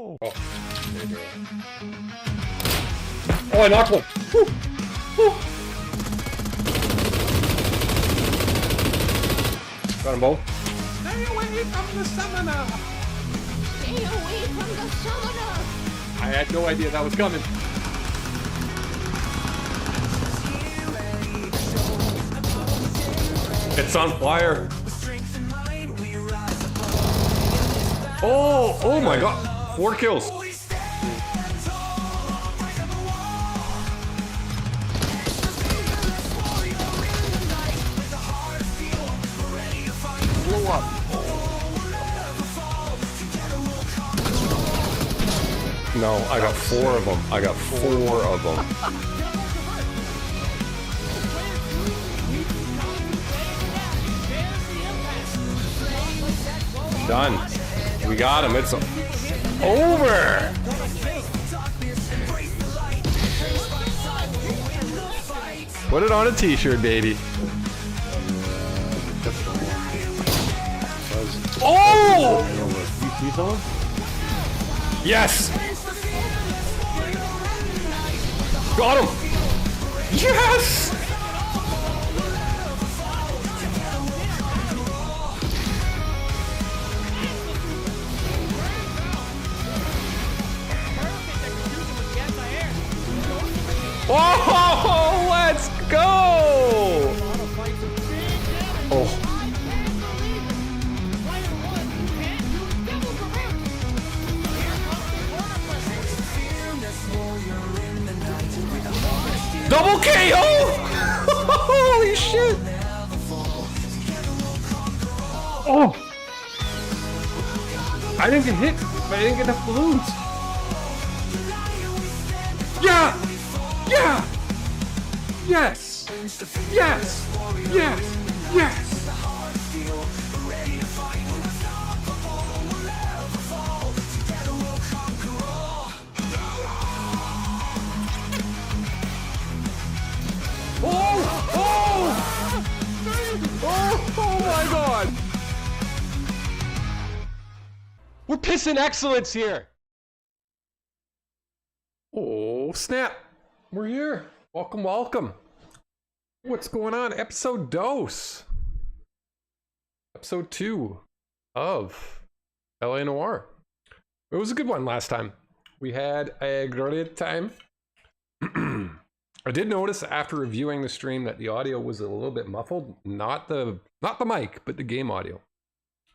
Oh, oh, I knocked one. Woo. Woo. Got them both. Stay away from the summoner! Stay away from the summoner! I had no idea that was coming. It's on fire. Oh, oh my god. 4 kills. Blow up. No, I got 4 of them. I got 4 of them. Done. We got him. It's over. Put it on a t-shirt, baby. Oh! You see someone? Yes! Got him! Yes! Oh, let's go! Oh. Double KO! Holy shit! Oh! I didn't get hit, but I didn't get enough balloons. Yeah! Yeah! Yes! Yes! Yes! Yes! Oh! Oh! Oh! Oh my god! We're pissing excellence here! Oh, snap! We're here. Welcome, welcome. What's going on? Episode dose. Episode 2 of LA Noire. It was a good one last time. We had a great time. I did notice after reviewing the stream that the audio was a little bit muffled. Not the mic, but the game audio.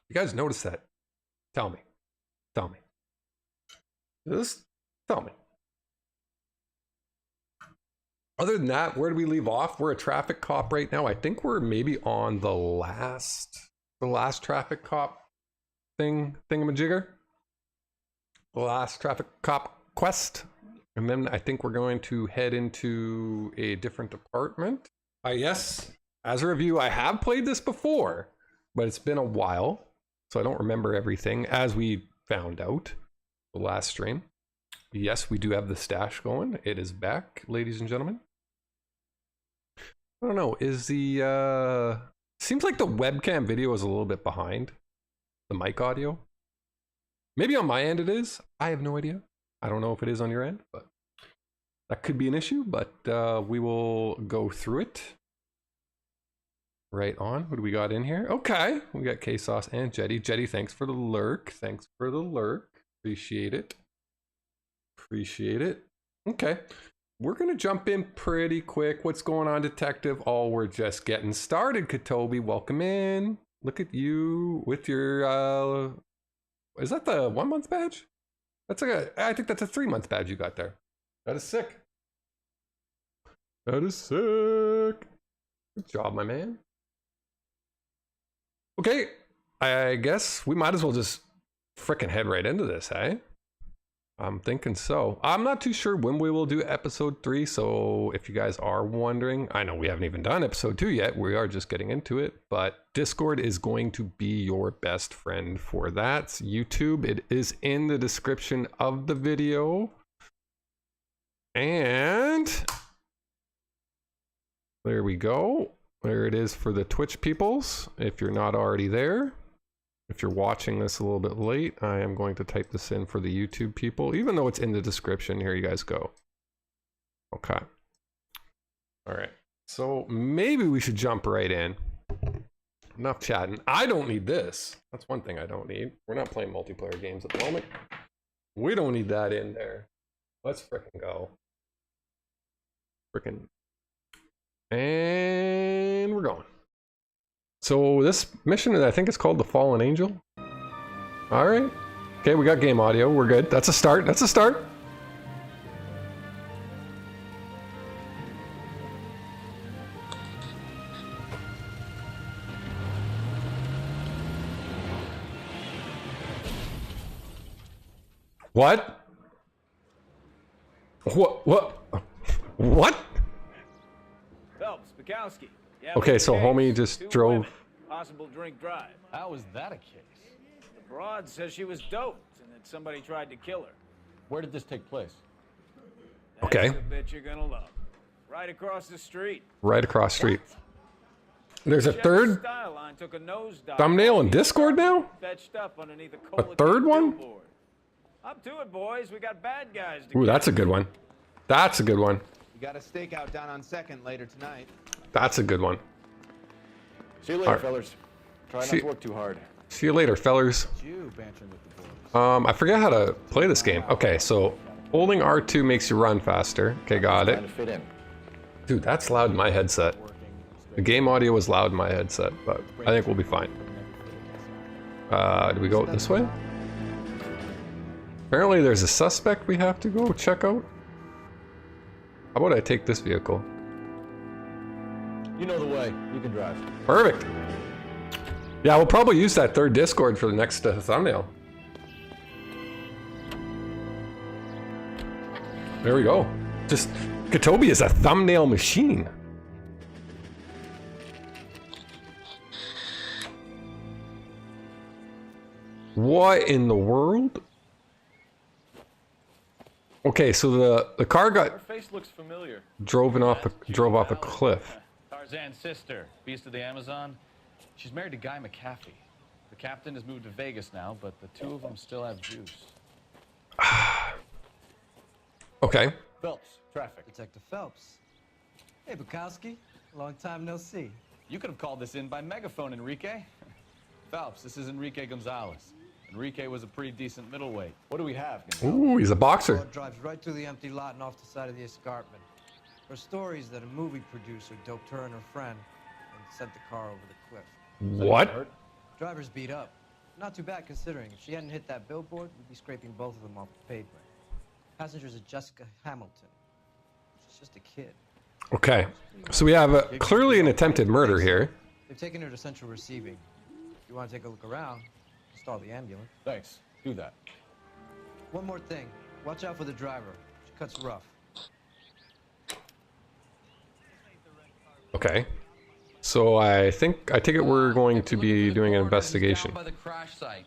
You guys notice that? Tell me. Tell me. Just tell me. Other than that, where do we leave off? We're a traffic cop right now. I think we're maybe on the last traffic cop thingamajigger. The last traffic cop quest. And then I think we're going to head into a different department. Yes, as a review, I have played this before, but it's been a while, so I don't remember everything, as we found out the last stream. Yes, we do have the stash going. It is back, ladies and gentlemen. I don't know, is the, seems like the webcam video is a little bit behind the mic audio. Maybe on my end it is. I have no idea. I don't know if it is on your end, but that could be an issue, but we will go through it. Right on. What do we got in here? Okay, we got K-Sauce and Jetty. Jetty, thanks for the lurk. Thanks for the lurk. Appreciate it. Appreciate it. Okay, we're gonna jump in pretty quick. What's going on, Detective? Oh, we're just getting started. Katobi, welcome in. Look at you with your is that the 1 month badge? That's like I think that's a 3 month badge you got there. That is sick. That is sick. Good job, my man. Okay, I guess we might as well just frickin' head right into this, eh? I'm thinking so. I'm not too sure when we will do episode 3, so if you guys are wondering, I know we haven't even done episode 2 yet. We are just getting into it, but Discord is going to be your best friend for that. YouTube, it is in the description of the video. And there we go. There it is for the Twitch peoples, if you're not already there. If you're watching this a little bit late, I am going to type this in for the YouTube people, even though it's in the description. Here you guys go. Okay. All right. So maybe we should jump right in. Enough chatting. I don't need this. That's one thing I don't need. We're not playing multiplayer games at the moment. We don't need that in there. Let's frickin' go. Frickin'. And we're going. So this mission, I think it's called The Fallen Angel. All right. Okay, we got game audio. We're good. That's a start. That's a start. What? What? Phelps, Bukowski. Okay, so homie just drove. Possible drink drive. How was that a case? The broad says she was doped and that somebody tried to kill her. Where did this take place? That's Okay. the bit you're gonna love. Right across the street. Right across street. There's a Chevy third Style Line took a nosedive. thumbnail in Discord now? Fetched up underneath a third one? billboard. Up to it, boys. We got bad guys to Ooh, get. that's a good one. That's a good one. We got a stakeout down on 2nd later tonight. That's a good one. See you later, Alright. fellas. Try not See- to work too hard. See you later, fellers. It's you bantering with the boys. I forget how to play this game. Okay, so holding R2 makes you run faster. Okay, got Trying it. to fit in. Dude, that's loud in my headset. The game audio was loud in my headset, but I think we'll be fine. Do we go this way? Apparently there's a suspect we have to go check out. How about I take this vehicle? You know the way. You can drive. Perfect. Yeah, we'll probably use that third Discord for the next thumbnail. There we go. Just, Katobi is a thumbnail machine. What in the world? Okay, so the car Her got face looks familiar. drove off a cliff. Tarzan's sister, Beast of the Amazon. She's married to Guy McAfee. The captain has moved to Vegas now, but the two of them still have juice. Okay. Phelps, traffic. Detective Phelps. Hey, Bukowski. Long time no see. You could have called this in by megaphone, Enrique. Phelps, this is Enrique Gonzalez. Enrique was a pretty decent middleweight. What do we have, Gonzalo? Ooh, he's a boxer. Car drives right through the empty lot and off the side of the escarpment. Her story is that a movie producer doped her and her friend and sent the car over the cliff. What? Hurt? Driver's beat up. Not too bad considering. If she hadn't hit that billboard, we'd be scraping both of them off the pavement. Passengers are Jessica Hamilton. She's just a kid. Okay. So we have clearly an attempted murder here. They've taken her to central receiving. If you want to take a look around, stall the ambulance. Thanks. Do that. One more thing. Watch out for the driver. She cuts rough. Okay. So I take it we're going to be doing an investigation. Down by the crash site.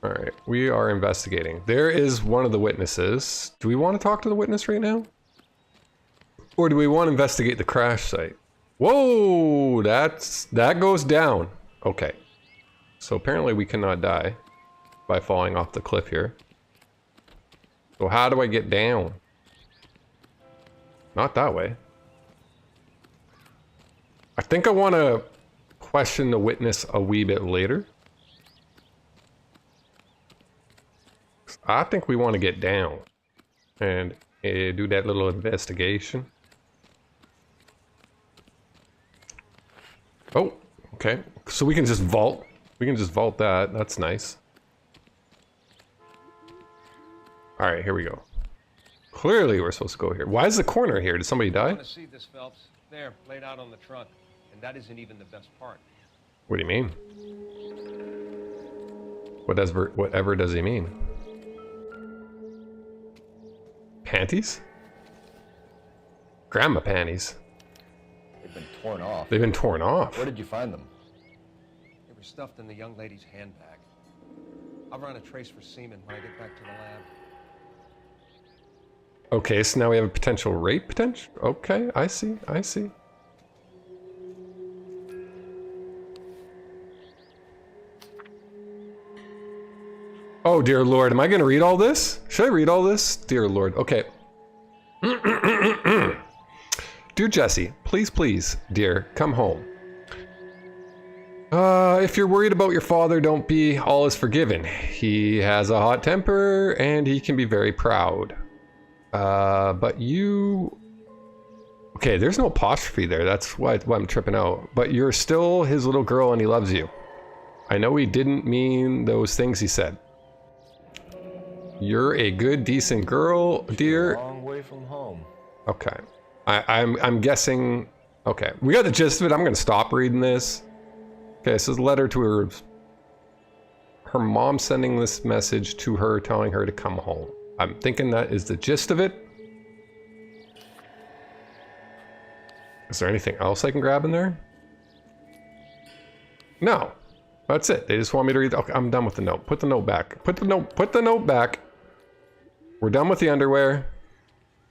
All right, we are investigating. There is one of the witnesses. Do we want to talk to the witness right now? Or do we want to investigate the crash site? Whoa, that goes down. Okay. So apparently we cannot die by falling off the cliff here. So how do I get down? Not that way. I think I want to question the witness a wee bit later. I think we want to get down and do that little investigation. Oh, okay. So we can just vault. We can just vault that. That's nice. All right, here we go. Clearly we're supposed to go here. Why is the corner here? Did somebody I die? want to see this, Phelps. There, laid out on the trunk. And that isn't even the best part. What do you mean? Whatever does he mean? Panties? Grandma panties. They've been torn off. They've been torn off. Where did you find them? They were stuffed in the young lady's handbag. I'll run a trace for semen when I get back to the lab. Okay, so now we have a potential rape potential. Okay, I see. I see. Oh, dear Lord. Am I going to read all this? Should I read all this? Dear Lord. Okay. Dear Jesse, please, please, dear, come home. If you're worried about your father, don't be. All is forgiven. He has a hot temper and he can be very proud. But you... Okay, there's no apostrophe there. That's why I'm tripping out. But you're still his little girl and he loves you. I know he didn't mean those things he said. You're a good, decent girl, dear. Long way from home. Okay. I'm guessing... Okay, we got the gist of it. I'm gonna stop reading this. Okay, so it's a letter to her mom sending this message to her, telling her to come home. I'm thinking that is the gist of it. Is there anything else I can grab in there? No. That's it. They just want me to read. Okay, I'm done with the note. Put the note back. Put the note back. We're done with the underwear.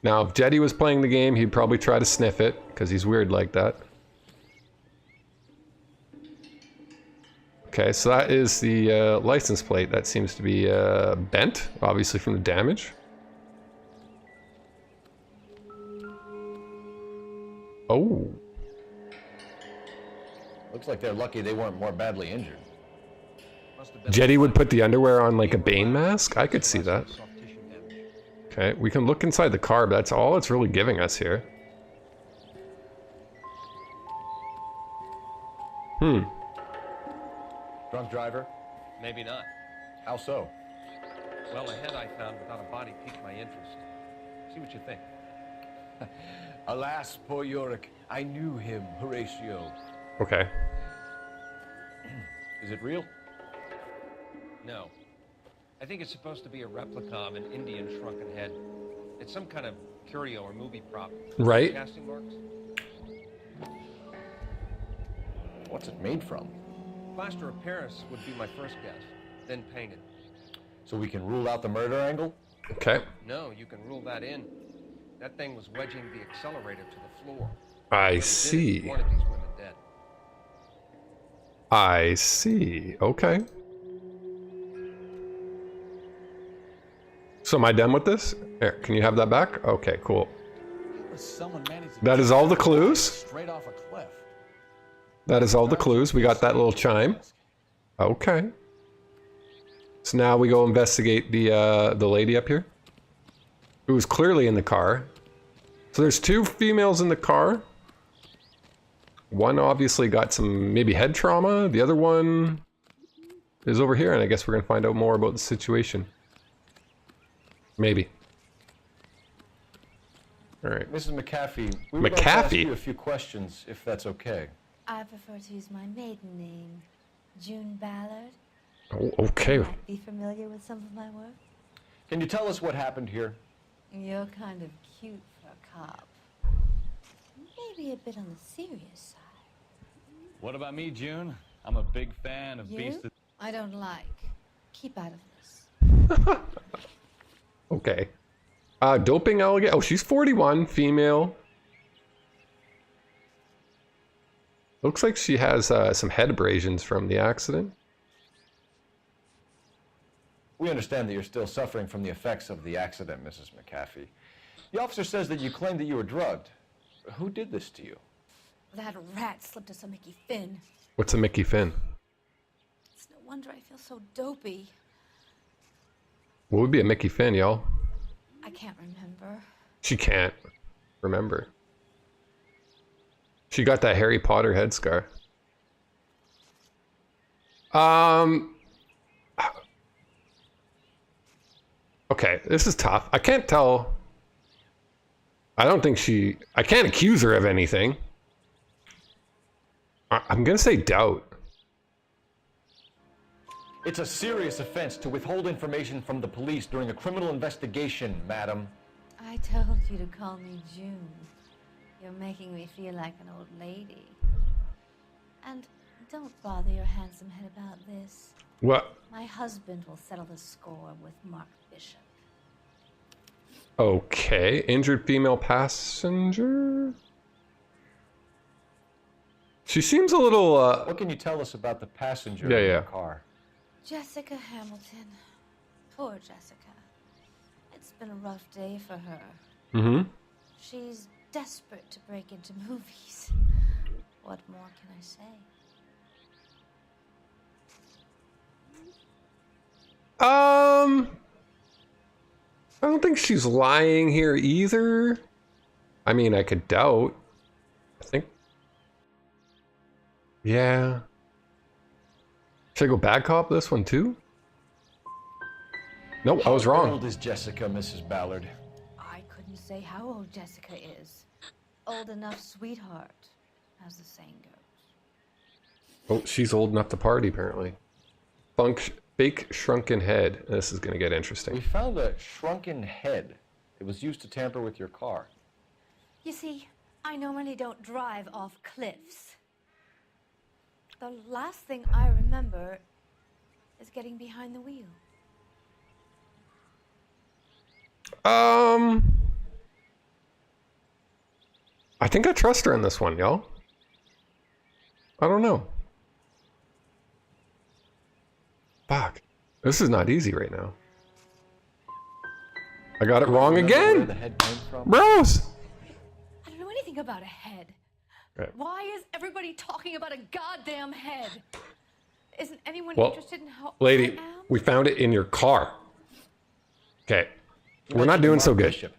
Now, if Jetty was playing the game, he'd probably try to sniff it, because he's weird like that. Okay, so that is the license plate. That seems to be bent, obviously from the damage. Oh. Looks like they're lucky they weren't more badly injured. Jetty would put the underwear on like a Bane mask? I could see that. Okay, we can look inside the car, but that's all it's really giving us here. Drunk driver? Maybe not. How so? Well, the head I found without a body piqued my interest. See what you think. Alas, poor Yorick. I knew him, Horatio. Okay. Is it real? No. I think it's supposed to be a replica of an Indian shrunken head. It's some kind of curio or movie prop. Right. Casting marks? What's it made from? Plaster of Paris would be my first guess, then painted. So we can rule out the murder angle? Okay. No, you can rule that in. That thing was wedging the accelerator to the floor. I see. One of these women dead. I see. Okay. So am I done with this? Here, can you have that back? Okay, cool. That is all the clues. Straight off a cliff. That is all the clues. We got that little chime. Okay. So now we go investigate the lady up here, who was clearly in the car. So there's two females in the car. One obviously got some maybe head trauma. The other one is over here, and I guess we're gonna find out more about the situation. Maybe. All right. Mrs. McAfee, we would like to ask you a few questions, if that's okay. I prefer to use my maiden name, June Ballard. Oh, okay. You might be familiar with some of my work. Can you tell us what happened here? You're kind of cute for a cop. Maybe a bit on the serious side. What about me, June? I'm a big fan of Beast of... I don't like. Keep out of this. Okay. Doping alligator. Oh, she's 41, female. Looks like she has some head abrasions from the accident. We understand that you're still suffering from the effects of the accident, Mrs. McAfee. The officer says that you claimed that you were drugged. Who did this to you? That rat slipped us a Mickey Finn. What's a Mickey Finn? It's no wonder I feel so dopey. What would be a Mickey Finn, y'all? I can't remember. She can't remember. She got that Harry Potter head scar. Okay, this is tough. I can't tell. I don't think she... I can't accuse her of anything. I'm gonna say doubt. It's a serious offense to withhold information from the police during a criminal investigation, madam. I told you to call me June. You're making me feel like an old lady. And don't bother your handsome head about this. What? My husband will settle the score with Mark Bishop. Okay, injured female passenger? She seems a little, What can you tell us about the passenger Yeah, in yeah. the car? Jessica Hamilton. Poor Jessica. It's been a rough day for her. Mm-hmm. She's desperate to break into movies. What more can I say? I don't think she's lying here either. I mean, I could doubt. I think. Yeah. Should I go bad cop this one too? Nope, I was wrong. How old is Jessica, Mrs. Ballard? I couldn't say how old Jessica is. Old enough, sweetheart, as the saying goes. Oh, she's old enough to party, apparently. Fake shrunken head. This is going to get interesting. We found a shrunken head. It was used to tamper with your car. You see, I normally don't drive off cliffs. The last thing I remember is getting behind the wheel. I think I trust her in this one, y'all. I don't know. Fuck. This is not easy right now. I got it wrong Where again. the head came from? Bros. I don't know anything about a head. Right. Why is everybody talking about a goddamn head? Isn't anyone Well, interested in how lady, I am? we found it in your car. Okay. We're not doing so good. Bishop.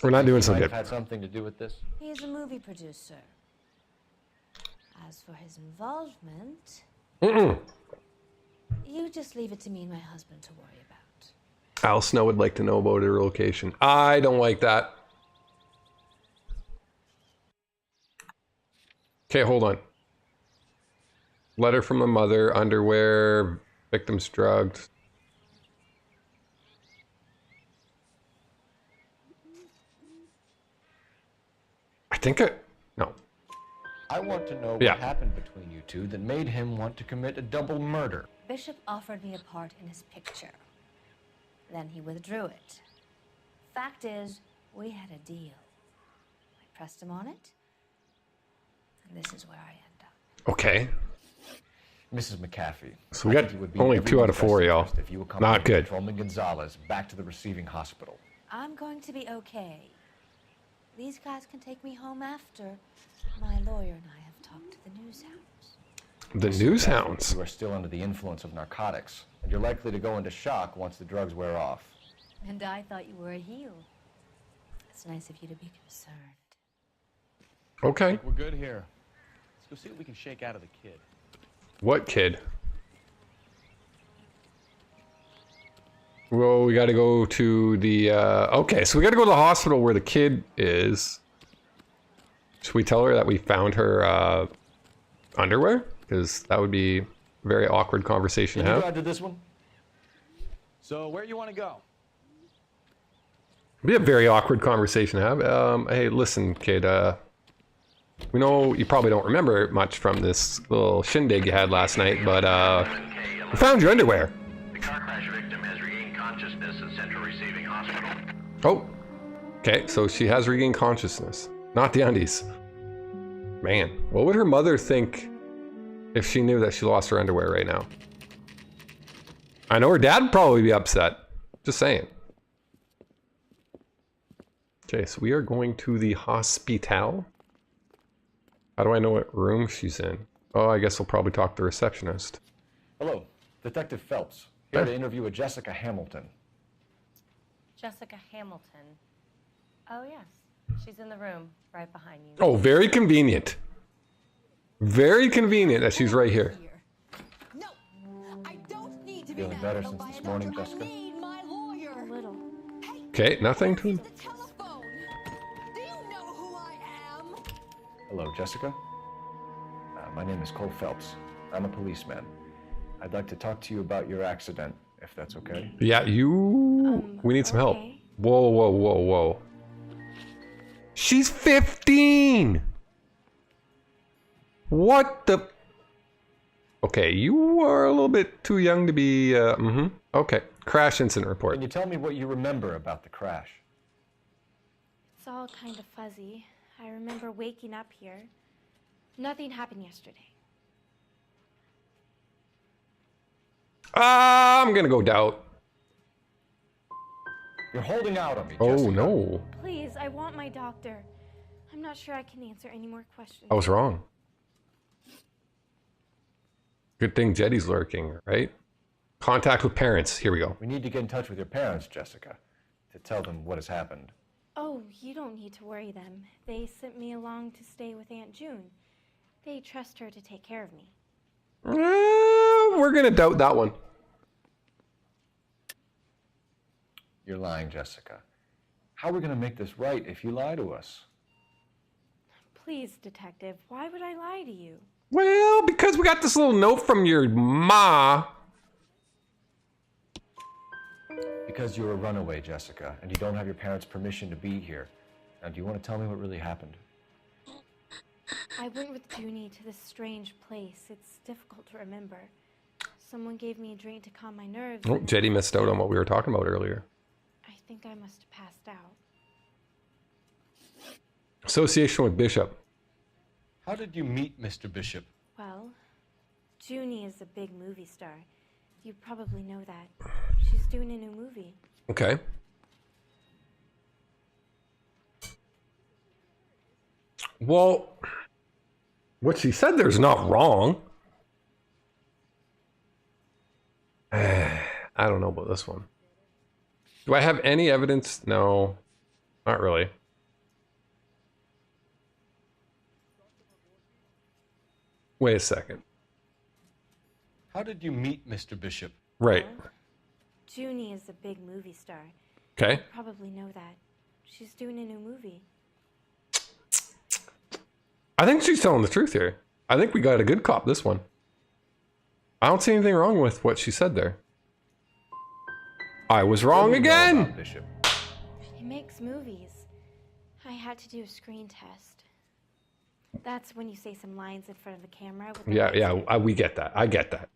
We're not doing He so might good. have had something to do with this. He is a movie producer. As for his involvement, Mm-mm. you just leave it to me and my husband to worry about. Al Snow would like to know about her location. I don't like that. Okay, hold on. Letter from the mother, underwear, victims drugged. I think no. I want to know Yeah. what happened between you two that made him want to commit a double murder. Bishop offered me a part in his picture. Then he withdrew it. Fact is, we had a deal. I pressed him on it, and this is where I end up. Okay. Mrs. McAfee. So we I got think it would be in only 2 out of everyone's 4, best y'all. interest if you accompanied Not good. Patrolman Gonzalez back to the receiving hospital. I'm going to be okay. These guys can take me home after. My lawyer and I have talked to the news hounds. The news hounds. You are still under the influence of narcotics, and you're likely to go into shock once the drugs wear off. And I thought you were a heel. It's nice of you to be concerned. Okay. We're good here. Let's go see what we can shake out of the kid. What kid? Well, we got to go to the, okay, so we got to go to the hospital where the kid is. Should we tell her that we found her, underwear? Because that would be a very awkward conversation Can to you have. drive to this one? So where you want to go? It'd be a very awkward conversation to have. Hey, listen, kid, we know you probably don't remember much from this little shindig you had last night, but, we found your underwear. The car crash victim has regained consciousness at Central Receiving Hospital. Oh, okay, so she has regained consciousness. Not the undies. Man, what would her mother think if she knew that she lost her underwear right now? I know her dad would probably be upset. Just saying. Okay, so we are going to the hospital. How do I know what room she's in? Oh, I guess we'll probably talk to the receptionist. Hello, Detective Phelps. Here Hey. to interview a Jessica Hamilton. Jessica Hamilton. Oh, yes. She's in the room right behind you. Oh, very convenient. Very convenient that she's right here. No, I don't need to be Feeling better since this morning, Jessica? I need my lawyer. A little. Okay, nothing to... The telephone. Do you know who I am? Hello, Jessica. My name is Cole Phelps. I'm a policeman. I'd like to talk to you about your accident, if that's okay. Yeah, you... we need some help. okay. Whoa, whoa, whoa, whoa. She's 15! What the... Okay, you are a little bit too young to be... Okay, crash incident report. Can you tell me what you remember about the crash? It's all kind of fuzzy. I remember waking up here. Nothing happened yesterday. I'm gonna go doubt. You're holding out on me, Oh Jessica. no. Please, I want my doctor. I'm not sure I can answer any more questions. I was wrong. Good thing Jetty's lurking, right? Contact with parents. Here we go. We need to get in touch with your parents, Jessica, to tell them what has happened. Oh, you don't need to worry them. They sent me along to stay with Aunt June. They trust her to take care of me. We're gonna doubt that one. You're lying, Jessica. How are we going to make this right if you lie to us? Please, detective, why would I lie to you? Well, because we got this little note from your ma. Because you're a runaway, Jessica, and you don't have your parents' permission to be here. Now, do you want to tell me what really happened? I went with Junie to this strange place. It's difficult to remember. Someone gave me a drink to calm my nerves. Oh, Jetty missed out on what we were talking about earlier. I think I must have passed out. Association with Bishop. How did you meet Mr. Bishop? Well, Junie is a big movie star. You probably know that. She's doing a new movie. Okay. Well, what she said there's not wrong. I don't know about this one. Do I have any evidence? No, not really. Wait a second. How did you meet Mr. Bishop? Right. Well, Junie is a big movie star. Okay. You probably know that. She's doing a new movie. I think she's telling the truth here. I think we got a good cop this one. I don't see anything wrong with what she said there. I was wrong again. Bishop? He makes movies. I had to do a screen test. That's when you say some lines in front of the camera. With the lights in. We get that. I get that.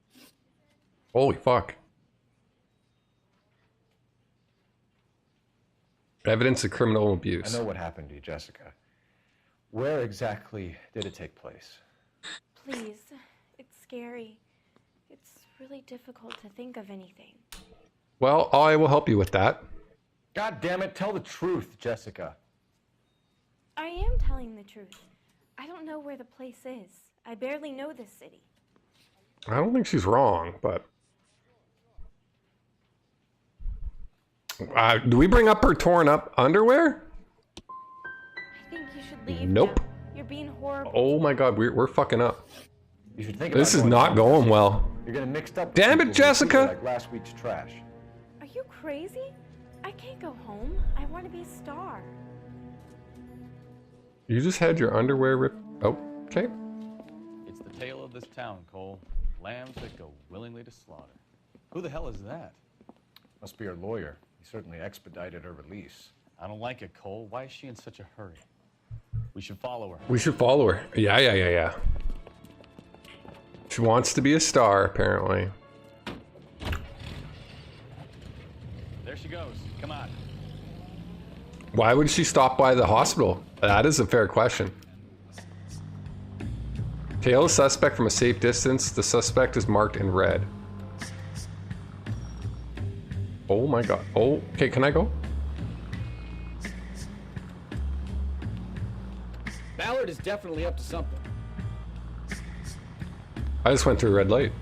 Holy fuck. Evidence of criminal abuse. I know what happened to you, Jessica. Where exactly did it take place? Please, it's scary. It's really difficult to think of anything. Well, I will help you with that. God damn it, tell the truth, Jessica. I am telling the truth. I don't know where the place is. I barely know this city. I don't think she's wrong, but... do we bring up her torn up underwear? I think you should leave. Nope. Now. You're being horrible. Oh my god, we're fucking up. You should think This about is not going well. You're getting mixed up with Damn it, people who treat you Jessica! like last week's trash. Are you crazy? I can't go home. I want to be a star. You just had your underwear ripped. Oh, okay. It's the tale of this town, Cole. Lambs that go willingly to slaughter. Who the hell is that? Must be her lawyer. He certainly expedited her release. I don't like it, Cole. Why is she in such a hurry? We should follow her. We should follow her. Yeah. She wants to be a star, apparently. There she goes. Come on. Why would she stop by the hospital? That is a fair question. Tail the suspect from a safe distance. The suspect is marked in red. Oh my god. Oh, okay, can I go? Ballard is definitely up to something. I just went through a red light.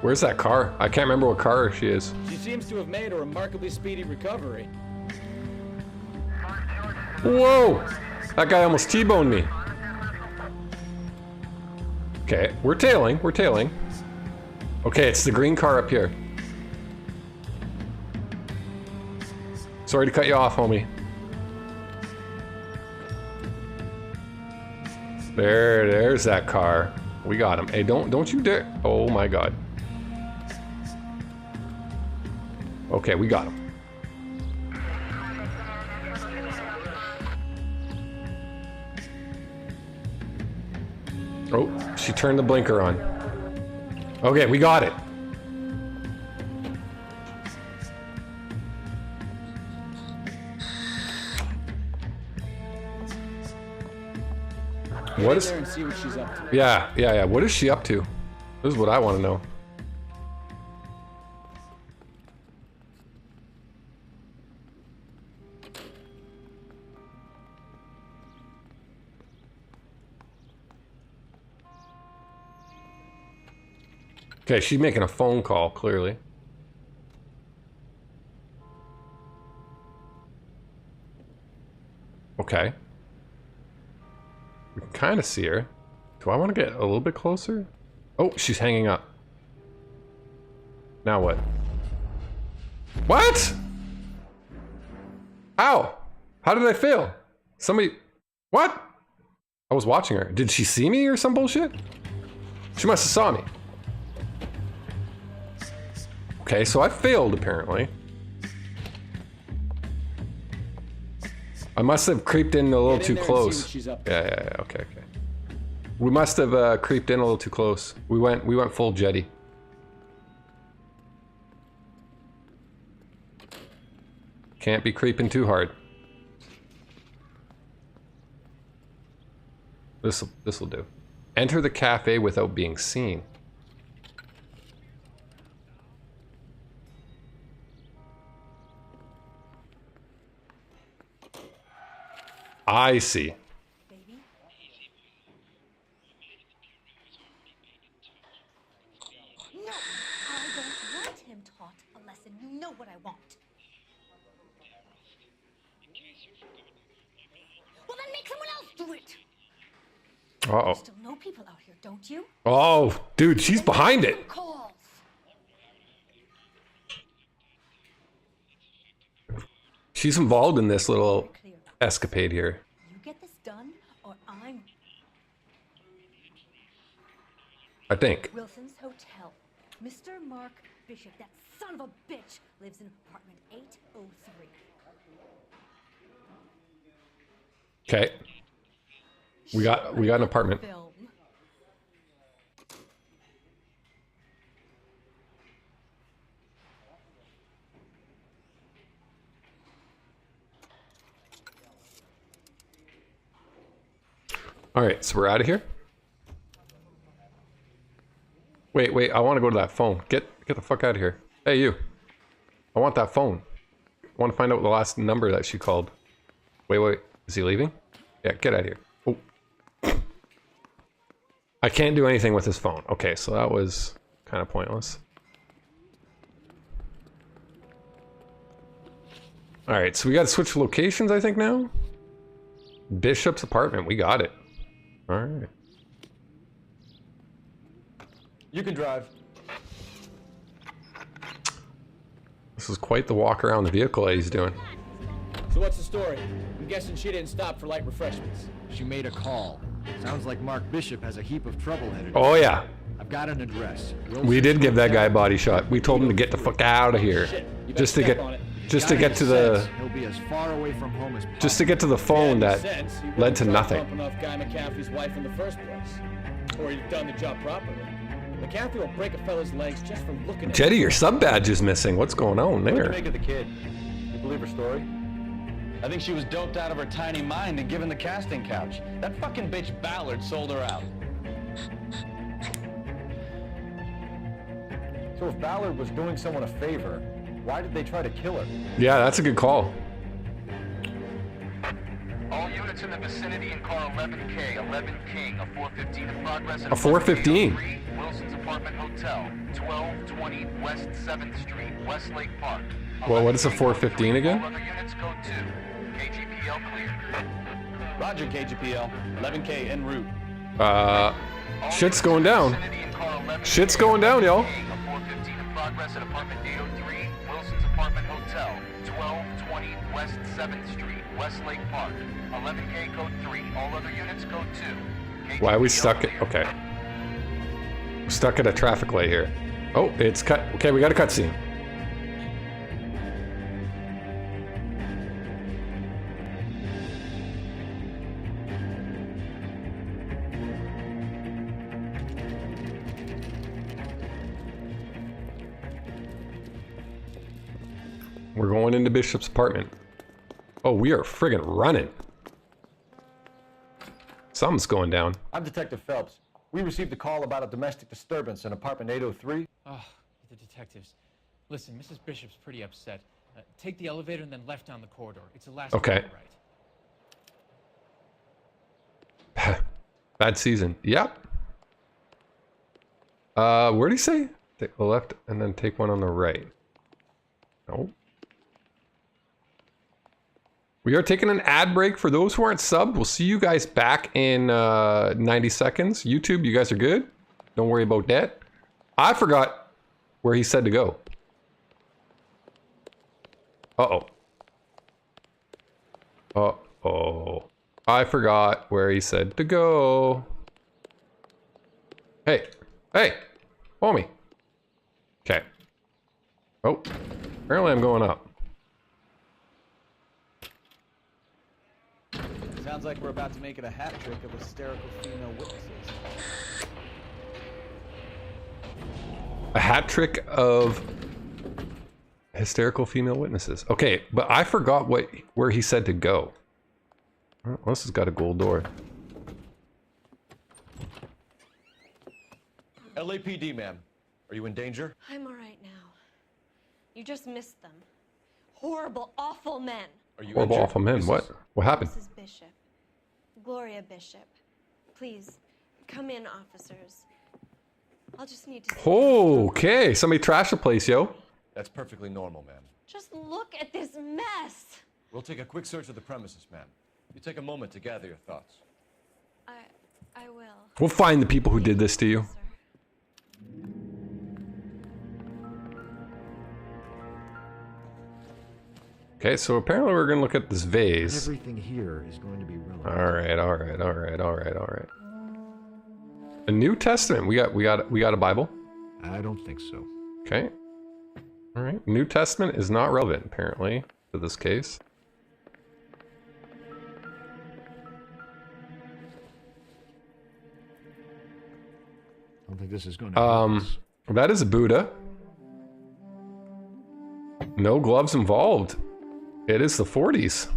Where's that car? I can't remember what car she is. She seems to have made a remarkably speedy recovery. Whoa! That guy almost T-boned me. Okay, we're tailing. Okay, it's the green car up here. Sorry to cut you off, homie. There's that car. We got him. Hey, don't you dare. Oh my god. Okay, we got him. Oh, she turned the blinker on. Okay, we got it. What is? There and see what she's up to. Yeah. What is she up to? This is what I want to know. Okay, she's making a phone call, clearly. Okay. We can kind of see her. Do I want to get a little bit closer? Oh, she's hanging up. Now what? What? How? How did I fail? Somebody... What? I was watching her. Did she see me or some bullshit? She must have saw me. Okay, so I failed apparently. I must have creeped in a little too close. Yeah, okay. We must have creeped in a little too close. We went full jetty. Can't be creeping too hard. This'll do. Enter the cafe without being seen. I see. Baby? No, I don't want him taught a lesson. You know what I want. Well, then make someone else do it. Uh-oh. You still know people out here, don't you? Oh, dude, she's behind it. Calls. She's involved in this little escapade here. You get this done, or I'm... I think. Wilson's Hotel. Mr. Mark Bishop, that son of a bitch, lives in apartment 803. Okay. We got an apartment. Film. All right, so we're out of here. Wait, I want to go to that phone. Get the fuck out of here. Hey, you. I want that phone. I want to find out the last number that she called. Wait. Is he leaving? Yeah, get out of here. Oh. I can't do anything with his phone. Okay, so that was kind of pointless. All right, so we got to switch locations, I think, now. Bishop's apartment. We got it. All right. You can drive. This is quite the walk around the vehicle that he's doing. So what's the story? I'm guessing she didn't stop for light refreshments. She made a call. Sounds like Mark Bishop has a heap of trouble headed. Oh yeah. I've got an address. We did give that guy a body shot. We told him to get the fuck out of here. Just to get to the He'll be as far away from home as just to get to the phone that led to nothing. Bumping off Guy McCaffrey's wife in the first place, or he'd done the job properly. McCaffrey will break a fella's legs just for looking at Jetty, your sub badge is missing. What's going on What did you there? make of the kid? You believe her story? I think she was doped out of her tiny mind and given the casting couch. That fucking bitch Ballard sold her out. So if Ballard was doing someone a favor, why did they try to kill her? Yeah, that's a good call. All units in the vicinity in car 11K, 11 King, a 415 in progress. At A 415? apartment 803, Wilson's Apartment Hotel, 1220 West 7th Street, Westlake Park. Well, what is a 415 again? All other units go to KGPL clear. Roger, KGPL. 11K en route. Shit's going down. Shit's going down, y'all. A 415 in progress at apartment 803, Wilson's Apartment Hotel, 1220 West 7th Street, Westlake Park. 11K code 3. All other units go 2. Why are we stuck at... Okay. We're stuck at a traffic light here. Oh, it's cut. Okay, we got a cutscene. We're going into Bishop's apartment. Oh, we are friggin' running. Something's going down. I'm Detective Phelps. We received a call about a domestic disturbance in apartment 803. Oh, the detectives. Listen, Mrs. Bishop's pretty upset. Take the elevator and then left down the corridor. It's the last Okay. one, right? Bad season. Yep. Where'd he say? Take the left and then take one on the right. No. We are taking an ad break. For those who aren't subbed, we'll see you guys back in 90 seconds. YouTube, you guys are good. Don't worry about that. I forgot where he said to go. Uh-oh. Uh-oh. I forgot where he said to go. Hey. Hey. Homie. Okay. Oh. Apparently I'm going up. Sounds like we're about to make it a hat trick of hysterical female witnesses. A hat trick of hysterical female witnesses. Okay, but I forgot where he said to go. Well, this has got a gold door. LAPD, ma'am. Are you in danger? I'm all right now. You just missed them. Horrible, awful men. Are you Horrible, injured? awful men. What? What happened? Mrs. Bishop. Gloria Bishop. Please, come in, officers. I'll just need to... Okay, somebody trashed the place, yo. That's perfectly normal, ma'am. Just look at this mess. We'll take a quick search of the premises, ma'am. You take a moment to gather your thoughts. I will. We'll find the people who did this to you. Okay, so apparently we're gonna look at this vase. Everything here is going to be relevant. Alright. A New Testament. We got a Bible. I don't think so. Okay. Alright. New Testament is not relevant, apparently, to this case. I don't think this is going to help us. That is a Buddha. No gloves involved. It is the 40s.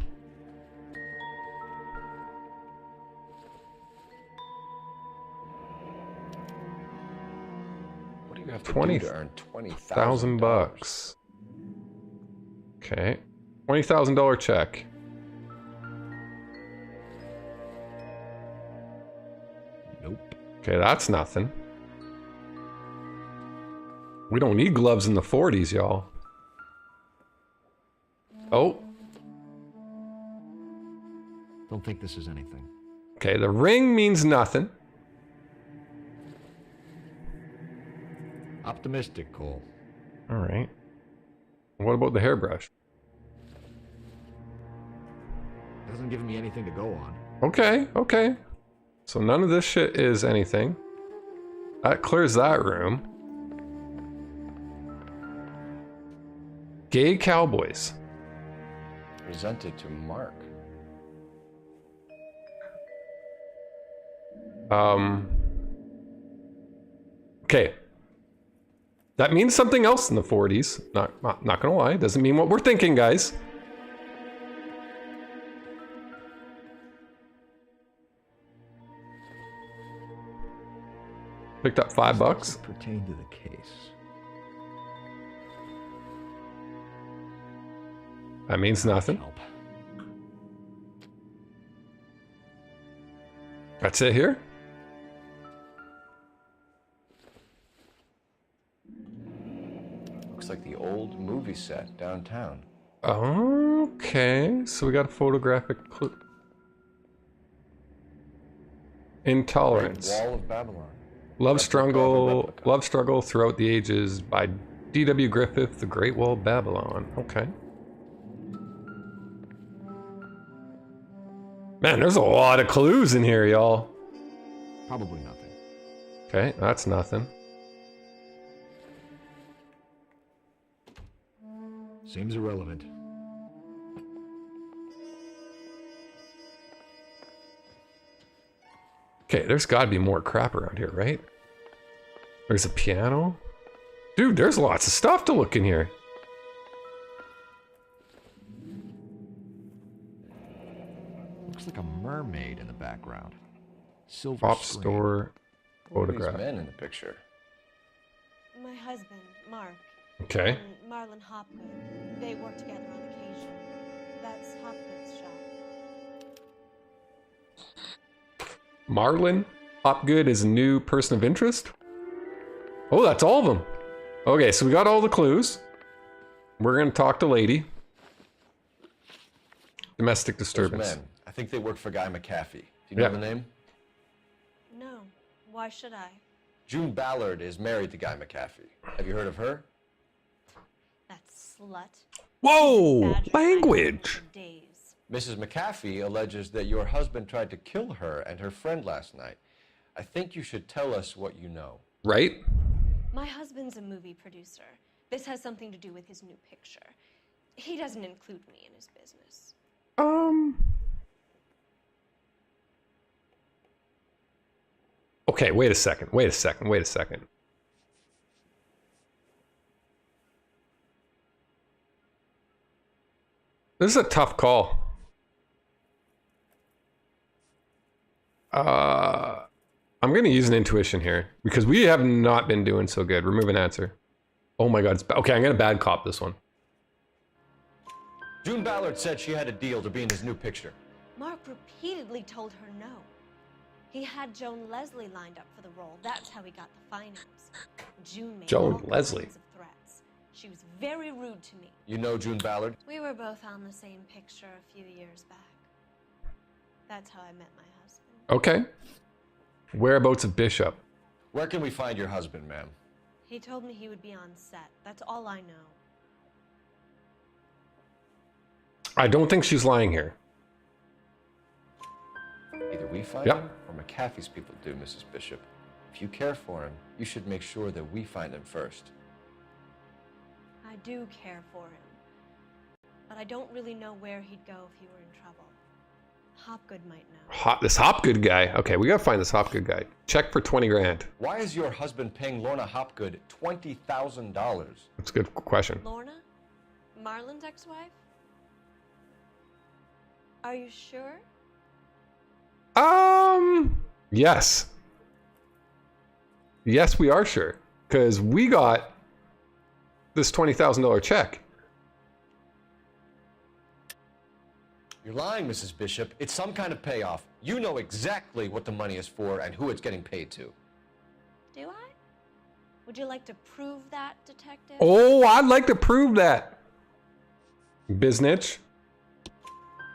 What do you have to 20 do to earn $20,000? $1,000. Okay. $20,000 check. Nope. Okay, that's nothing. We don't need gloves in the 40s, y'all. Oh. Don't think this is anything. Okay, the ring means nothing. Optimistic, Cole. All right. What about the hairbrush? Doesn't give me anything to go on. Okay. So none of this shit is anything. That clears that room. Gay cowboys. Presented to Mark. Okay. That means something else in the 40s. Not gonna lie. Doesn't mean what we're thinking, guys. Picked up $5. Pertain to the case. That means nothing. Help. That's it here? Looks like the old movie set downtown. Okay, so we got a photographic clue. Intolerance. Great Wall of Babylon. Love Replica of a replica. struggle throughout the ages by D.W. Griffith, The Great Wall of Babylon. Okay. Man, there's a lot of clues in here, y'all. Probably nothing. Okay, that's nothing. Seems irrelevant. Okay, there's gotta be more crap around here, right? There's a piano. Dude, there's lots of stuff to look in here. Looks like a mermaid in the background. Silver Prop screen. store. Who are these photograph. men in the picture? My husband, Mark. Okay. And Marlon Hopgood. They work together on occasion. That's Hopgood's shop. Marlon Hopgood is a new person of interest? Oh, that's all of them. Okay, so we got all the clues. We're going to talk to Lady. Domestic Those disturbance. men. I think they work for Guy McAfee. Do you know the name? No. Why should I? June Ballard is married to Guy McAfee. Have you heard of her? That slut. Whoa! Language! Days. Mrs. McAfee alleges that your husband tried to kill her and her friend last night. I think you should tell us what you know. Right? My husband's a movie producer. This has something to do with his new picture. He doesn't include me in his business. Okay, wait a second. This is a tough call. I'm going to use an intuition here because we have not been doing so good. Remove an answer. Oh my god. Okay, I'm going to bad cop this one. June Ballard said she had a deal to be in his new picture. Mark repeatedly told her no. He had Joan Leslie lined up for the role. That's how he got the finance. June made Joan all Leslie. kinds of threats. She was very rude to me. You know June Ballard? We were both on the same picture a few years back. That's how I met my husband. Okay. Whereabouts of Bishop? Where can we find your husband, ma'am? He told me he would be on set. That's all I know. I don't think she's lying here. Either we find Yep. him or McAfee's people do, Mrs. Bishop. If you care for him, you should make sure that we find him first. I do care for him. But I don't really know where he'd go if he were in trouble. Hopgood might know. This Hopgood guy. Okay, we gotta find this Hopgood guy. Check for 20 grand. Why is your husband paying Lorna Hopgood $20,000? That's a good question. Lorna? Marlon's ex-wife? Are you sure? Yes. Yes, we are sure. Because we got this $20,000 check. You're lying, Mrs. Bishop. It's some kind of payoff. You know exactly what the money is for and who it's getting paid to. Do I? Would you like to prove that, detective? Oh, I'd like to prove that. Biznitch.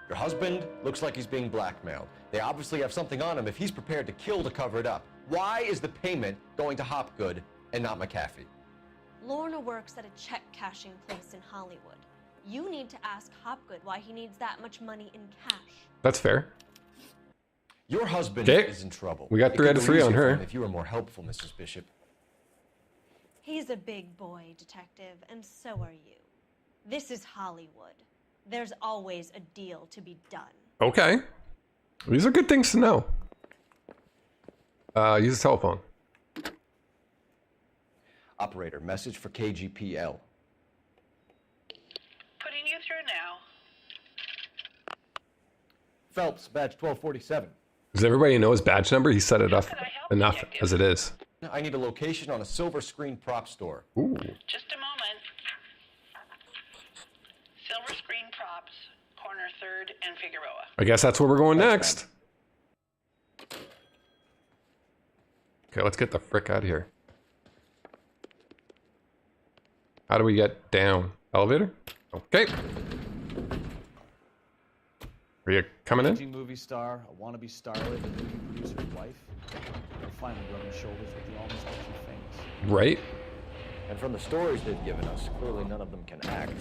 Your husband looks like he's being blackmailed. They obviously have something on him if he's prepared to kill to cover it up. Why is the payment going to Hopgood and not McAfee? Lorna works at a check-cashing place in Hollywood. You need to ask Hopgood why he needs that much money in cash. That's fair. Your husband Okay. is in trouble. We got It 3 out could of go 3 on easier for her. him if you were more helpful, Mrs. Bishop. He's a big boy, detective, and so are you. This is Hollywood. There's always a deal to be done. Okay. These are good things to know. Use the telephone. Operator, message for KGPL. Putting you through now. Phelps, badge 1247. Does everybody know his badge number? He set it up enough as it is. I need a location on a silver screen prop store. Ooh. Just a moment. Silver Screen Props, corner 3rd and Figueroa. I guess that's where we're going next. Okay, let's get the frick out of here. How do we get down? Elevator? Okay. Are you coming in? Aging movie star, a wannabe starlet, a movie producer's wife. They're finally rubbing shoulders with the almost too famous. Right. And from the stories they've given us, clearly none of them can act.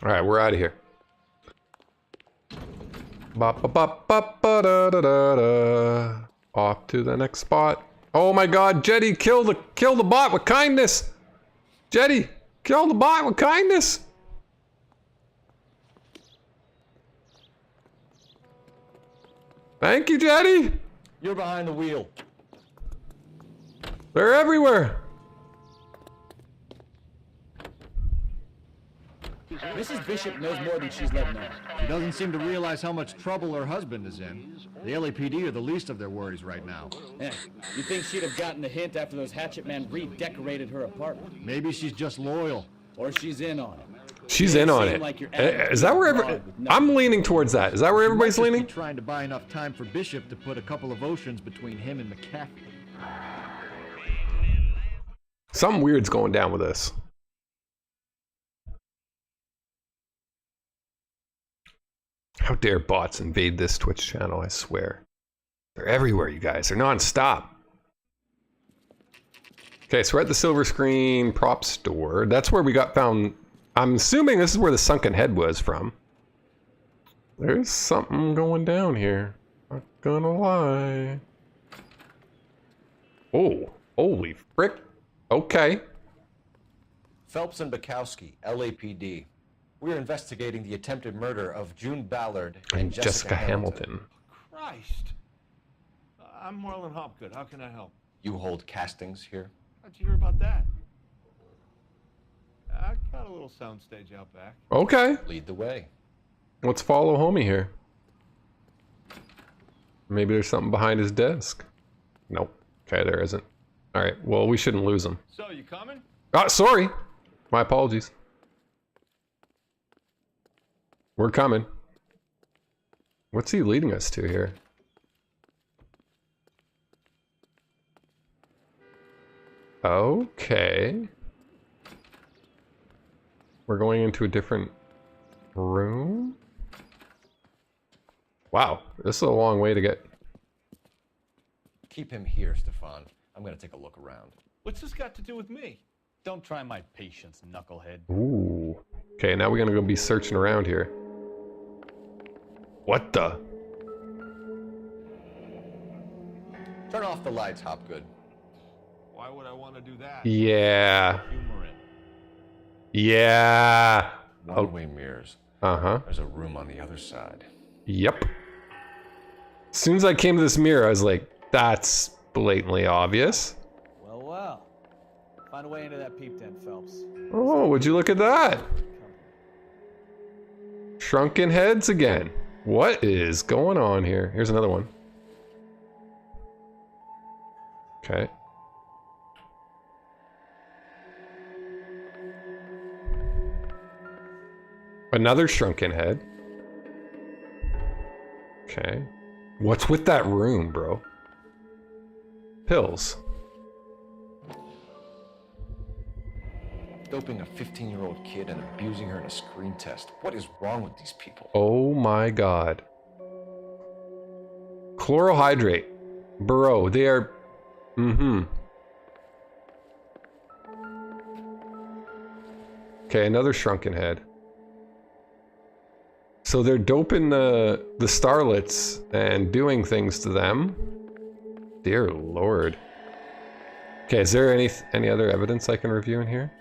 All right, we're out of here. Ba ba ba ba ba da da da da. Off to the next spot. Oh my God, Jetty, kill the bot with kindness. Jetty, kill the bot with kindness. Thank you, Jetty. You're behind the wheel. They're everywhere. Mrs. Bishop knows more than she's letting on. She doesn't seem to realize how much trouble her husband is in. The LAPD are the least of their worries right now. Yeah. You think she'd have gotten the hint after those hatchet men redecorated her apartment? Maybe she's just loyal. Or she's in on it. She's in on it. Like Is that where I'm leaning towards that? Is that where everybody's She might just leaning? be trying to buy enough time for Bishop to put a couple of oceans between him and McCaffrey. Something weird's going down with this. How dare bots invade this Twitch channel, I swear. They're everywhere, you guys. They're non-stop. Okay, so we're at the silver screen prop store. That's where we got found. I'm assuming this is where the sunken head was from. There's something going down here. Not gonna lie. Oh, holy frick. Okay. Phelps and Bukowski, LAPD. We're investigating the attempted murder of June Ballard and Jessica Hamilton. Christ. I'm Marlon Hopgood. How can I help? You hold castings here? How'd you hear about that? I got a little soundstage out back. Okay. Lead the way. Let's follow homie here. Maybe there's something behind his desk. Nope. Okay, there isn't. All right. Well, we shouldn't lose him. So, you coming? Sorry. My apologies. We're coming. What's he leading us to here? Okay. We're going into a different room? Wow, this is a long way to get. Keep him here, Stefan. I'm gonna take a look around. What's this got to do with me? Don't try my patience, knucklehead. Ooh. Okay, now we're gonna go be searching around here. What the? Turn off the lights, Hopgood. Why would I want to do that? Yeah. Humor in. Yeah. One-way mirrors. Uh-huh. There's a room on the other side. Yep. As soon as I came to this mirror, I was like, that's blatantly obvious. Well, well. Find a way into that peep den, Phelps. Oh, would you look at that? Shrunken heads again. What is going on here? Here's another one. Okay. Another shrunken head. Okay. What's with that room, bro? Pills. Doping a 15-year-old kid and abusing her in a screen test. What is wrong with these people? Oh my god. Chlorohydrate. Bro, they are... Mm-hmm. Okay, another shrunken head. So they're doping the starlets and doing things to them. Dear Lord. Okay, is there any other evidence I can review in here?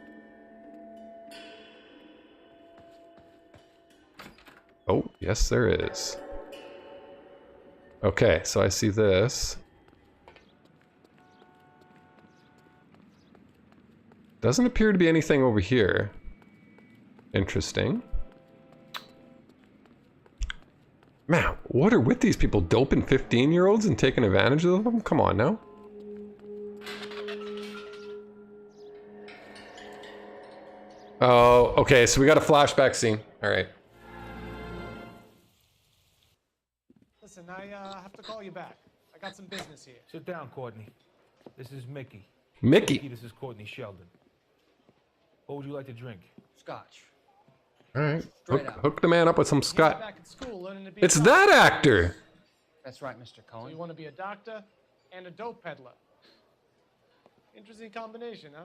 Oh, yes there is. Okay, so I see this. Doesn't appear to be anything over here. Interesting. Man, what are with these people doping 15-year-olds and taking advantage of them? Come on now. Oh, okay, so we got a flashback scene. All right. Listen, I have to call you back. I got some business here. Sit down, Courtney. This is Mickey. Mickey? This is Courtney Sheldon. What would you like to drink? Scotch. All right. Hook the man up with some Scott. Back at school, learning to be It's a that doctor. actor. That's right, Mr. So Cohen. you want to be a doctor and a dope peddler. Interesting combination, huh?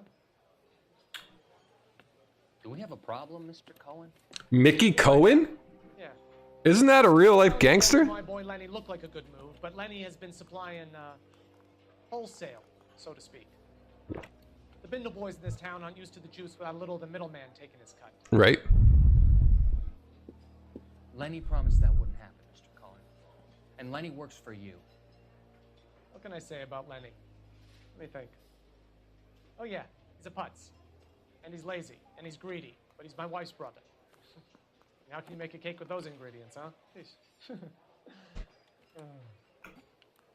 Do we have a problem, Mr. Cohen? Mickey Cohen? Yeah. Isn't that a real life gangster? My boy Lenny looked like a good move, but Lenny has been supplying wholesale, so to speak. The Bindle boys in this town aren't used to the juice without a little of the middleman taking his cut. Right. Lenny promised that wouldn't happen, Mr. Cohen. And Lenny works for you. What can I say about Lenny? Let me think. Oh yeah, he's a putz. And he's lazy, and he's greedy, but he's my wife's brother. How can you make a cake with those ingredients, huh?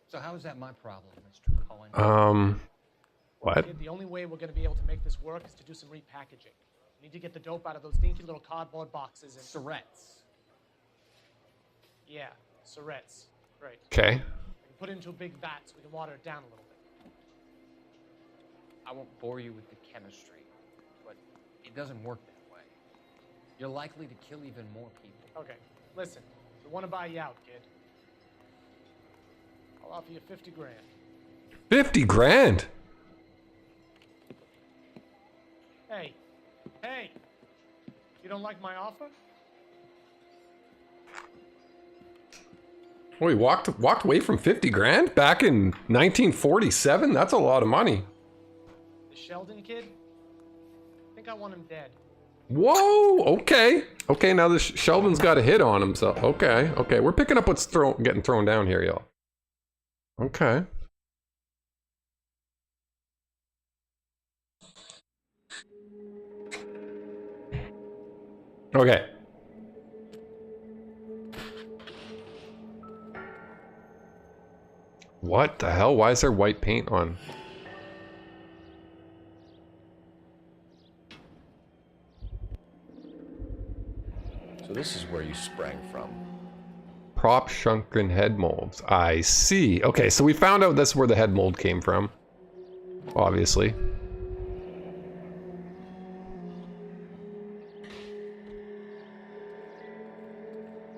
So how is that my problem, Mr. Cullen? What? Kid, the only way we're going to be able to make this work is to do some repackaging. We need to get the dope out of those dinky little cardboard boxes and... Surrettes. Yeah, Surrettes. Right. Okay. And put it into a big vat so we can water it down a little bit. I won't bore you with the chemistry, but it doesn't work that way. You're likely to kill even more people. Okay, listen. We want to buy you out, kid. I'll offer you 50 grand. 50 grand? Hey, hey! You don't like my offer? Well, he walked away from 50 grand back in 1947? That's a lot of money. The Sheldon kid? I think I want him dead. Whoa, okay. Okay, now this Sheldon's got a hit on him, so okay, okay. We're picking up what's getting thrown down here, y'all. Okay. Okay. What the hell? Why is there white paint on? So this is where you sprang from. Prop shrunken head molds. I see. Okay, so we found out that's where the head mold came from. Obviously.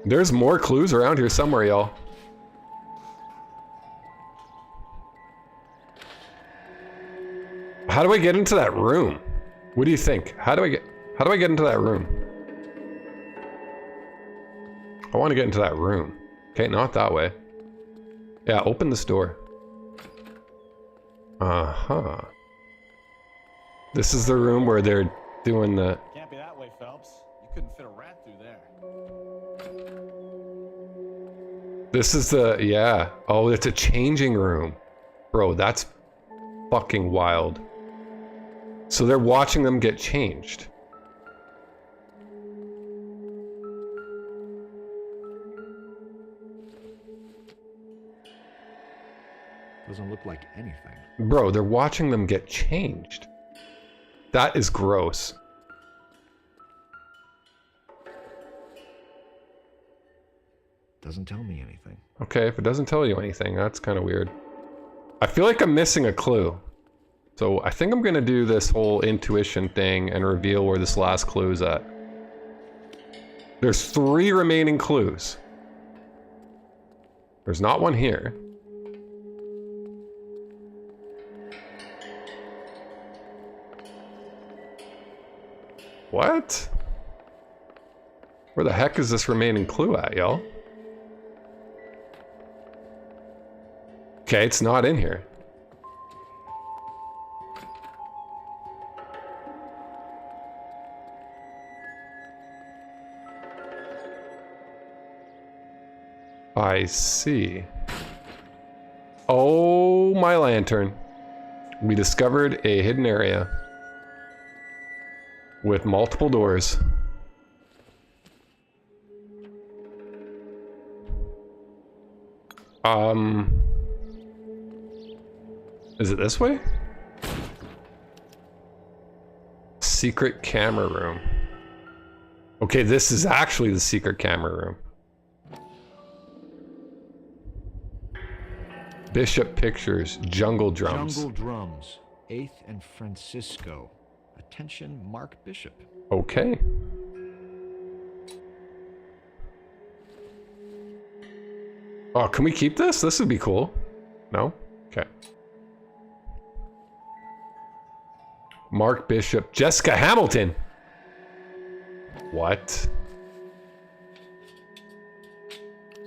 There's more clues around here somewhere, y'all. How do I get into that room? What do you think? How do I get into that room? I want to get into that room. Okay, not that way. Yeah, open this door. Uh-huh. This is the room where they're doing the... Can't be that way, Phelps. You couldn't fit a rat through there. This is the... yeah. Oh, it's a changing room. Bro, that's fucking wild. So they're watching them get changed. Doesn't look like anything. Bro, they're watching them get changed. That is gross. Doesn't tell me anything. Okay, if it doesn't tell you anything, that's kind of weird. I feel like I'm missing a clue. So I think I'm gonna do this whole intuition thing and reveal where this last clue is at. There's 3 remaining clues. There's not one here. What? Where the heck is this remaining clue at, y'all? Okay, it's not in here. I see. Oh, my lantern. We discovered a hidden area with multiple doors. Is it this way? Secret camera room. Okay, this is actually the secret camera room. Bishop Pictures, Jungle Drums. Jungle Drums, 8th and Francisco. Attention, Mark Bishop. Okay. Oh, can we keep this? This would be cool. No? Okay. Mark Bishop, Jessica Hamilton. What?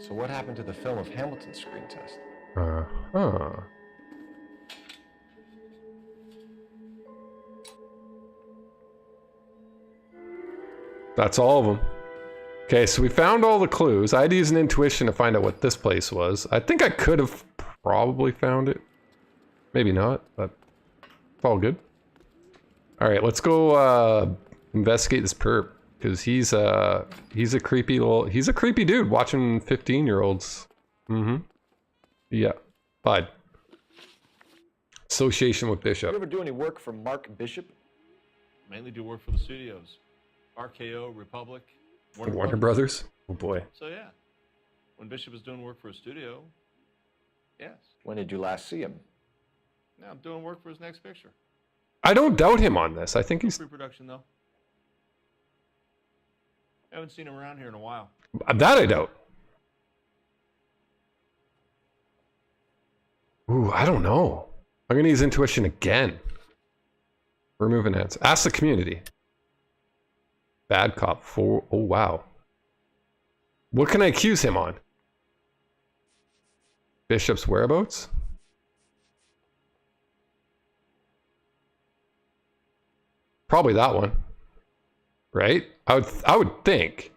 So what happened to the film of Hamilton's screen test? Uh-huh. That's all of them. Okay, so we found all the clues. I had to use an intuition to find out what this place was. I think I could have probably found it. Maybe not, but it's all good. All right, let's go investigate this perp. because he's a creepy dude watching 15-year-olds. Yeah, Bud. Association with Bishop. You ever do any work for Mark Bishop? Mainly do work for the studios. RKO, Republic, Warner Brothers. Oh boy. So yeah, when Bishop is doing work for a studio, yes. When did you last see him? Now I'm doing work for his next picture. I don't doubt him on this. I think he's Pre-production though. I haven't seen him around here in a while. that I doubt. Ooh, I don't know. I'm gonna use intuition again. Remove an answer. Ask the community. Bad cop 4. Oh wow. What can I accuse him on? Bishop's whereabouts? Probably that one. Right? I would think.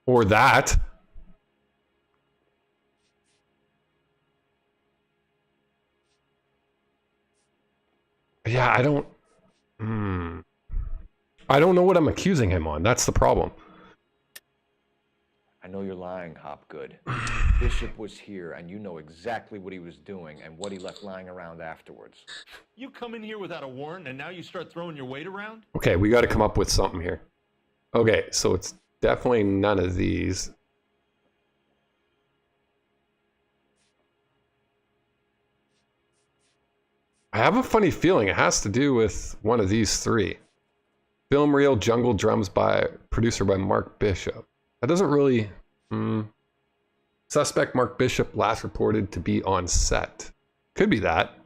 Or that. Yeah, I don't know what I'm accusing him on. That's the problem. I know you're lying, Hopgood. Bishop was here, and you know exactly what he was doing and what he left lying around afterwards. You come in here without a warrant, and now you start throwing your weight around? Okay, we got to come up with something here. Okay, so it's definitely none of these. I have a funny feeling it has to do with one of these three. Film reel, Jungle Drums by producer by Mark Bishop. That doesn't really. Suspect Mark Bishop last reported to be on set. Could be that.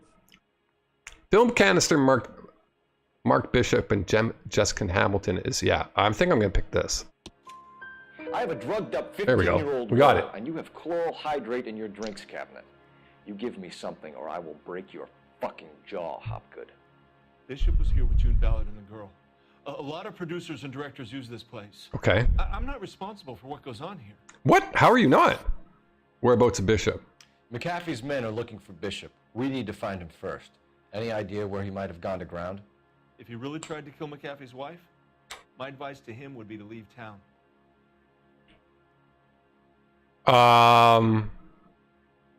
Film canister Mark Bishop and Jessica Hamilton is, yeah. I think I'm gonna pick this. I have a drugged up There we go. 15-year-old We got girl, it. and you have chloral hydrate in your drinks cabinet. You give me something, or I will break your fucking jaw, Hopgood. Bishop was here with June Ballard and the girl. A lot of producers and directors use this place. Okay. I'm not responsible for what goes on here. What? How are you not? Whereabouts a Bishop? McAfee's men are looking for Bishop. We need to find him first. Any idea where he might have gone to ground? If he really tried to kill McAfee's wife, my advice to him would be to leave town. I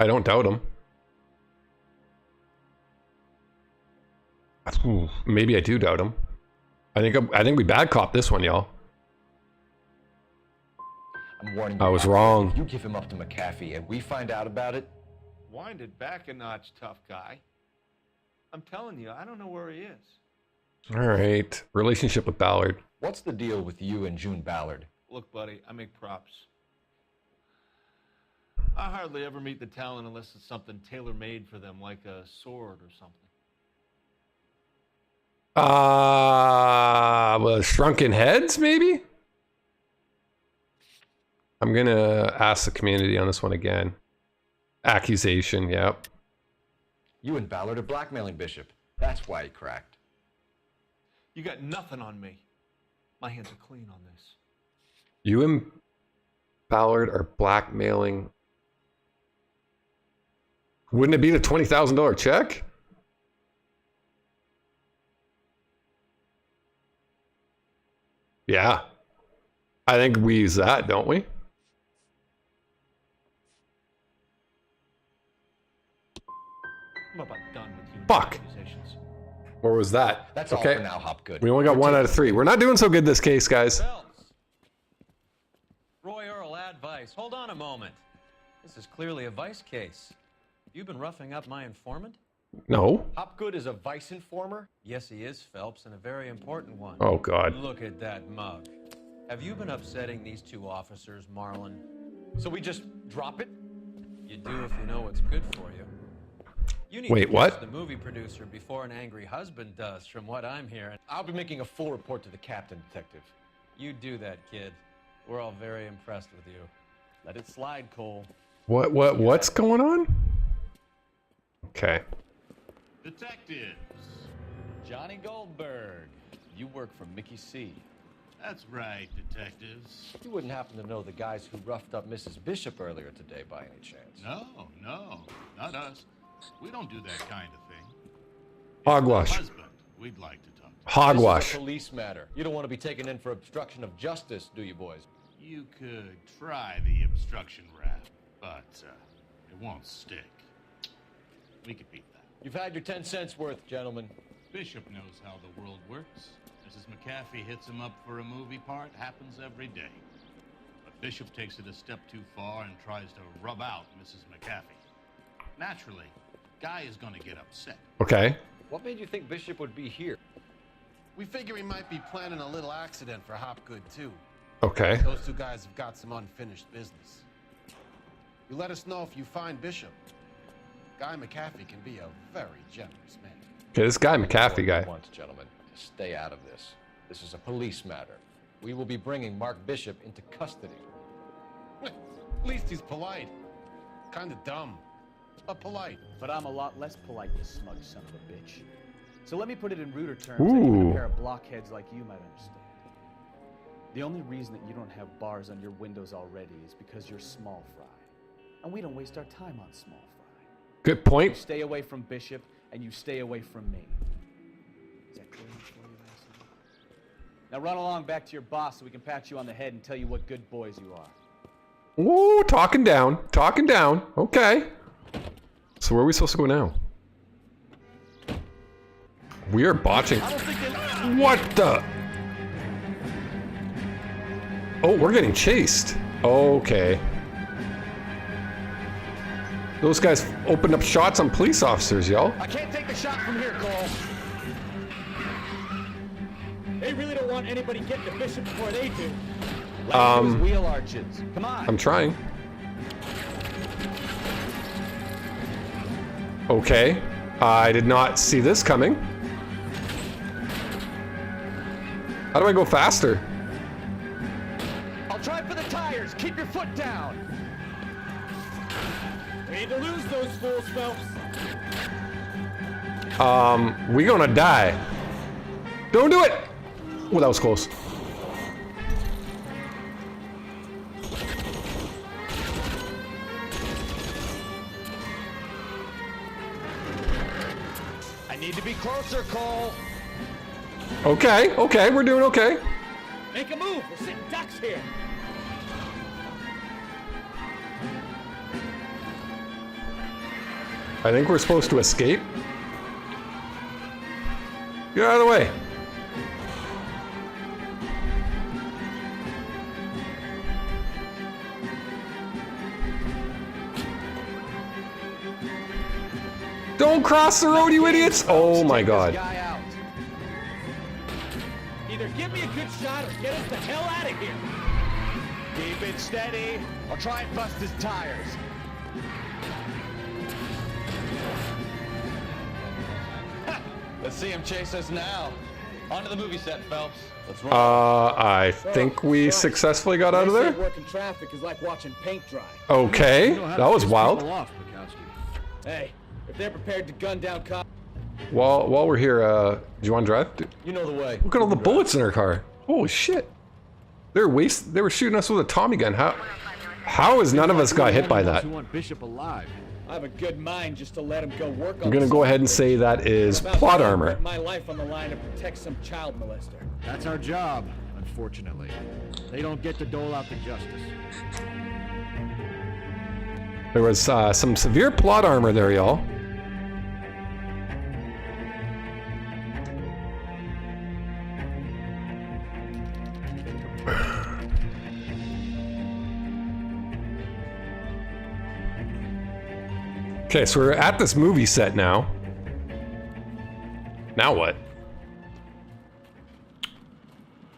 don't doubt him. Ooh, maybe I do doubt him. I think we bad cop this one, y'all. I'm warning you. I was wrong. If you give him up to McAfee and we find out about it. Wind it back a notch, tough guy. I'm telling you, I don't know where he is. All right. Relationship with Ballard. What's the deal with you and June Ballard? Look, buddy, I make props. I hardly ever meet the talent unless it's something tailor-made for them, like a sword or something. Well, Shrunken Heads, maybe? I'm gonna ask the community on this one again. Accusation, yep. You and Ballard are blackmailing Bishop. That's why he cracked. You got nothing on me. My hands are clean on this. You and Ballard are blackmailing. Wouldn't it be the $20,000 check? Yeah. I think we use that, don't we? I'm about done with you. Fuck. Or was that? That's okay. all for now, Hopgood. We only got 1 out of 3. We're not doing so good this case, guys. Roy Earl, advice. Hold on a moment. This is clearly a vice case. You've been roughing up my informant? No. Hopgood is a vice informer? Yes, he is, Phelps, and a very important one. Oh, God. Look at that mug. Have you been upsetting these 2 officers, Marlon? So we just drop it? You do if you know what's good for you. You need Wait, to what? catch the movie producer before an angry husband does, from what I'm hearing. I'll be making a full report to the captain, detective. You do that, kid. We're all very impressed with you. Let it slide, Cole. What's going on? Okay. Detectives. Johnny Goldberg. You work for Mickey C. That's right, detectives. You wouldn't happen to know the guys who roughed up Mrs. Bishop earlier today by any chance? No, not us. We don't do that kind of thing. Hogwash. Husband, we'd like to talk Hogwash. This is a police matter. You don't want to be taken in for obstruction of justice, do you, boys? You could try the obstruction rap, but it won't stick. We could beat that. You've had your 10 cents worth, gentlemen. Bishop knows how the world works. Mrs. McAfee hits him up for a movie part. Happens every day. But Bishop takes it a step too far and tries to rub out Mrs. McAfee. Naturally, Guy is going to get upset. Okay. What made you think Bishop would be here? We figure he might be planning a little accident for Hopgood, too. Okay. Those two guys have got some unfinished business. You let us know if you find Bishop. Guy McAfee can be a very generous man. Okay, this guy McAfee guy. Once, gentlemen, to stay out of this. This is a police matter. We will be bringing Mark Bishop into custody. At least he's polite. Kind of dumb, but polite. But I'm a lot less polite, you smug son of a bitch. So let me put it in ruder terms Ooh. that even a pair of blockheads like you might understand. The only reason that you don't have bars on your windows already is because you're small fry. And we don't waste our time on small fry. Good point. You stay away from Bishop, and you stay away from me. Is that clear enough for you, asshole? Now run along back to your boss so we can pat you on the head and tell you what good boys you are. Ooh, talking down. Talking down. Okay. So where are we supposed to go now? We are botching. What the? Oh, we're getting chased. Okay. Those guys opened up shots on police officers, y'all. I can't take the shot from here, Cole. They really don't want anybody getting to Bishop before they do. Wheel arches. Come on. I'm trying. Okay. I did not see this coming. How do I go faster? I'll try for the tires. Keep your foot down. We need to lose those fools, Phelps. We gonna die. Don't do it! Oh, that was close. I need to be closer, Cole. Okay, okay, we're doing okay. Make a move. We're sitting ducks here. I think we're supposed to escape. Get out of the way. Don't cross the road, you idiots! Oh my god. Either give me a good shot or get us the hell out of here. Keep it steady. I'll try and bust his tires. Let's see him chase us now. On to the movie set, Phelps. Let's run. I think we successfully got out of there. Working traffic is like watching paint dry. Okay, that was wild. Hey, if they're prepared to gun down cops. While we're here, do you want to drive? You know the way. Look at all the bullets in our car. Holy shit. They were shooting us with a Tommy gun. How has none of us got hit by that? We want Bishop alive. I have a good mind just to let him go work on. I'm gonna go ahead and say that is plot armor. Put my life on the line to protect some child molester. That's our job, unfortunately. They don't get to dole out the justice. There was some severe plot armor there, y'all. Okay, so we're at this movie set now. Now what?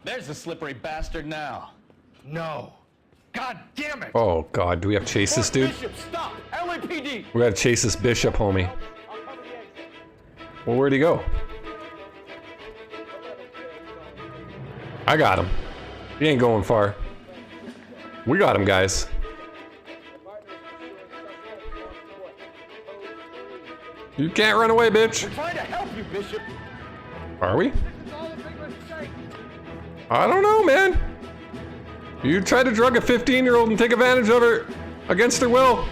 There's the slippery bastard now. No. God damn it! Oh god, do we have to chase this dude? Bishop, stop! LAPD! We gotta chase this Bishop, homie. Well, where'd he go? I got him. He ain't going far. We got him, guys. You can't run away, bitch. We're trying to help you, Bishop. Are we? I don't know, man. You tried to drug a 15-year-old and take advantage of her against her will.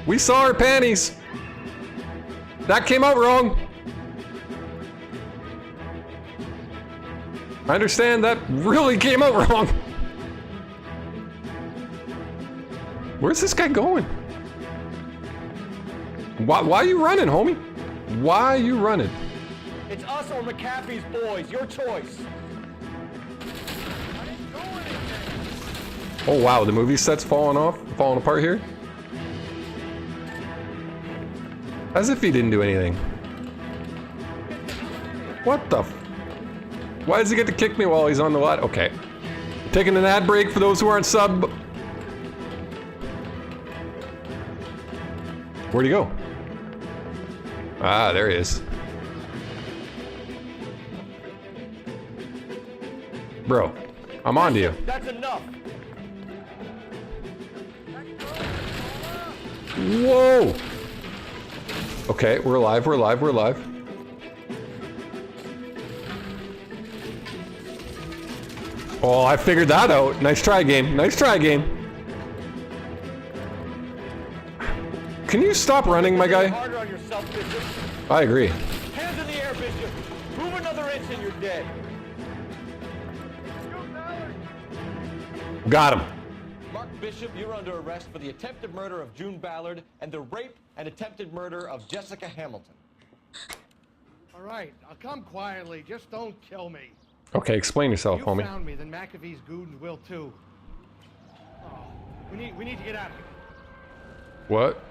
We saw her panties. That came out wrong. I understand that really came out wrong. Where's this guy going? Why are you running, homie? Why are you running? It's us or McAfee's boys. Your choice. Oh wow, the movie set's falling apart here. As if he didn't do anything. What the? Why does he get to kick me while he's on the lot? Okay. Taking an ad break for those who aren't sub. Where'd he go? Ah, there he is. Bro, I'm on to you. That's enough. Whoa! Okay, we're alive, we're alive, we're alive. Oh, I figured that out. Nice try, game. Nice try, game. Can you stop running, my guy? Harder on yourself, Bishop. I agree. Hands in the air, Bishop. Move another inch and you're dead. Got him. Mark Bishop, you're under arrest for the attempted murder of June Ballard and the rape and attempted murder of Jessica Hamilton. All right, I'll come quietly. Just don't kill me. Okay, explain yourself, You homie. found me, then McAfee's goons will too. Oh, we need to get out of here. What?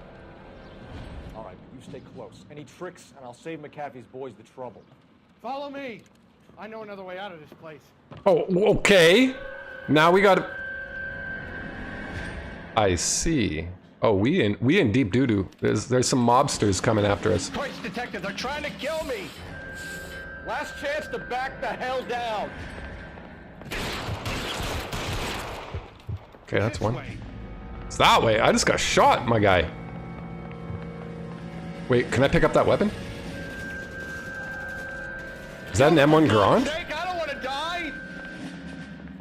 All right, you stay close. Any tricks, and I'll save McAfee's boys the trouble. Follow me. I know another way out of this place. Oh, okay. Now we got. I see. Oh, we in deep doo-doo. There's some mobsters coming after us. Christ, detective, they're trying to kill me. Last chance to back the hell down. Okay, that's one. It's that way. I just got shot, my guy. Wait, can I pick up that weapon? Is that an M1 Garand? I don't want to die.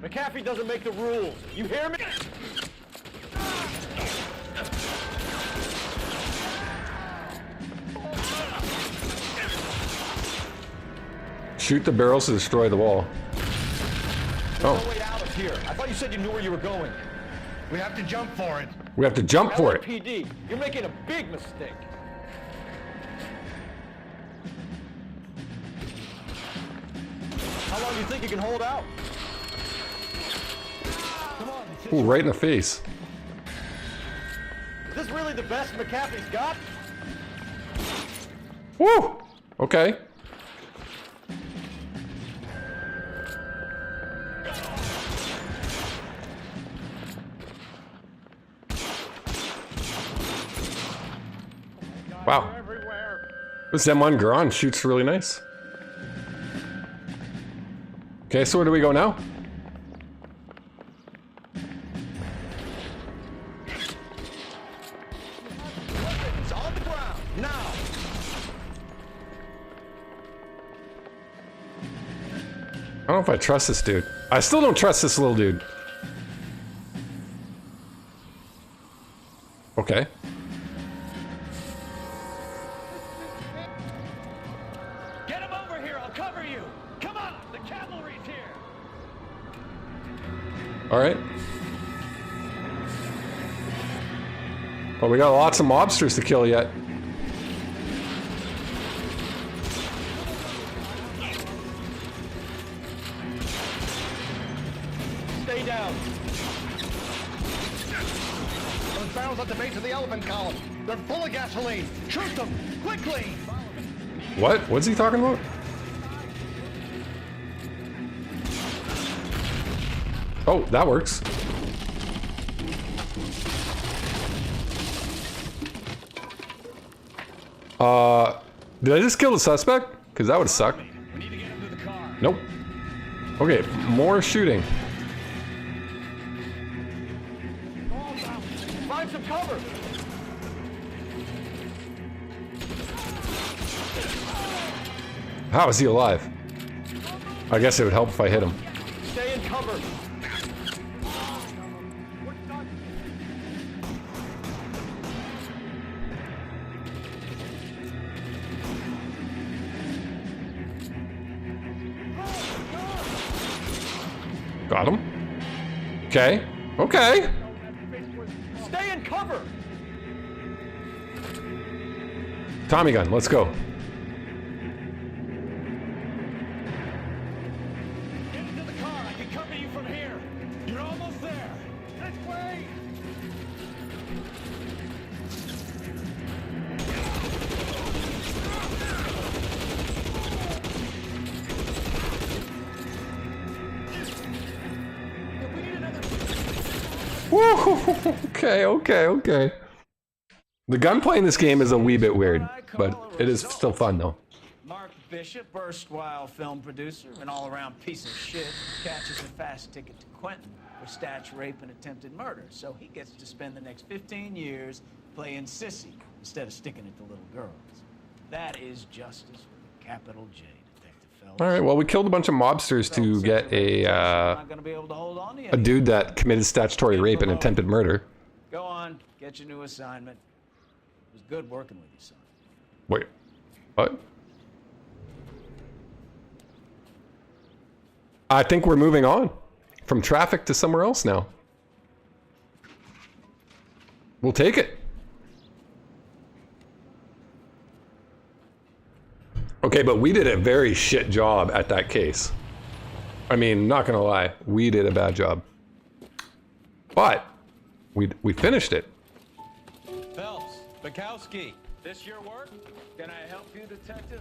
McAfee doesn't make the rules. You hear me? Shoot the barrels to destroy the wall. There's no way out of here. I thought you said you knew where you were going. We have to jump for it. We have to jump for it. LAPD, you're making a big mistake. How long do you think you can hold out? Come on. Ooh, right in the face. Is this really the best McAfee's got? Woo! Okay. Wow. This M1 Garand shoots really nice. Okay, so where do we go now? It's on the ground, now! I don't know if I trust this dude. I still don't trust this little dude. Okay. Get him over here, I'll cover you! Come on, the cavalry's here! Alright. Well, we got lots of mobsters to kill yet. Stay down. Those barrels at the base of the elephant column. They're full of gasoline. Shoot them, quickly! What? What's he talking about? Oh, that works. Did I just kill the suspect? Because that would suck. Nope. Okay, more shooting. Find some cover. How is he alive? I guess it would help if I hit him. Stay in cover. Got him. Okay. Okay. Stay in cover! Tommy gun, let's go. Get into the car. I can cover you from here. You're almost there. This way! Woo! Okay. The gunplay in this game is a wee bit weird, but it is still fun though. Mark Bishop, erstwhile film producer and all-around piece of shit, catches a fast ticket to Quentin for statch rape and attempted murder. So he gets to spend the next 15 years playing sissy instead of sticking it to little girls. That is justice with a capital J, Detective Phelps. All right, well, we killed a bunch of mobsters to get a dude that committed statutory rape and attempted murder. Go on, get your new assignment. It was good working with you, son. Wait, what? I think we're moving on from traffic to somewhere else now. We'll take it. Okay, but we did a very shit job at that case. I mean, not gonna lie, we did a bad job. But we finished it. Phelps, Bukowski. This your work? Can I help you, Detective?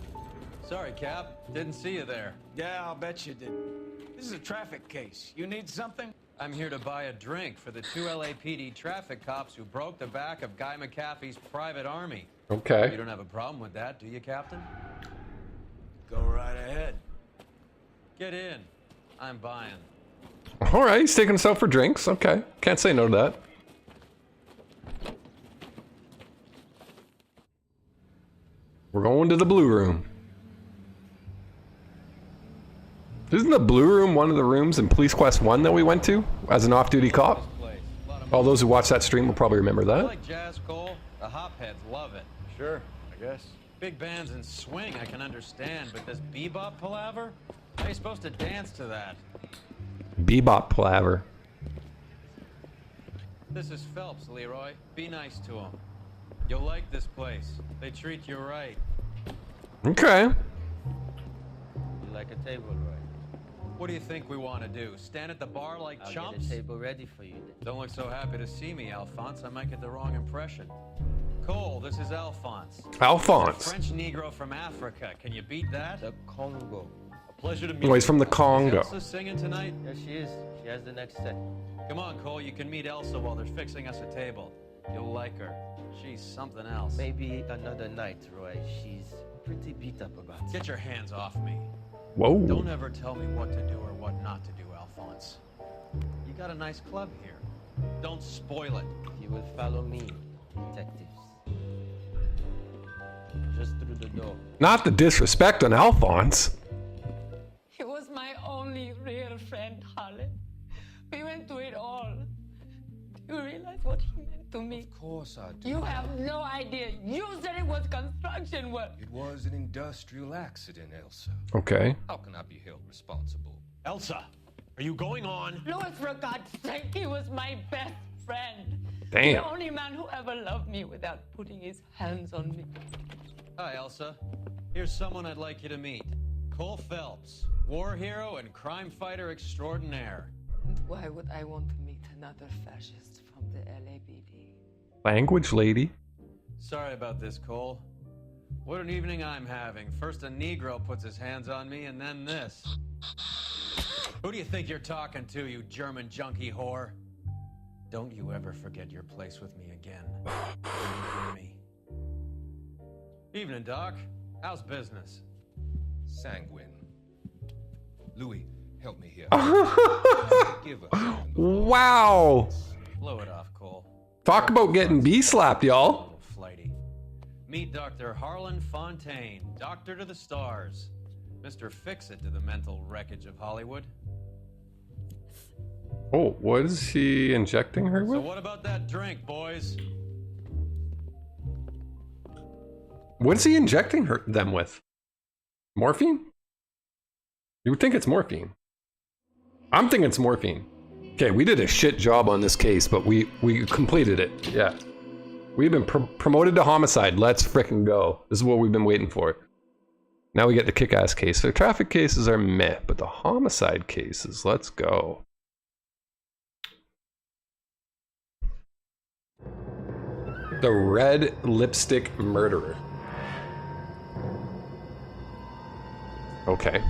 Sorry, Cap. Didn't see you there. Yeah, I'll bet you didn't. This is a traffic case. You need something? I'm here to buy a drink for the 2 LAPD traffic cops who broke the back of Guy McAfee's private army. Okay. You don't have a problem with that, do you, Captain? Go right ahead. Get in. I'm buying. All right, he's taking us out for drinks. Okay, can't say no to that. We're going to the blue room. Isn't the blue room one of the rooms in Police Quest 1 that we went to as an off-duty cop? All those who watch that stream will probably remember You that. like jazz, Cole? The hopheads love it. Sure, I guess. Big bands and swing I can understand, but this bebop palaver? How are you supposed to dance to that? Bebop palaver. This is Phelps, Leroy. Be nice to him. You'll like this place. They treat you right. Okay. You like a table, Roy? What do you think we want to do? Stand at the bar like I'll chumps? get a table ready for you then. Don't look so happy to see me, Alphonse. I might get the wrong impression. Cole, this is Alphonse. Alphonse. He's a French Negro from Africa. Can you beat that? The Congo. A pleasure to meet Oh, he's from the you. Congo. Is Elsa singing tonight? Yes, she is. She has the next set. Come on, Cole. You can meet Elsa while they're fixing us a table. You'll like her. She's something else. Maybe another night, Roy. She's pretty beat up about it. Get your hands off me. Whoa. Don't ever tell me what to do or what not to do, Alphonse. You got a nice club here. Don't spoil it. You will follow me, detectives. Just through the door. Not the disrespect on Alphonse. He was my only real friend, Harlan. We went through it all. Do you realize what he meant to me? Of course I do. You have no idea. You said it was construction work. It was an industrial accident, Elsa. Okay. How can I be held responsible? Elsa, are you going on? Louis, for God's sake, he was my best friend. Damn. The only man who ever loved me without putting his hands on me. Hi, Elsa. Here's someone I'd like you to meet. Cole Phelps, war hero and crime fighter extraordinaire. And why would I want to meet another fascist from the LAPD? Language lady. Sorry about this, Cole. What an evening I'm having. First a Negro puts his hands on me, and then this. Who do you think you're talking to, you German junkie whore? Don't you ever forget your place with me again. You hear me? Evening, Doc. How's business? Sanguine. Louis, help me here. Give us. Wow. Blow it off, Cole. Talk about getting bee-slapped, y'all. Flighty. Meet Dr. Harlan Fontaine, doctor to the stars. Mr. Fix-It to the mental wreckage of Hollywood. Oh, what is he injecting her So with? what about that drink, boys? What is he injecting them with? Morphine? You would think it's morphine. I'm thinking it's morphine. Okay, we did a shit job on this case, but we completed it. Yeah. We've been promoted to homicide. Let's frickin' go. This is what we've been waiting for. Now we get the kick-ass case. The traffic cases are meh, but the homicide cases, let's go. The red lipstick murderer. Okay.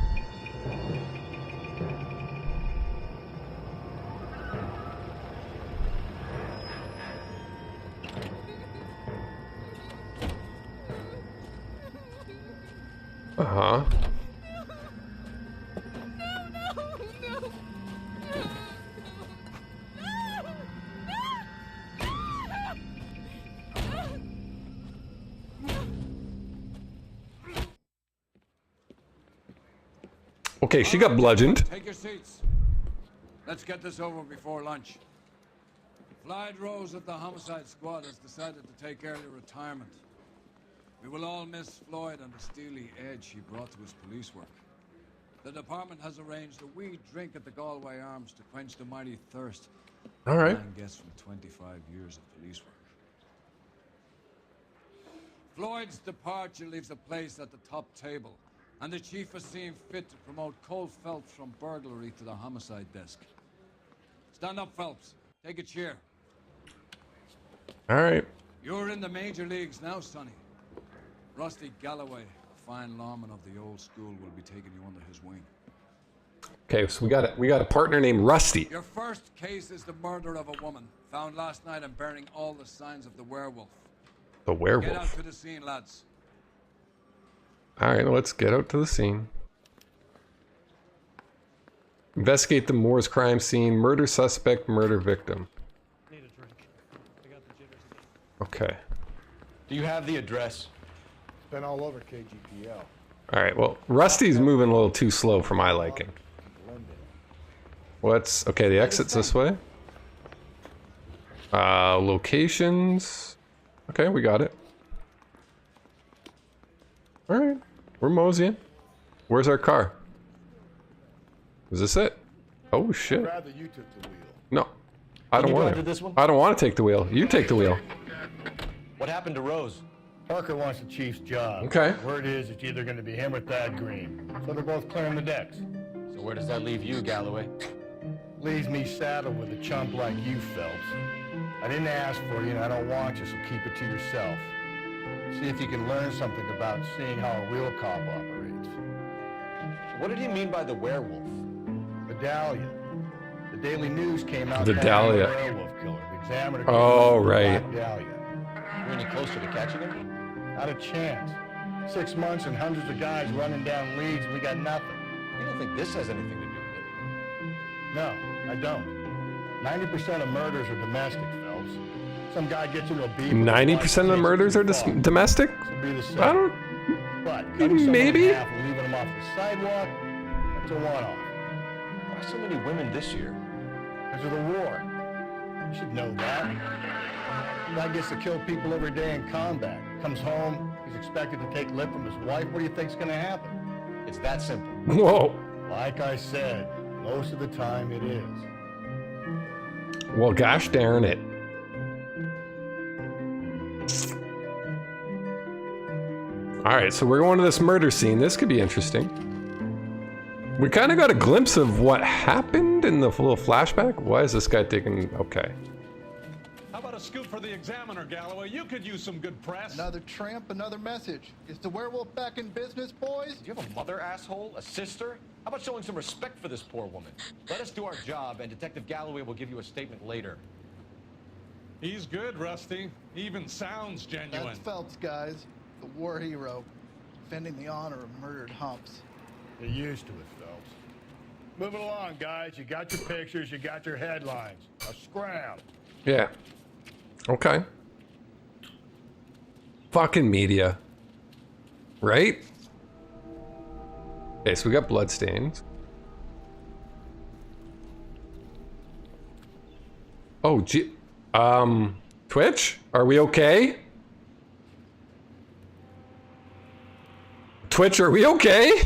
Uh-huh. Okay, she got bludgeoned. Take your seats. Let's get this over before lunch. Clyde Rose at the homicide squad has decided to take early retirement. We will all miss Floyd and the steely edge he brought to his police work. The department has arranged a wee drink at the Galway Arms to quench the mighty thirst all right. a man gets from 25 years of police work. Floyd's departure leaves a place at the top table, and the chief has seen fit to promote Cole Phelps from burglary to the homicide desk. Stand up, Phelps. Take a cheer. All right. You're in the major leagues now, Sonny. Rusty Galloway, a fine lawman of the old school, will be taking you under his wing. Okay, so we got a partner named Rusty. Your first case is the murder of a woman, found last night and bearing all the signs of the werewolf. The werewolf. Get out to the scene, lads. All right, let's get out to the scene. Investigate the Moore's crime scene. Murder suspect, murder victim. Need a drink. I got the jitters again. Okay. Do you have the address? It's been all over KGPL. All right, well, Rusty's moving a little too slow for my liking. What's... Okay, the exit's this way. Locations... Okay, we got it. All right, we're moseying. Where's our car? Is this it? Oh shit! I'd rather you took the wheel. No, I don't want to. I don't want to take the wheel. You take the wheel. What happened to Rose? Parker wants the chief's job. Okay. Word is it's either going to be him or Thad Green. So they're both clearing the decks. So where does that leave you, Galloway? Leaves me saddled with a chump like you, Phelps. I didn't ask for you and I don't want you, so keep it to yourself. See if you can learn something about seeing how a real cop operates. What did he mean by the werewolf? Medallion. The Daily News came out. The Dahlia. Werewolf killer. The Examiner. Oh right. Dahlia. You any closer to catching him? Not a chance. 6 months and hundreds of guys running down leads, and we got nothing. You don't think this has anything to do with it? No, I don't. 90% of murders are domestic, Phelps. Some guy gets into a beef. 90% of the murders are domestic? I don't... But cutting maybe? someone in half and leaving them off the sidewalk, that's a one-off. Why so many women this year? Because of the war. You should know that. Guy gets to kill people every day in combat. Comes home, he's expected to take lip from his wife. What do you think's gonna happen? It's that simple. Whoa. Like I said, most of the time it is. Well, gosh darn it. Alright, so we're going to this murder scene. This could be interesting. We kind of got a glimpse of what happened in the little flashback. Why is this guy taking... Okay. How about a scoop for the Examiner, Galloway? You could use some good press. Another tramp, another message. Is the werewolf back in business, boys? Do you have a mother, asshole? A sister? How about showing some respect for this poor woman? Let us do our job, and Detective Galloway will give you a statement later. He's good, Rusty. He even sounds genuine. That's Phelps, guys. The war hero. Defending the honor of murdered humps. Get used to it, Phelps. Move it along, guys. You got your pictures, you got your headlines. Now scram. Yeah. Okay. Fucking media. Right? Okay, so we got bloodstains. Oh, gee. Twitch? Are we okay? Twitch, are we okay?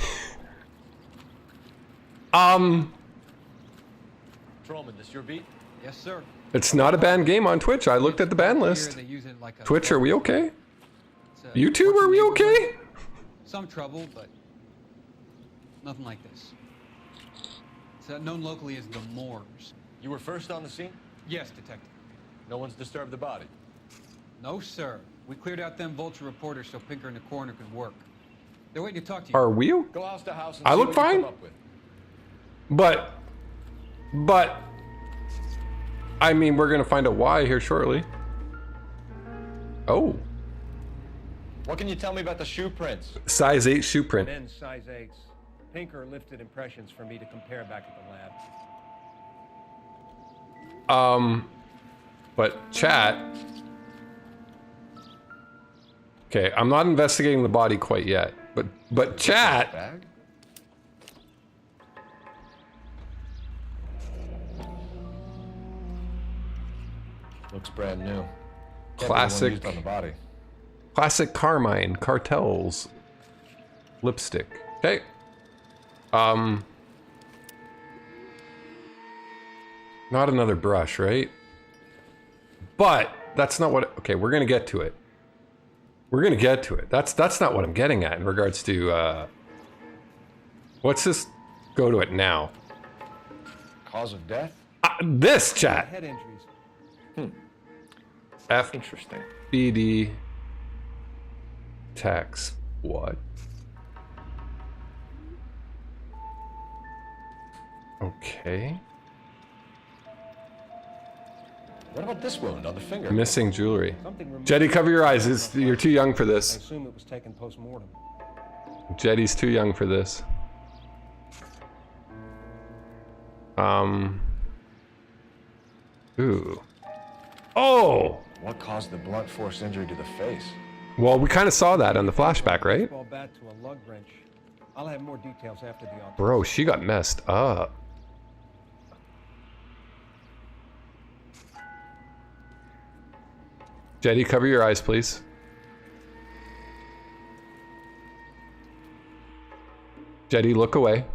Patrolman, this your beat? Yes, sir. It's not a banned game on Twitch. I looked at the ban list. They use it like a Twitch, are we okay? It's a YouTube, are we okay? Some trouble, but nothing like this. It's known locally as the Moors. You were first on the scene? Yes, detective. No one's disturbed the body? No, sir. We cleared out them vulture reporters so Pinker and the coroner could work. They're waiting to talk to you. Are we? Go house to house and I see look what you fine. come up with. But, I mean, we're gonna find out why here shortly. Oh, What can you tell me about the shoe prints? size 8 shoe print. Men's size 8s. Pinker lifted impressions for me to compare back at the lab. But chat. Okay, I'm not investigating the body quite yet, but chat. Bag? Looks brand new. Can't be the one Classic. used on the body. Classic Carmine, Cartels, lipstick. Okay. Not another brush, right? But that's not what. Okay, we're gonna get to it. We're gonna get to it. That's not what I'm getting at in regards to. Let's just go to it now. Cause of death? This chat. Head injuries. F. Interesting. BD. Tax. What? Okay. What about this wound on the finger? Missing jewelry. Something removed- Jetty, cover your eyes. You're too young for I this. assume it was taken post-mortem. Jetty's too young for this. Ooh. Oh! What caused the blunt force injury to the face? Well, we kind of saw that on the flashback, right? Baseball bat to a lug wrench. I'll have more details after the autopsy. Bro, she got messed up. Jetty, cover your eyes, please. Jetty, look away.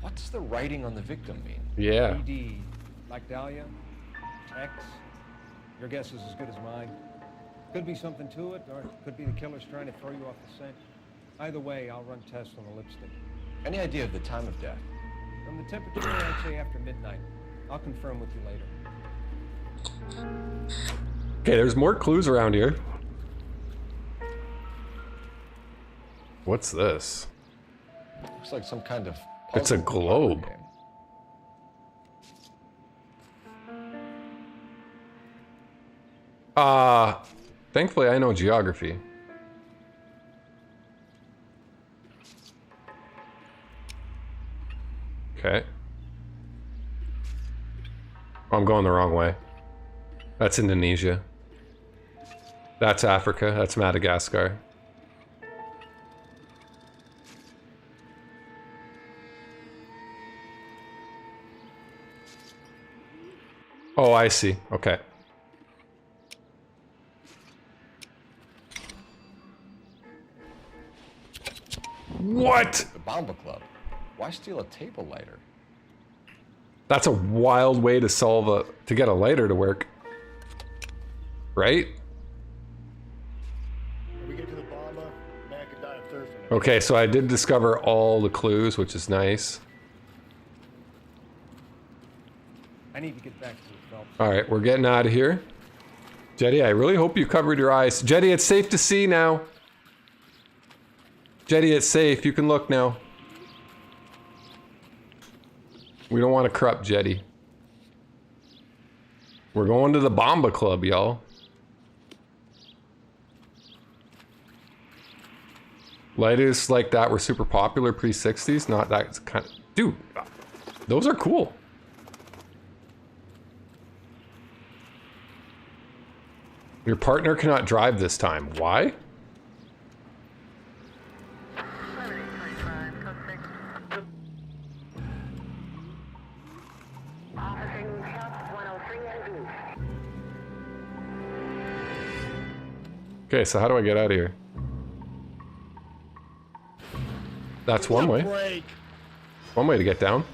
What's the writing on the victim mean? Yeah. ED, like Dahlia, X. Your guess is as good as mine. Could be something to it, or it could be the killer's trying to throw you off the scent. Either way, I'll run tests on the lipstick. Any idea of the time of death? From the temperature, I'd say after midnight. I'll confirm with you later. Okay, there's more clues around here. What's this? Looks like some kind of It's a puzzle globe. game. Thankfully I know geography. Okay. Oh, I'm going the wrong way. That's Indonesia. That's Africa. That's Madagascar. Oh, I see. Okay. What? The Bomba Club. Why steal a table lighter? That's a wild way to to get a lighter to work. Right? When we get to the Bomba, man could die of thirst. Okay, so I did discover all the clues, which is nice. I need to get back to the Phelps. Alright, we're getting out of here. Jetty, I really hope you covered your eyes. Jetty, it's safe to see now. Jetty, it's safe. You can look now. We don't want to corrupt Jetty. We're going to the Bomba Club, y'all. Lighters like that were super popular pre-60s. Not that kind of... Dude, those are cool. Your partner cannot drive this time. Why? Okay, so how do I get out of here? That's one way. Break. One way to get down.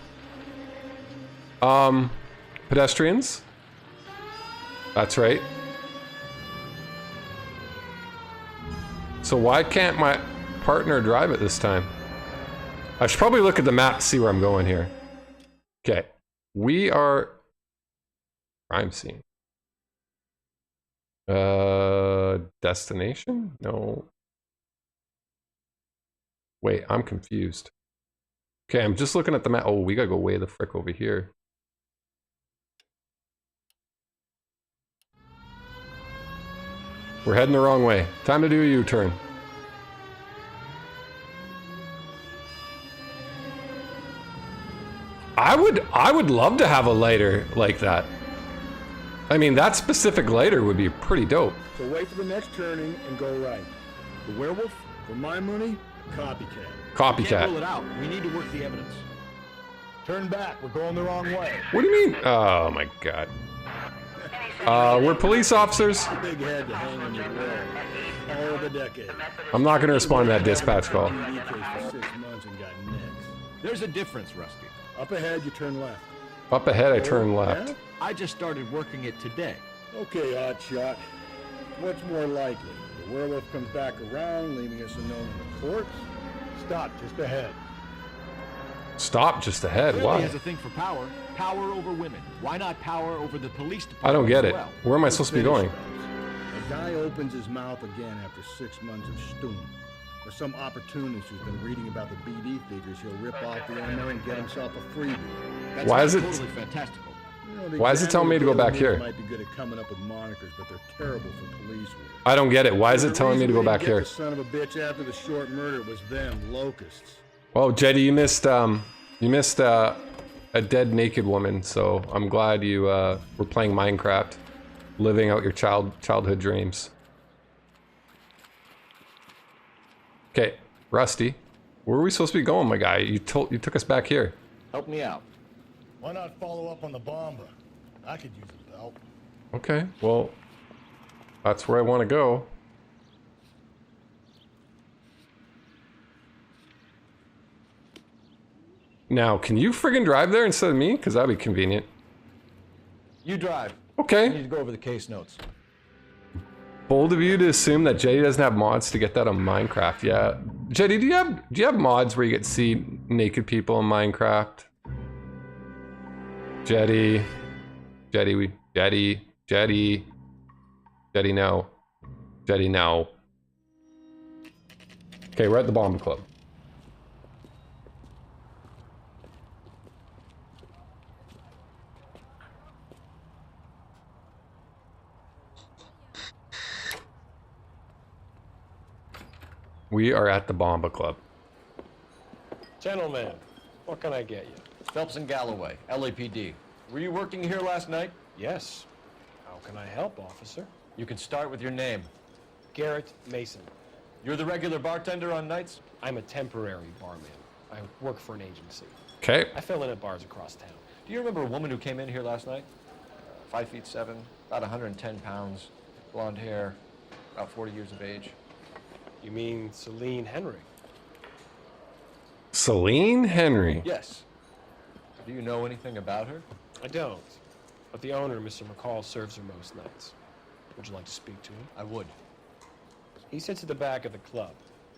Pedestrians. That's right. So why can't my partner drive it this time? I should probably look at the map to see where I'm going here. Okay. We are... crime scene. Destination? No. Wait, I'm confused. Okay, I'm just looking at the map. Oh, we gotta go way the frick over here. We're heading the wrong way. Time to do a U-turn. I would love to have a lighter like that. I mean, that specific lighter would be pretty dope. So wait for the next turning and go right. The werewolf, for my money, copycat. Copycat. Can't rule it out. We need to work the evidence. Turn back. We're going the wrong way. What do you mean? Oh my god. We're police officers. Big head to hang on your wall. All of a decade. I'm not gonna respond to that dispatch call. There's a difference, Rusty. Up ahead, you turn left. Up ahead, I turn left. I just started working it today. Okay, Oddshot. What's more likely? The werewolf comes back around, leaving us unknown in the corpse? Stop just ahead. Stop just ahead. Clearly Why? has a thing for power. Power over women. Why not power over the police department? I don't get as it. well? Where am I supposed to be going? A guy opens his mouth again after 6 months of stoom. Or some opportunist who's been reading about the BD figures, he'll rip off the ammo and get himself a freebie. That's Why is it? totally fantastical. You know, Why is it telling me to go back here? Might be good at coming up with monikers, but they're terrible for police work. I don't get it. Why is it telling me to go back here? The son of a bitch after the short murder was them, locusts. Oh, Jetty, you missed a dead naked woman. So I'm glad you were playing Minecraft, living out your childhood dreams. Okay, Rusty, where are we supposed to be going, my guy? You took us back here. Help me out. Why not follow up on the bomber? I could use a help. Okay, well, that's where I want to go. Now, can you friggin' drive there instead of me? Because that'd be convenient. You drive. Okay. I need to go over the case notes. Bold of you to assume that Jetty doesn't have mods to get that on Minecraft. Yeah, Jetty, do you have mods where you get to see naked people in Minecraft? Jetty, no. Jetty, no. Okay, we're at the Bomb Club. We are at the Bomba Club. Gentlemen, what can I get you? Phelps and Galloway, LAPD. Were you working here last night? Yes. How can I help, officer? You can start with your name. Garrett Mason. You're the regular bartender on nights? I'm a temporary barman. I work for an agency. Okay. I fill in at bars across town. Do you remember a woman who came in here last night? 5'7", about 110 pounds, blonde hair, about 40 years of age. You mean Celine Henry? Celine Henry? Yes. Do you know anything about her? I don't. But the owner, Mr. McCall, serves her most nights. Would you like to speak to him? I would. He sits at the back of the club.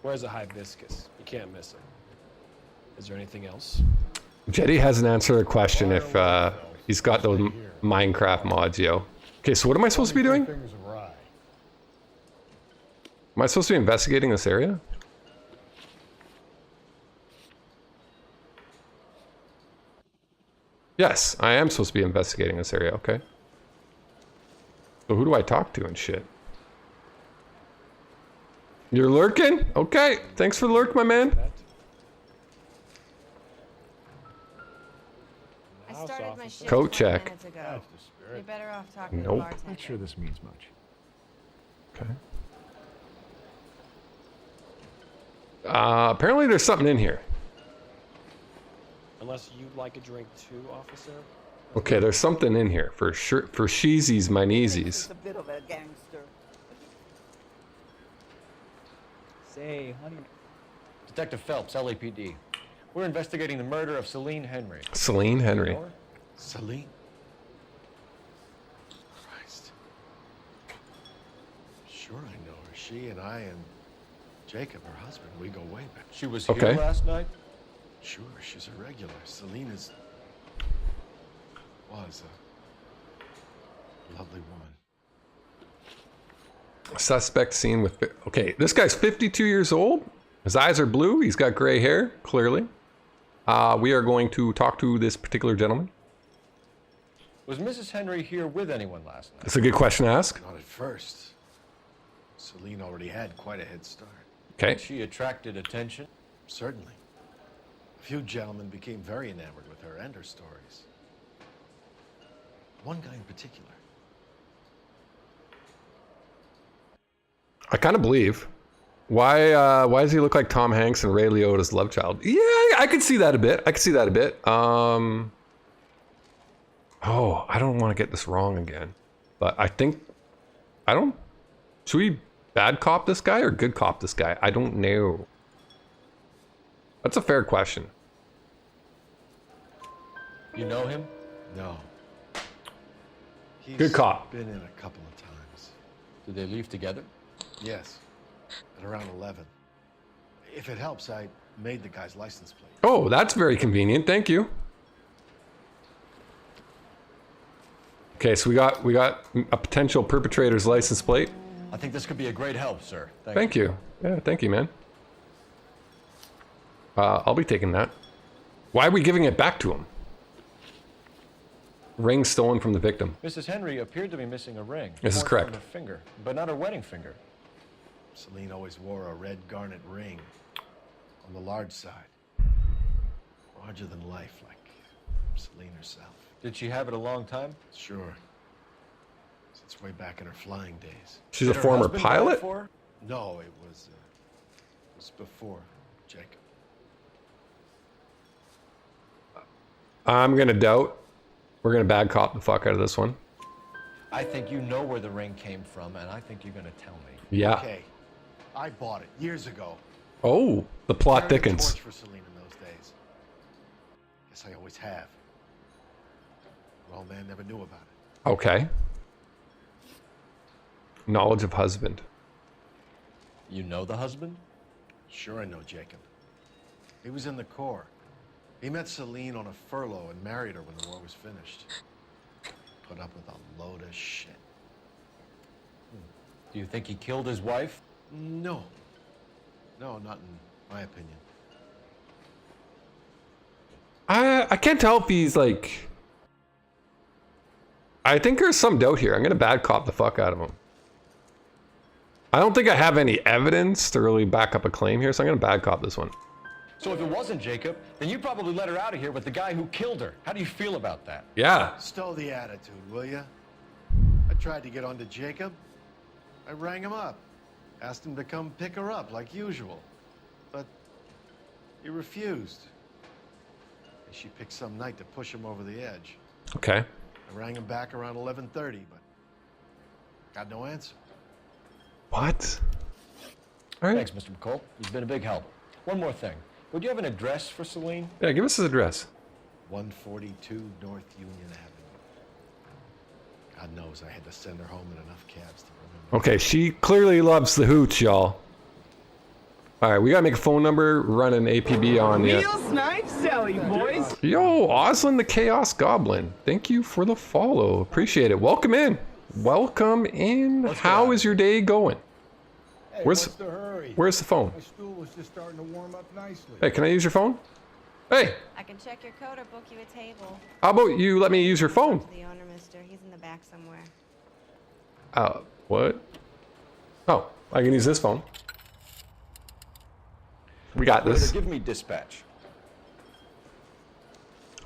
Wears a hibiscus. You can't miss him. Is there anything else? Jetty hasn't answered the question if he's got those Minecraft mods, yo. Okay, so what am I supposed to be doing? Am I supposed to be investigating this area? Yes, I am supposed to be investigating this area, okay. So who do I talk to and shit? You're lurking? Okay, thanks for the lurk, my man. I started my shift Coat 20 check. minutes ago. You're better off talking to Nope. the bartender. Not sure this means much. Okay. Apparently there's something in here. Unless you'd like a drink too, officer? Okay, there's something in here for sure. For sheezies, my kneesies. A bit of a gangster. Say, honey. Detective Phelps, LAPD. We're investigating the murder of Celine Henry. Celine Henry. Celine? Christ. Sure I know her. She and I and Jacob, her husband, we go way back. She was here last night? Sure, she's a regular. Celine was a lovely woman. Suspect seen with... Okay, this guy's 52 years old. His eyes are blue. He's got gray hair, clearly. We are going to talk to this particular gentleman. Was Mrs. Henry here with anyone last night? That's a good question to ask. Not at first. Celine already had quite a head start. Okay. She attracted attention? Certainly. A few gentlemen became very enamored with her and her stories. One guy in particular. I kind of believe. Why does he look like Tom Hanks and Ray Liotta's love child? Yeah, I could see that a bit. Oh, I don't want to get this wrong again. But should we bad cop this guy or good cop this guy? I don't know. That's a fair question. You know him? No. He's good cop. Been in a couple of times. Did they leave together? Yes. At around 11. If it helps, I made the guy's license plate. Oh, that's very convenient. Thank you. Okay, so we got a potential perpetrator's license plate. I think this could be a great help, sir. Thank you. Yeah, thank you, man. I'll be taking that. Why are we giving it back to him? Ring stolen from the victim. Mrs. Henry appeared to be missing a ring. This is correct. From her finger, but not her wedding finger. Celine always wore a red garnet ring on the large side. Larger than life, like Celine herself. Did she have it a long time? Sure. Since way back in her flying days. She's a former pilot? No, it was before Jacob. I'm gonna doubt. We're gonna bad cop the fuck out of this one. I think you know where the ring came from, and I think you're gonna tell me. Yeah. Okay. I bought it years ago. Oh, the plot thickens. Torch for Celine in those days. Guess I always have. Well, man never knew about it. Okay. Knowledge of husband. You know the husband? Sure I know Jacob. He was in the Corps. He met Celine on a furlough and married her when the war was finished. Put up with a load of shit. Do you think he killed his wife? No. No, not in my opinion. I can't tell if he's like... I think there's some doubt here. I'm gonna bad cop the fuck out of him. I don't think I have any evidence to really back up a claim here, so I'm gonna bad cop this one. So if it wasn't Jacob, then you probably let her out of here with the guy who killed her. How do you feel about that? Yeah. Stow the attitude, will ya? I tried to get onto Jacob. I rang him up. Asked him to come pick her up like usual. But he refused. She picked some night to push him over the edge. Okay. I rang him back around 11:30, but got no answer. What? All right. Thanks, Mr. McCall. You've been a big help. One more thing. Would you have an address for Celine? Yeah, give us his address. 142 North Union Avenue. God knows I had to send her home in enough cabs to remember. Okay, she clearly loves the hooch, y'all. All right, we gotta make a phone number, run an APB on you. Real snipe Sally, boys. Yo, Oslin the Chaos Goblin. Thank you for the follow. Appreciate it. Welcome in. Welcome in. How is your day going? Hey, Where's what's the hurry? Where's the phone? My stool was just starting to warm up nicely. Hey, can I use your phone? Hey, I can check your code or book you a table. how about you let me use your phone? The owner, mister. He's in the back somewhere. What? Oh, I can use this phone. We got this. Give me dispatch.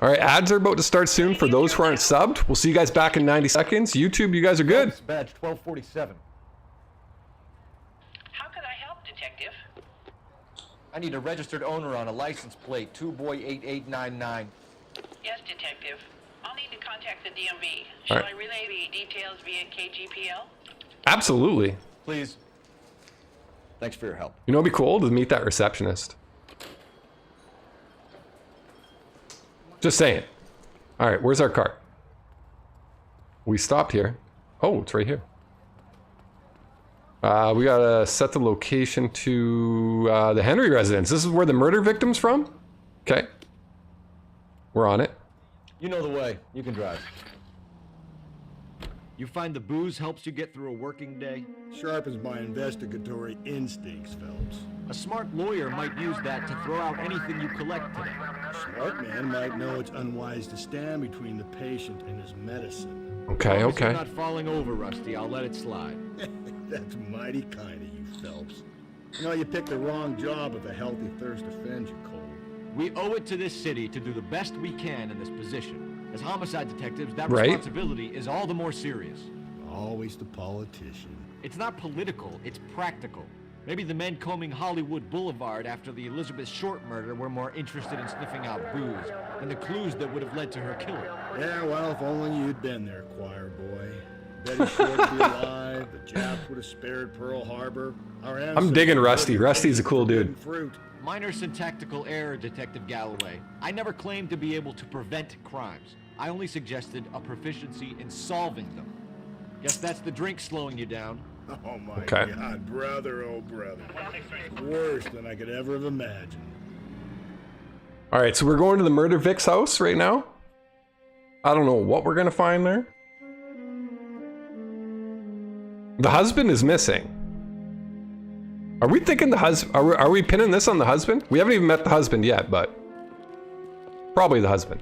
All right, ads are about to start soon for those who aren't subbed. We'll see you guys back in 90 seconds. YouTube, you guys are good. Badge 1247. How can I help, Detective? I need a registered owner on a license plate, 2boy8899. Yes, Detective. I'll need to contact the DMV. All Shall right. I relay the details via KGPL? Absolutely. Please. Thanks for your help. You know what'd be cool? To meet that receptionist. Just saying. All right, where's our car? We stopped here. Oh, it's right here. We gotta set the location to the Henry residence. This is where the murder victim's from? Okay. We're on it. You know the way. You can drive. You find the booze helps you get through a working day? Sharpens my investigatory instincts, Phelps. A smart lawyer might use that to throw out anything you collect today. A smart man might know it's unwise to stand between the patient and his medicine. Okay, okay. You're not falling over, Rusty. I'll let it slide. That's mighty kind of you, Phelps. You know, you picked the wrong job if a healthy thirst offends you, Cole. We owe it to this city to do the best we can in this position. As homicide detectives, that Right. responsibility is all the more serious. Always the politician. It's not political, it's practical. Maybe the men combing Hollywood Boulevard after the Elizabeth Short murder were more interested in sniffing out booze than the clues that would have led to her killing. Yeah, well, if only you'd been there, choir boy. Betty Short would be alive, the Japs would have spared Pearl Harbor. I'm digging Rusty. Rusty's a cool dude. Minor syntactical error, Detective Galloway. I never claimed to be able to prevent crimes. I only suggested a proficiency in solving them. Guess that's the drink slowing you down. Oh my Okay. God, brother, oh brother. Worse than I could ever have imagined. All right, so we're going to the murder Vic's house right now. I don't know what we're gonna find there. The husband is missing. Are we thinking the husband? Are we pinning this on the husband? We haven't even met the husband yet, but probably the husband.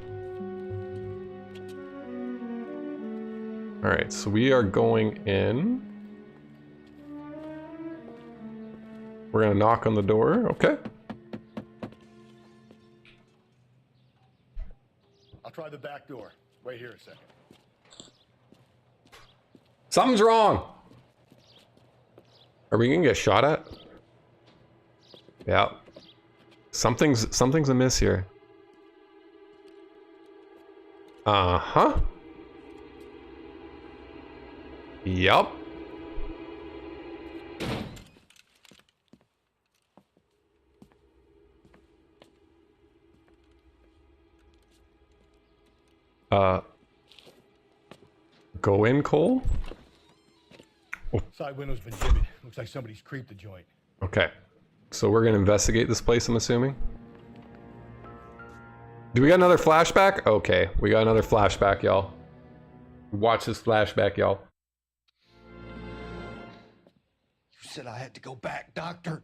All right, so we are going in. We're gonna knock on the door. Okay. I'll try the back door. Wait here a second. Something's wrong. Are we gonna get shot at? Yeah. Something's amiss here. Uh-huh. Yup. Go in, Cole? Side window's been jimmied. Looks like somebody's creeped the joint. Okay. So we're gonna investigate this place, I'm assuming. Do we got another flashback? Okay, we got another flashback, y'all. Watch this flashback, y'all. You said I had to go back, Doctor.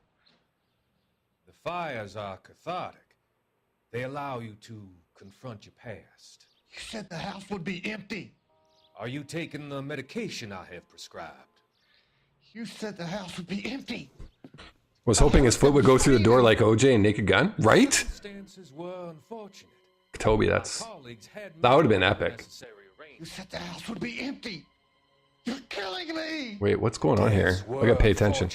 The fires are cathartic. They allow you to confront your past. You said the house would be empty. Are you taking the medication I have prescribed? You said the house would be empty. Was hoping his foot would go through the door like OJ and Naked Gun, right? Circumstances were unfortunate. Toby, that would have been epic. You said the house would be empty. You're killing me. Wait, what's going on here? I gotta pay attention.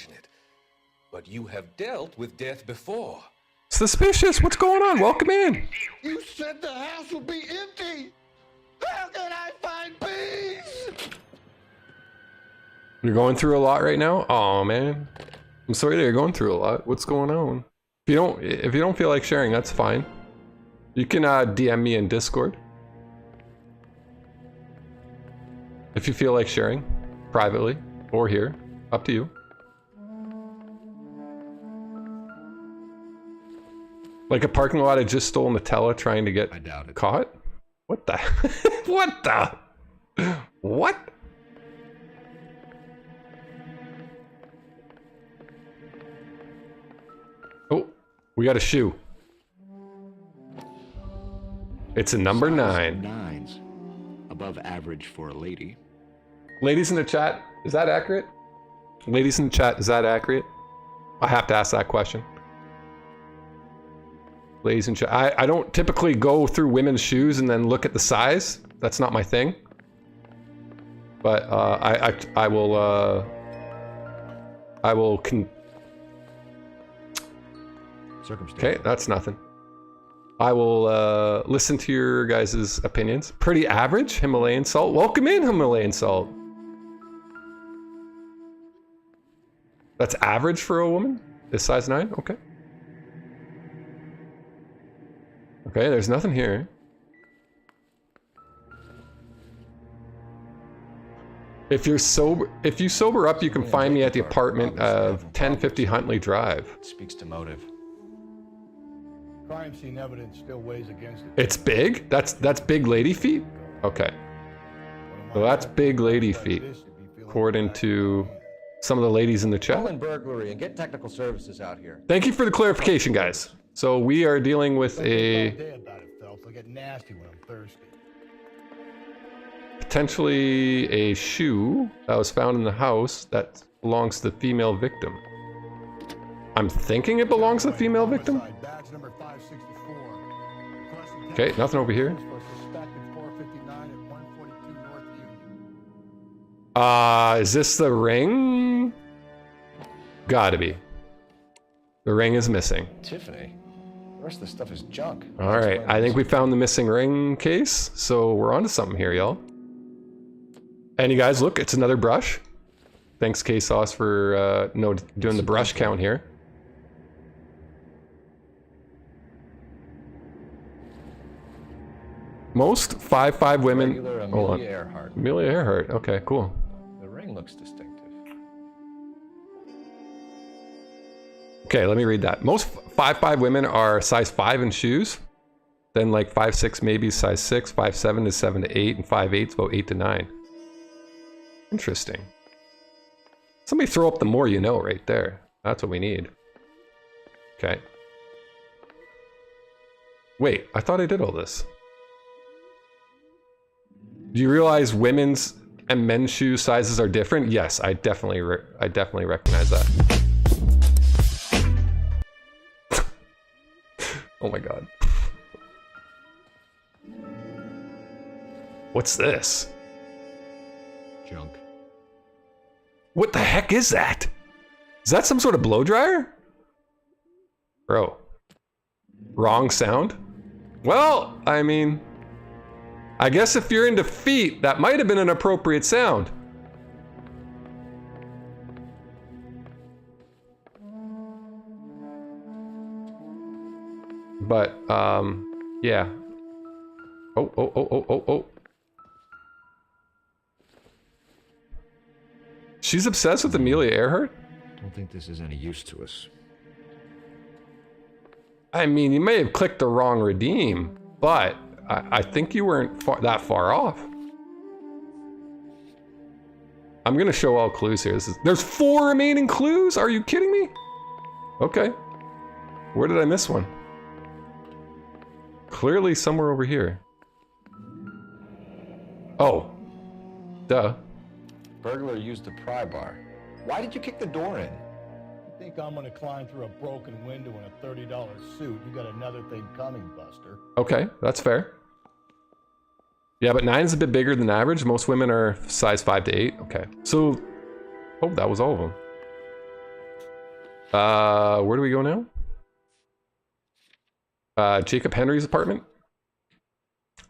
But you have dealt with death before. Suspicious, what's going on? Welcome in. You said the house would be empty. How can I find peace? You're going through a lot right now? Oh man. I'm sorry that you're going through a lot. What's going on? If you don't feel like sharing, that's fine. You can DM me in Discord. If you feel like sharing, privately or here, up to you. Like a parking lot had just stole Nutella trying to get caught? What the? What the? What? Oh, we got a shoe. It's a number 9. 9's above average for a lady. Ladies in the chat, is that accurate? Ladies in the chat, is that accurate? I have to ask that question. Ladies in chat, I don't typically go through women's shoes and then look at the size. That's not my thing. But I will Okay, that's nothing. I will listen to your guys' opinions. Pretty average, Himalayan salt. Welcome in, Himalayan salt. That's average for a woman? This size 9? Okay. Okay, there's nothing here. If you sober up, you can find me at the apartment of 1050 Huntley Drive. It speaks to motive. Crime scene evidence still weighs against it. It's big? That's big lady feet? Okay. So that's big lady feet, according to some of the ladies in the Call chat. in burglary and get technical services out here. Thank you for the clarification, guys. So we are dealing with a I'll get nasty when I'm thirsty. potentially a shoe that was found in the house that belongs to the female victim. I'm thinking it belongs to the female victim. Badge number 564. Okay, nothing over here. Is this the ring? Gotta be. The ring is missing. Tiffany. The rest of the stuff is junk. All right, I think we found the missing ring case, so we're onto something here, y'all. And you guys, look, it's another brush. Thanks, K-Sauce, for doing the brush count here. Most 5'5" women. Regular Hold on. Amelia Earhart. Amelia Earhart. Okay, cool. The ring looks distinctive. Okay, let me read that. Most 5'5" women are size 5 in shoes. Then like 5'6" maybe size 6, 5'7" is 7 to 8, and 5'8" is about 8 to 9. Interesting. Somebody throw up the more you know right there. That's what we need. Okay. Wait, I thought I did all this. Do you realize women's and men's shoe sizes are different? Yes, I definitely recognize that. Oh my god. What's this? Junk. What the heck is that? Is that some sort of blow dryer? Bro. Wrong sound? Well, I mean, I guess if you're into feet, that might have been an appropriate sound. But, yeah. Oh. She's obsessed with Amelia Earhart? I don't think this is any use to us. I mean, you may have clicked the wrong redeem, but I think you weren't that far off. I'm gonna show all clues here. There's 4 remaining clues? Are you kidding me? Okay. Where did I miss one? Clearly somewhere over here. Oh. Duh. Burglar used a pry bar. Why did you kick the door in? You think I'm gonna climb through a broken window in a $30 suit? You got another thing coming, Buster. Okay, that's fair. Yeah, but 9 is a bit bigger than average. Most women are size 5 to 8. Okay, so... Oh, that was all of them. Where do we go now? Jacob Henry's apartment.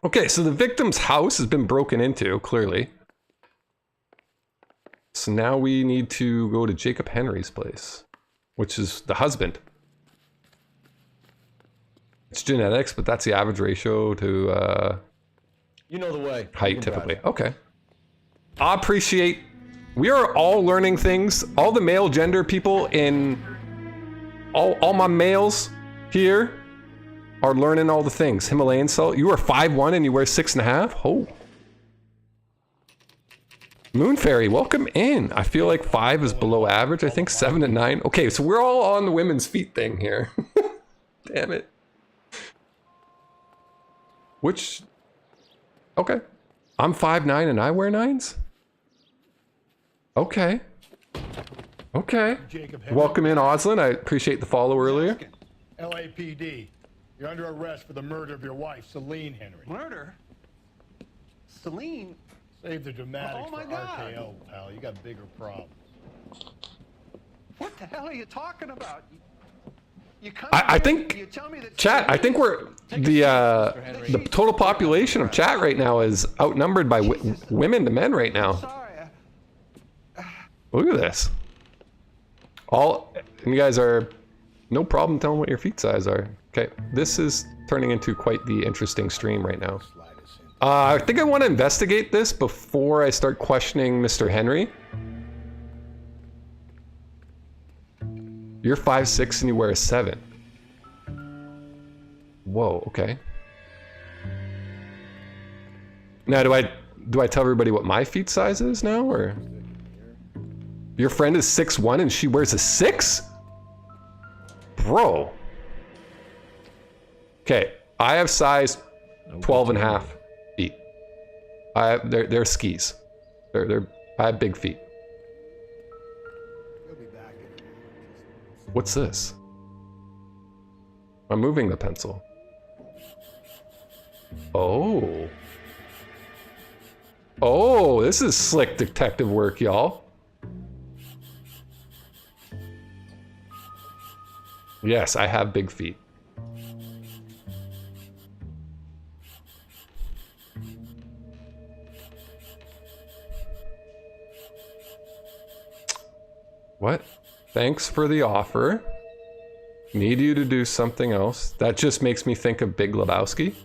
Okay, so the victim's house has been broken into, clearly. So now we need to go to Jacob Henry's place, which is the husband. It's genetics, but that's the average ratio to You know the way. height typically. Okay. I appreciate. We are all learning things. All the male gender people in all my males here are learning all the things. Himalayan salt. You are 5'1" and you wear 6.5. Oh. Moon Fairy, welcome in. I feel like 5 is below average. I think 7 to 9. Okay, so we're all on the women's feet thing here. Damn it. Which... Okay. I'm 5'9" and I wear 9s? Okay. Okay. Welcome in, Oslin. I appreciate the follow earlier. LAPD. You're under arrest for the murder of your wife, Celine Henry. Murder? Celine? Save the dramatics Oh my for God. RKO, pal. You got bigger problems. What the hell are you talking about? You come I here, think, you tell me that chat, I think we're, the total population of chat right now is outnumbered by women to men right now. Look at this. And you guys are, no problem telling what your feet size are. Okay, this is turning into quite the interesting stream right now. Slide us in I think I want to investigate this before I start questioning Mr. Henry. You're 5'6" and you wear a 7. Whoa, okay. Now, do I tell everybody what my feet size is now, or? Your friend is 6'1" and she wears a 6? Bro. Okay, I have size 12 and a half feet. They're skis. I have big feet. What's this? I'm moving the pencil. Oh. Oh, this is slick detective work, y'all. Yes, I have big feet. What? Thanks for the offer. Need you to do something else. That just makes me think of Big Lebowski.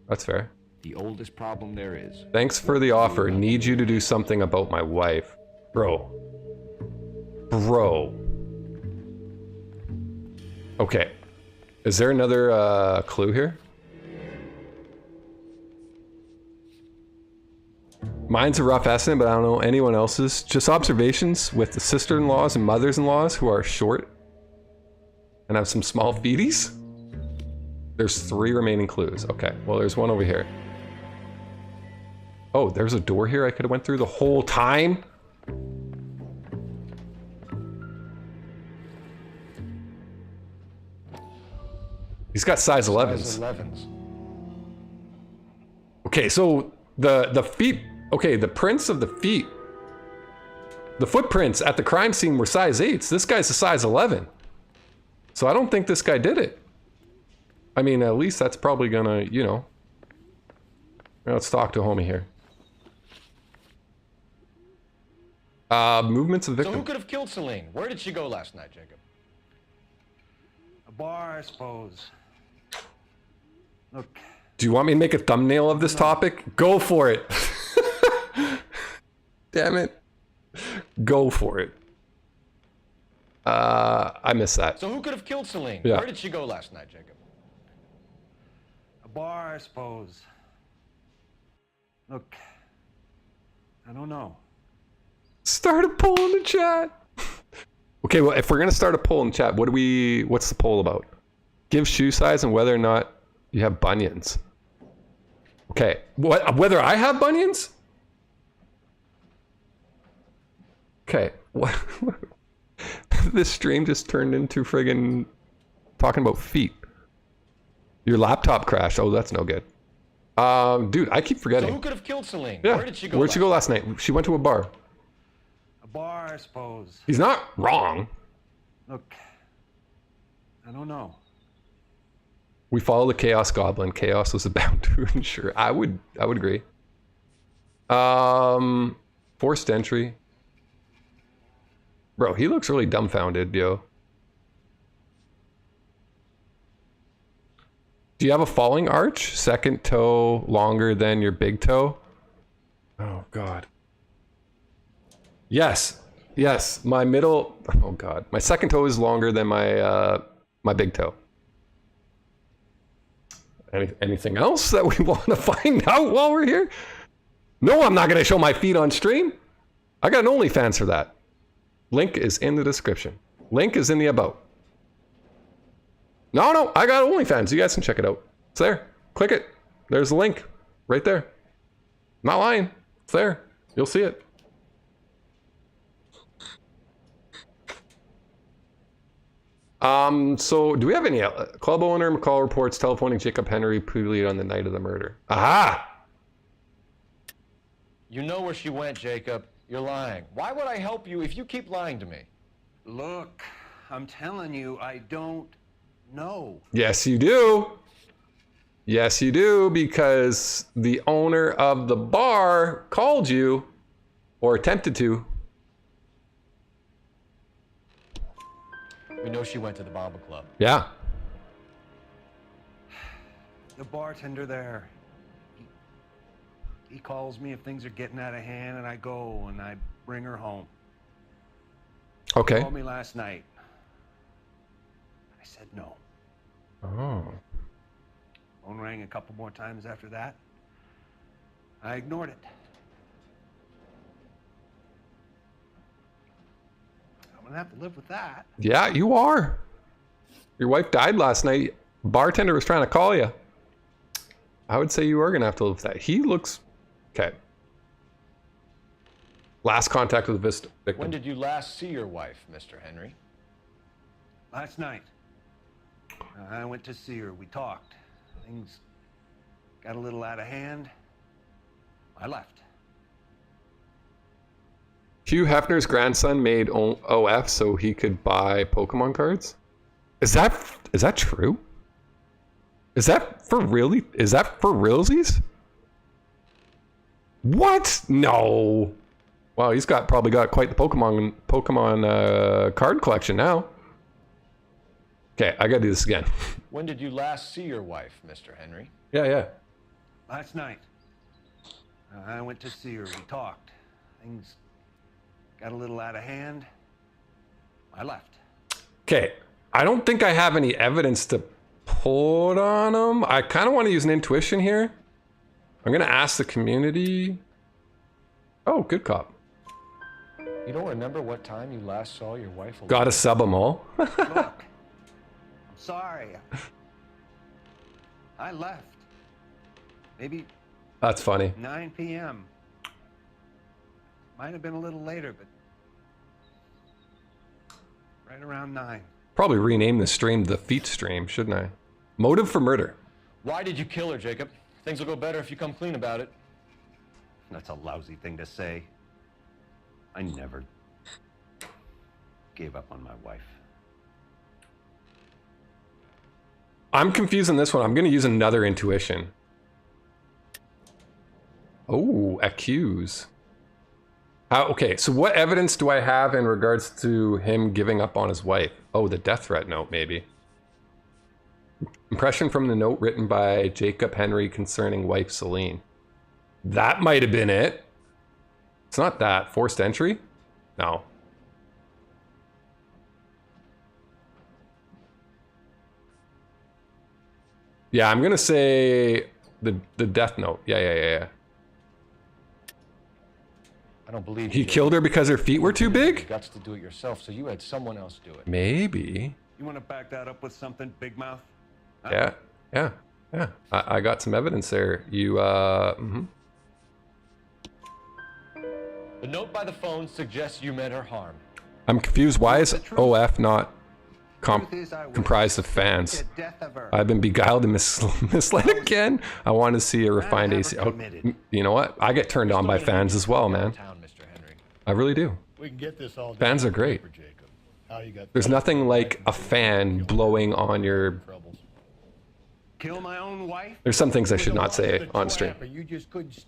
That's fair. The oldest problem there is. Thanks for the offer. Need you to do something about my wife. Bro. Bro. Okay. Is there another clue here? Mine's a rough estimate, but I don't know anyone else's. Just observations with the sister-in-laws and mothers-in-laws who are short and have some small feeties. There's 3 remaining clues. Okay, well, there's one over here. Oh, there's a door here I could have went through the whole time? He's got size 11s. Size 11s. Okay, so the feet... Okay, the prints of the feet... The footprints at the crime scene were size 8s. This guy's a size 11. So I don't think this guy did it. I mean, at least that's probably gonna, you know... Let's talk to homie here. Movements of victim. So who could have killed Celine? Where did she go last night, Jacob? A bar, I suppose. Look. Do you want me to make a thumbnail of this topic? Go for it. Damn it. Go for it. I missed that. So who could have killed Celine? Yeah. Where did she go last night, Jacob? A bar, I suppose. Look. I don't know. Start a poll in the chat. Okay, well, if we're gonna start a poll in chat, what's the poll about? Give shoe size and whether or not you have bunions. Okay, whether I have bunions? Okay, what? This stream just turned into friggin' talking about feet. Your laptop crashed. Oh, that's no good. Dude, I keep forgetting. So who could have killed Celine? Yeah. Where did she go? Where'd she go last night? She went to a bar. A bar, I suppose. He's not wrong. Look. I don't know. We follow the Chaos Goblin. Chaos was bound to ensure. I would agree. Forced entry. Bro, he looks really dumbfounded, yo. Do you have a falling arch? Second toe longer than your big toe? Oh, God. Yes. Yes. My middle... Oh, God. My second toe is longer than my my big toe. Anything else that we want to find out while we're here? No, I'm not going to show my feet on stream. I got an OnlyFans for that. Link is in the description. Link is in the about. No, I got OnlyFans. You guys can check it out. It's there. Click it. There's the link. Right there. I'm not lying. It's there. You'll see it. So do we have any club owner McCall reports telephoning Jacob Henry previously on the night of the murder? Aha! You know where she went, Jacob. You're lying. Why would I help you if you keep lying to me? Look, I'm telling you, I don't know. Yes, you do. Yes, you do, because the owner of the bar called you, or attempted to. We know she went to the Baba Club. Yeah. The bartender there. He calls me if things are getting out of hand, and I go and I bring her home. Okay. He called me last night. I said no. Oh. Phone rang a couple more times after that. I ignored it. I'm gonna have to live with that. Yeah, you are. Your wife died last night. Bartender was trying to call you. I would say you are gonna have to live with that. He looks okay. Last contact with the victim. When did you last see your wife, Mr. Henry? Last night. I went to see her. We talked. Things got a little out of hand. I left. Hugh Hefner's grandson made OF so he could buy Pokemon cards. Is that true? Is that for really? Is that for realsies? What? No. Wow, he's probably got quite the Pokemon card collection now. Okay, I gotta do this again. When did you last see your wife, Mr. Henry? Yeah. Last night. I went to see her. We talked. Things got a little out of hand. I left. Okay, I don't think I have any evidence to pull it on him. I kind of want to use an intuition here. I'm gonna ask the community. Oh, good cop. You don't remember what time you last saw your wife? Gotta sub them all. Look, I'm sorry. I left. Maybe That's funny. 9 p.m. Might have been a little later, but right around 9. Probably rename the stream the feet stream, shouldn't I? Motive for murder. Why did you kill her, Jacob? Things will go better if you come clean about it. That's a lousy thing to say. I never gave up on my wife. I'm confused on this one. I'm gonna use another intuition. Oh, accuse. Okay, so what evidence do I have in regards to him giving up on his wife? Oh, the death threat note, maybe. Impression from the note written by Jacob Henry concerning wife Celine. That might have been it. It's not that. Forced entry? No. Yeah, I'm gonna say the death note. Yeah. I don't believe He killed her because her feet were too big? You got to do it yourself, so you had someone else do it. Maybe. You want to back that up with something, Big Mouth? Yeah. I got some evidence there. You, The note by the phone suggests you meant her harm. I'm confused. Why is OF not comprised of fans? I've been beguiled and misled again. I want to see a refined AC. Oh, you know what? I get turned on by fans as well, man. I really do. We can get this all Fans are great. There's nothing like a fan blowing on your... Kill my own wife? There's some things I should not say on stream.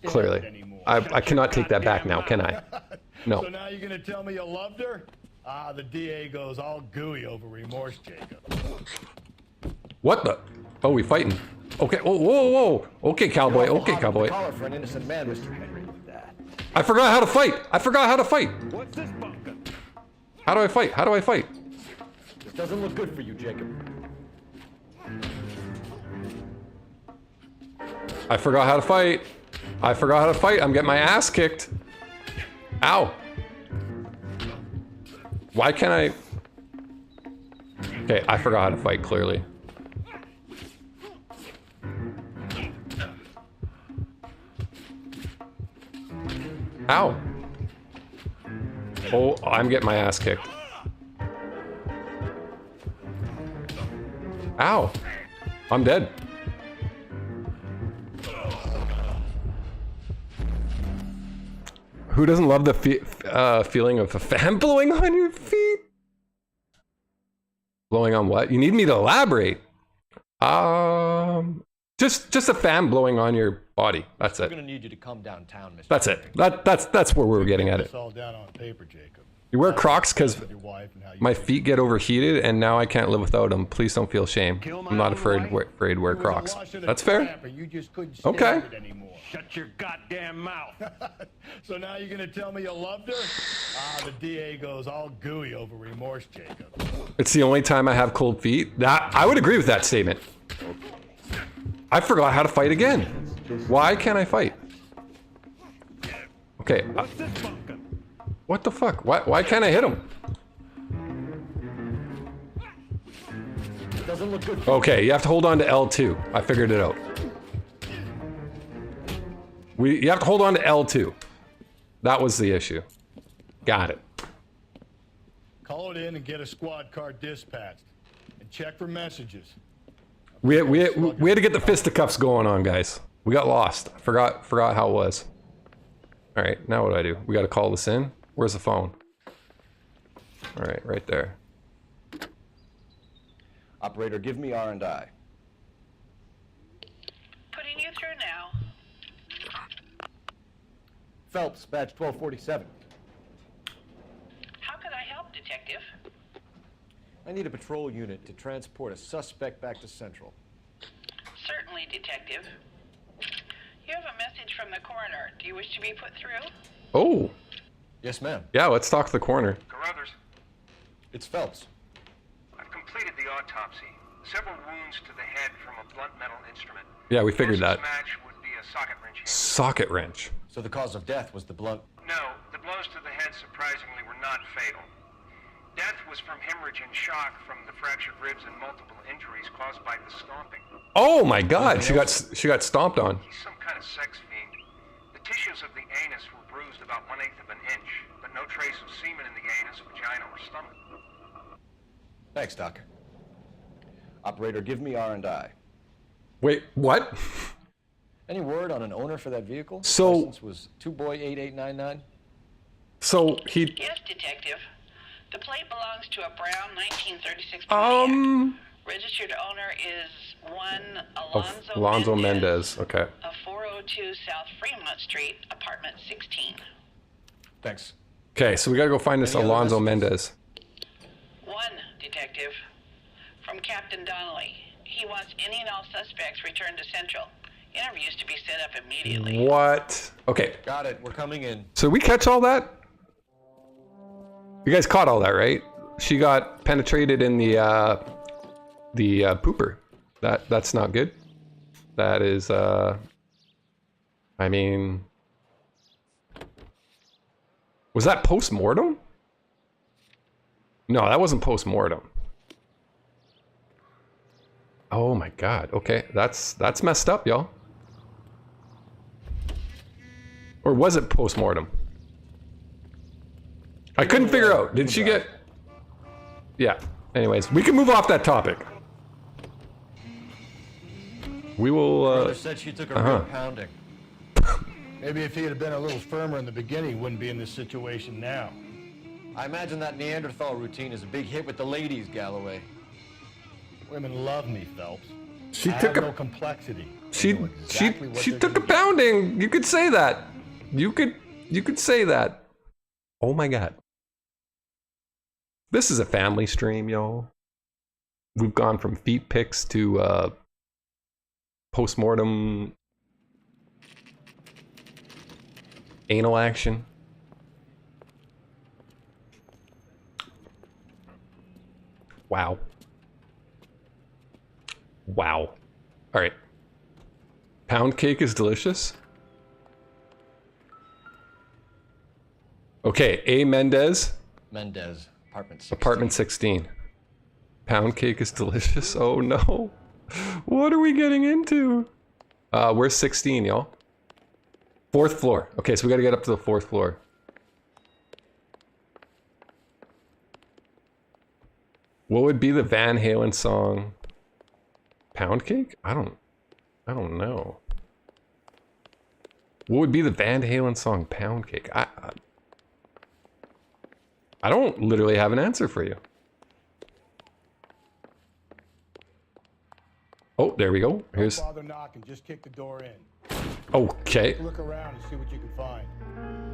Clearly. I cannot take that back now, can I? No. So now you're going to tell me you loved her? Ah, the DA goes all gooey over remorse, Jacob. What the? Oh, we fighting. Okay, whoa. Okay, cowboy. Okay, cowboy. Collar for an innocent man, Mr. Henry. I forgot how to fight. What's this bunker? How do I fight? This doesn't look good for you, Jacob. I forgot how to fight. I'm getting my ass kicked. Ow. Why can't I? Okay, I forgot how to fight, clearly. Ow. Oh, I'm getting my ass kicked. Ow. I'm dead. Who doesn't love the feeling of a fan blowing on your feet? Blowing on what? You need me to elaborate. Just a fan blowing on your body. That's We're it. gonna need you to come downtown, Mr. That's it. That's where we're getting at it. It's all down on paper, Jacob. You wear Crocs because my feet get overheated and now I can't live without them. Please don't feel shame. I'm not afraid to wear Crocs. That's fair. Okay. Shut your goddamn mouth. So now you're gonna tell me you loved her? Ah, the DA goes all gooey over remorse, Jacob. It's the only time I have cold feet. That I would agree with that statement. I forgot how to fight again. Why can't I fight? Okay. What the fuck? Why can't I hit him? Doesn't look good. Okay, you have to hold on to L2. I figured it out. You have to hold on to L2. That was the issue. Got it. Call it in and get a squad car dispatched. And check for messages. We had to get the fisticuffs going on, guys. We got lost. I forgot how it was. All right, now what do? We got to call this in. Where's the phone? All right, right there. Operator, give me R&I. Putting you through now. Phelps, badge 1247. How can I help, Detective? I need a patrol unit to transport a suspect back to Central. Certainly, Detective. You have a message from the coroner. Do you wish to be put through? Oh. Yes, ma'am. Yeah, let's talk to the coroner. Carruthers, It's Phelps. I've completed the autopsy. Several wounds to the head from a blunt metal instrument. Yeah, we figured that. Match would be a socket wrench. Socket wrench. So the cause of death was the blunt. No, the blows to the head surprisingly were not fatal. Death was from hemorrhage and shock from the fractured ribs and multiple injuries caused by the stomping. Oh my God, she got stomped on. He's some kind of sex fiend. The tissues of the anus were bruised about 1/8 of an inch, but no trace of semen in the anus, vagina, or stomach. Thanks, Doc. Operator, give me R&I. Wait, what? Any word on an owner for that vehicle? So license was 2boy8899. So he. Yes, Detective. The plate belongs to a brown 1936 Registered owner is one Alonzo Mendez. Okay. of 402 South Fremont Street, apartment 16. Thanks. Okay, so we gotta go find this Alonzo Mendez. One, Detective. From Captain Donnelly. He wants any and all suspects returned to Central. Interviews to be set up immediately. What? Okay. Got it. We're coming in. So we catch all that? You guys caught all that, right? She got penetrated in the pooper. That's not good. That is I mean, was that post-mortem? No, that wasn't post-mortem. Oh my God. Okay, that's messed up, y'all. Or was it post-mortem? I couldn't figure out. Did she get... Yeah. Anyways, we can move off that topic. We will, Brother said she took a real pounding. Maybe if he had been a little firmer in the beginning, he wouldn't be in this situation now. I imagine that Neanderthal routine is a big hit with the ladies, Galloway. Women love me, Phelps. She I took have a... no complexity. She Exactly took a pounding. You could say that. You could say that. Oh my God. This is a family stream, y'all. We've gone from feet pics to post-mortem anal action. Wow. Wow. All right. Pound cake is delicious. Okay, A. Mendez. Mendez, apartment 16. Apartment 16. Pound cake is delicious. Oh no. What are we getting into? Where's 16, y'all? 4th floor. Okay, so we gotta get up to the 4th floor. What would be the Van Halen song? Pound cake? I don't know. What would be the Van Halen song Pound Cake? I don't literally have an answer for you. Oh, there we go. Here's. Don't bother knocking, just kick the door in. Okay. Look around and see what you can find.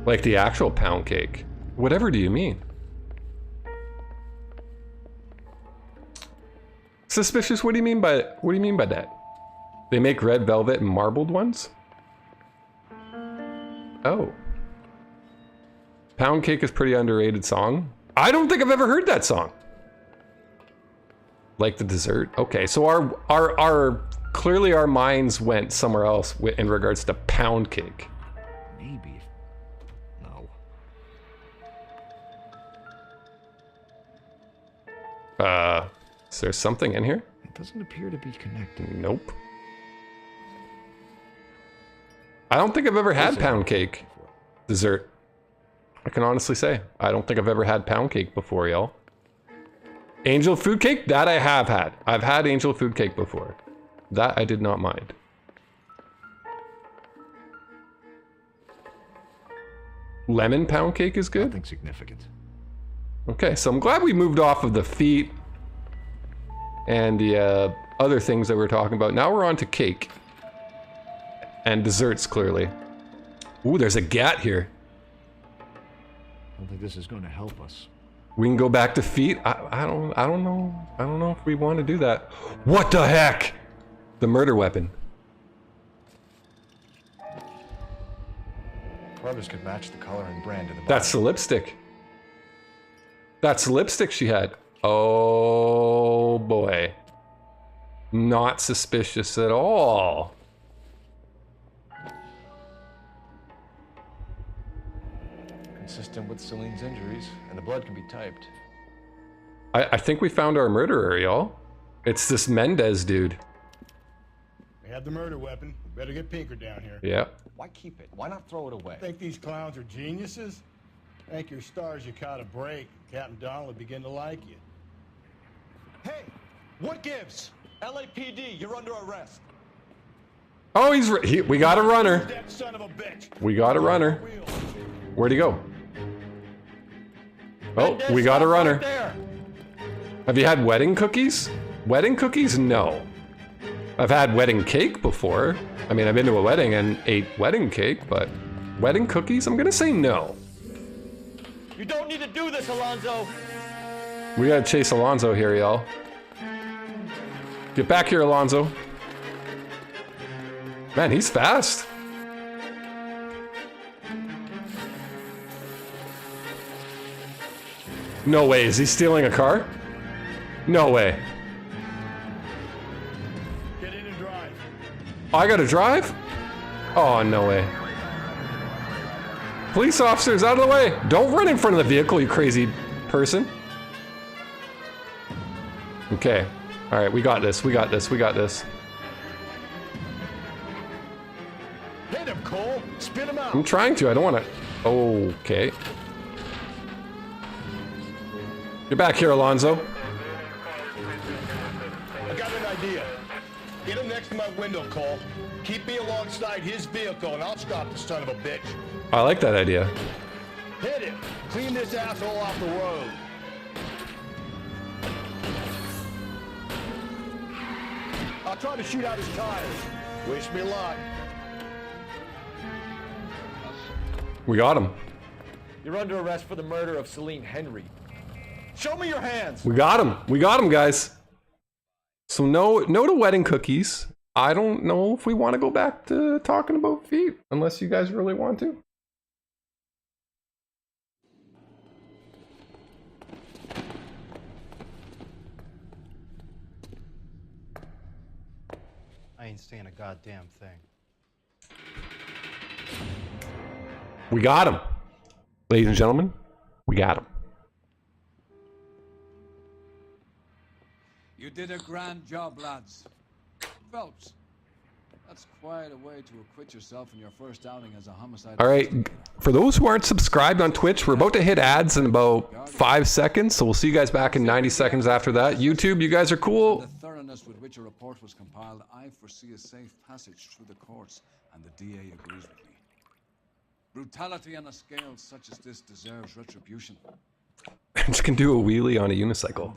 Like the actual pound cake. Whatever do you mean? Suspicious? What do you mean by that? They make red velvet and marbled ones? Oh. Pound Cake is pretty underrated song. I don't think I've ever heard that song. Like the dessert. Okay, so our clearly our minds went somewhere else in regards to Pound Cake. Maybe. No. Is there something in here? It doesn't appear to be connected. Nope. I don't think I've ever had Pound Cake dessert. I can honestly say I don't think I've ever had Pound Cake before, y'all. Angel Food Cake? That I have had. I've had Angel Food Cake before. That I did not mind. Lemon Pound Cake is good? Nothing significant. Okay, so I'm glad we moved off of the feet and the other things that we were talking about. Now we're on to cake. And desserts, clearly. Ooh, there's a gat here. I don't think this is going to help us. We can go back to feet. I don't know. I don't know if we want to do that. What the heck? The murder weapon. Brothers could match the color and brand of the body. That's the lipstick. That's the lipstick she had. Oh boy. Not suspicious at all. Consistent with Celine's injuries, and the blood can be typed. I think we found our murderer, y'all. It's this Mendez dude. We have the murder weapon. We better get Pinker down here. Yeah. Why keep it? Why not throw it away? Think these clowns are geniuses? Thank your stars you caught a break. Captain Donald will begin to like you. Hey, what gives? LAPD, you're under arrest. Oh, we got a runner. That son of a bitch. We got a runner. Where'd he go? Oh, we got a runner. Have you had wedding cookies? Wedding cookies? No. I've had wedding cake before. I mean, I've been to a wedding and ate wedding cake, but wedding cookies? I'm gonna say no. You don't need to do this, Alonzo. We gotta chase Alonzo here, y'all. Get back here, Alonzo. Man, he's fast. No way, is he stealing a car? No way. Get in and drive. I gotta drive? Oh, no way. Police officers, out of the way! Don't run in front of the vehicle, you crazy person. Okay. Alright, we got this, we got this, we got this. Hit him, Cole. Spin him out. I'm trying to, I don't wanna... Okay. Get back here, Alonzo. I got an idea. Get him next to my window, Cole. Keep me alongside his vehicle, and I'll stop the son of a bitch. I like that idea. Hit him. Clean this asshole off the road. I'll try to shoot out his tires. Wish me luck. We got him. You're under arrest for the murder of Celine Henry. Show me your hands. We got him. We got him, guys. So no to wedding cookies. I don't know if we want to go back to talking about feet, unless you guys really want to. I ain't saying a goddamn thing. We got him. Ladies and gentlemen, we got him. You did a grand job, lads. Phelps, that's quite a way to acquit yourself in your first outing as a homicide. All right, for those who aren't subscribed on Twitch, we're about to hit ads in about 5 seconds, so we'll see you guys back in 90 seconds after that. YouTube, you guys are cool. The thoroughness with which a report was compiled, I foresee a safe passage through the courts, and the DA agrees with me. Brutality on a scale such as this deserves retribution. I just can do a wheelie on a unicycle.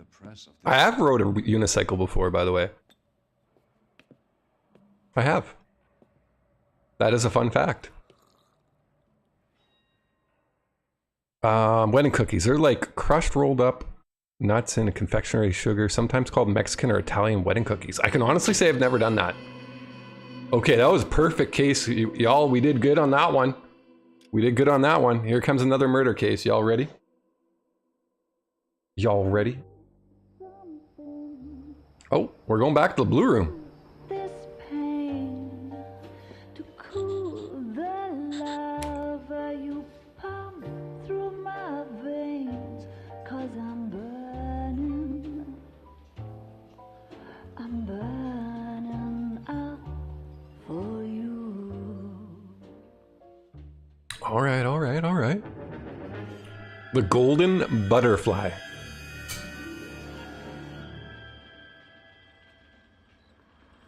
I have rode a unicycle before, by the way. I have. That is a fun fact. Wedding cookies. They're like crushed, rolled up nuts in a confectionery sugar, sometimes called Mexican or Italian wedding cookies. I can honestly say I've never done that. Okay, that was a perfect case. Y'all, we did good on that one. We did good on that one. Here comes another murder case. Y'all ready? Y'all ready? Oh, we're going back to the blue room. All right, all right, all right. The golden butterfly.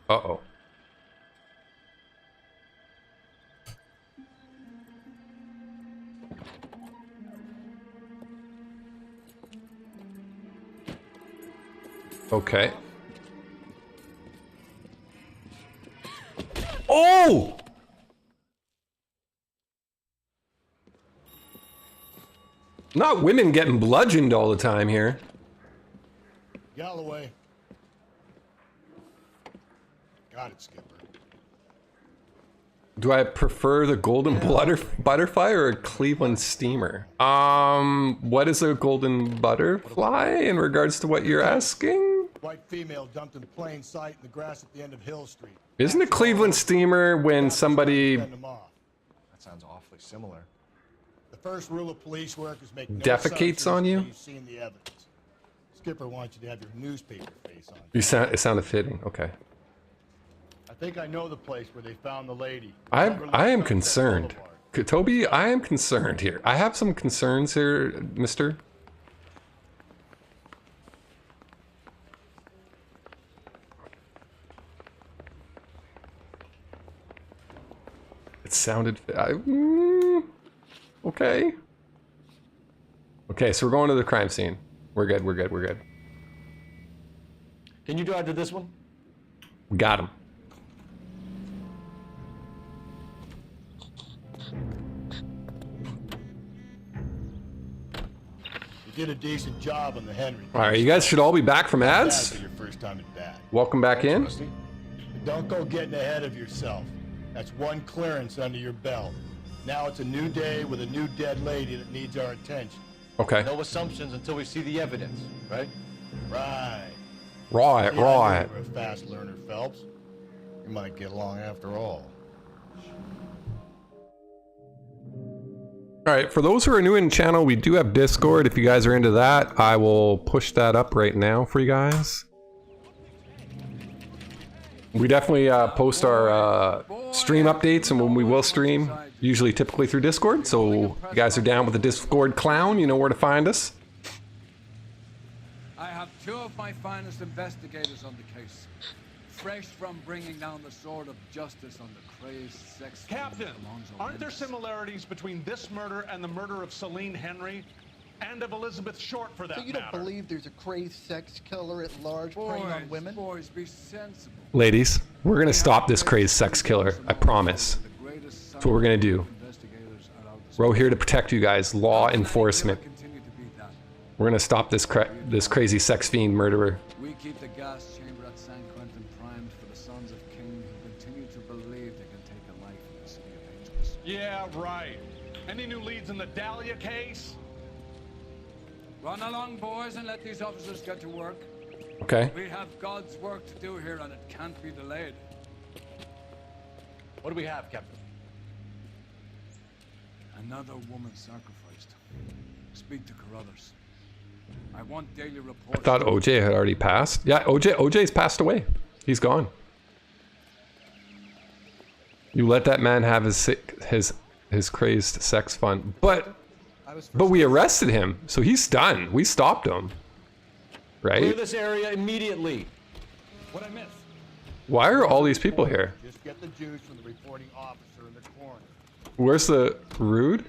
Uh-oh. Okay. Oh! Not women getting bludgeoned all the time here. Galloway. Got it, Skipper. Do I prefer the golden butterfly or a Cleveland steamer? What is a golden butterfly in regards to what you're asking? White female dumped in plain sight in the grass at the end of Hill Street. Isn't a Cleveland steamer when somebody That sounds awfully similar. The first rule of police work is make no defecates on you? until you've seen the evidence. Skipper wants you to have your newspaper face on. It sounded fitting. Okay. I think I know the place where they found the lady. I am concerned. Toby, I am concerned here. I have some concerns here, mister. It sounded... okay. Okay, so we're going to the crime scene. We're good, we're good, we're good. Can you drive to this one? We got him. You did a decent job on the Henry. All right, you guys should all be back from ads. Your first time at bat. Welcome back in. Don't go getting ahead of yourself. That's one clearance under your belt. Now it's a new day with a new dead lady that needs our attention. Okay. No assumptions until we see the evidence, right? Right. Right, Yeah, right. You're a fast learner, Phelps. You might get along after all. All right, for those who are new in the channel, we do have Discord. If you guys are into that, I will push that up right now for you guys. We definitely post our stream updates and when we will stream, usually typically through Discord. So you guys are down with the Discord clown, you know where to find us. I have two of my finest investigators on the case. Fresh from bringing down the sword of justice on the crazed sex... Captain, aren't there similarities between this murder and the murder of Celine Henry? And of Elizabeth Short, for that So you don't matter? believe there's a crazed sex killer at large preying on women? Boys, be sensible. Ladies, we're gonna stop this crazed sex killer, I promise. That's what we're gonna do. We're here to protect you guys, law enforcement. We're gonna stop this this crazy sex fiend murderer. We keep the gas chamber at San Quentin primed for the sons of King who continue to believe they can take a life in the city of angels. Yeah, right. Any new leads in the Dahlia case? Run along, boys, and let these officers get to work. Okay. We have God's work to do here, and it can't be delayed. What do we have, Captain? Another woman sacrificed. Speak to Carruthers. I want daily reports. I thought OJ had already passed. Yeah, OJ's passed away. He's gone. You let that man have his crazed sex fun, but we arrested him, so he's done. We stopped him, right? Clear this area immediately. What I missed? Why are all these people here? Just get the juice from the reporting officer in the corner. Where's the Rude?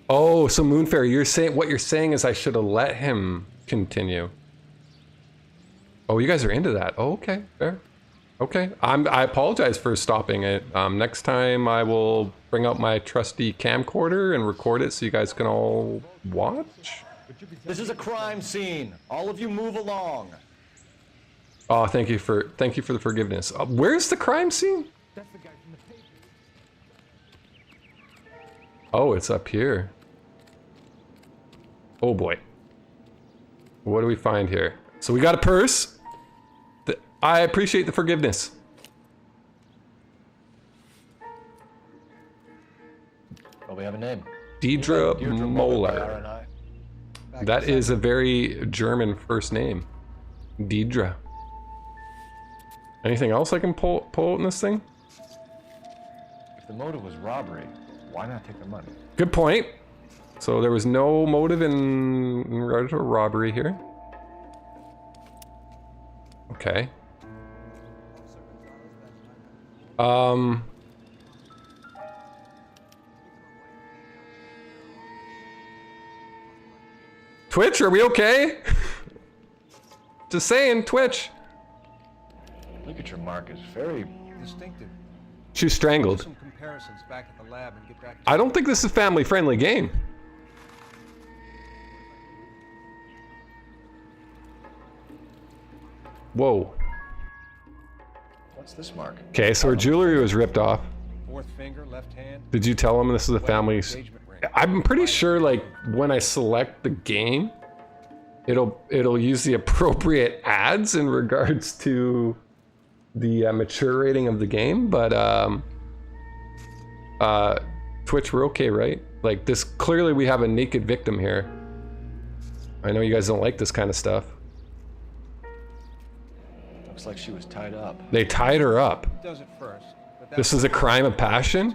Oh, so Moonfair, what you're saying is I should have let him continue. Oh, you guys are into that. Oh, okay, fair. Okay, I apologize for stopping it. Next time I will bring out my trusty camcorder and record it so you guys can all watch. This is a crime scene. All of you move along. Oh, thank you for the forgiveness. Where's the crime scene? That's the guy from the paper. Oh, it's up here. Oh boy. What do we find here? So we got a purse. I appreciate the forgiveness. Oh, we have a name. Deidre Deirdre Moeller. That is a very German first name. Deidre. Anything else I can pull out in this thing? If the motive was robbery, why not take the money? Good point. So there was no motive in regard to a robbery here. Okay. Twitch, are we okay? Just saying, Twitch. Look at your mark, it's very distinctive. She was strangled. Some comparisons back at the lab and get back to I don't think this is a family-friendly game. Whoa. What's this mark? Okay, so her jewelry was ripped off. fourth finger, left hand. Did you tell them this is a family? I'm pretty sure, like, when I select the game, it'll use the appropriate ads in regards to the mature rating of the game, but Twitch, we're okay, right? Like, this, clearly we have a naked victim here. I know you guys don't like this kind of stuff. Looks like she was tied up. They tied her up. Does it first, but This is a crime of passion?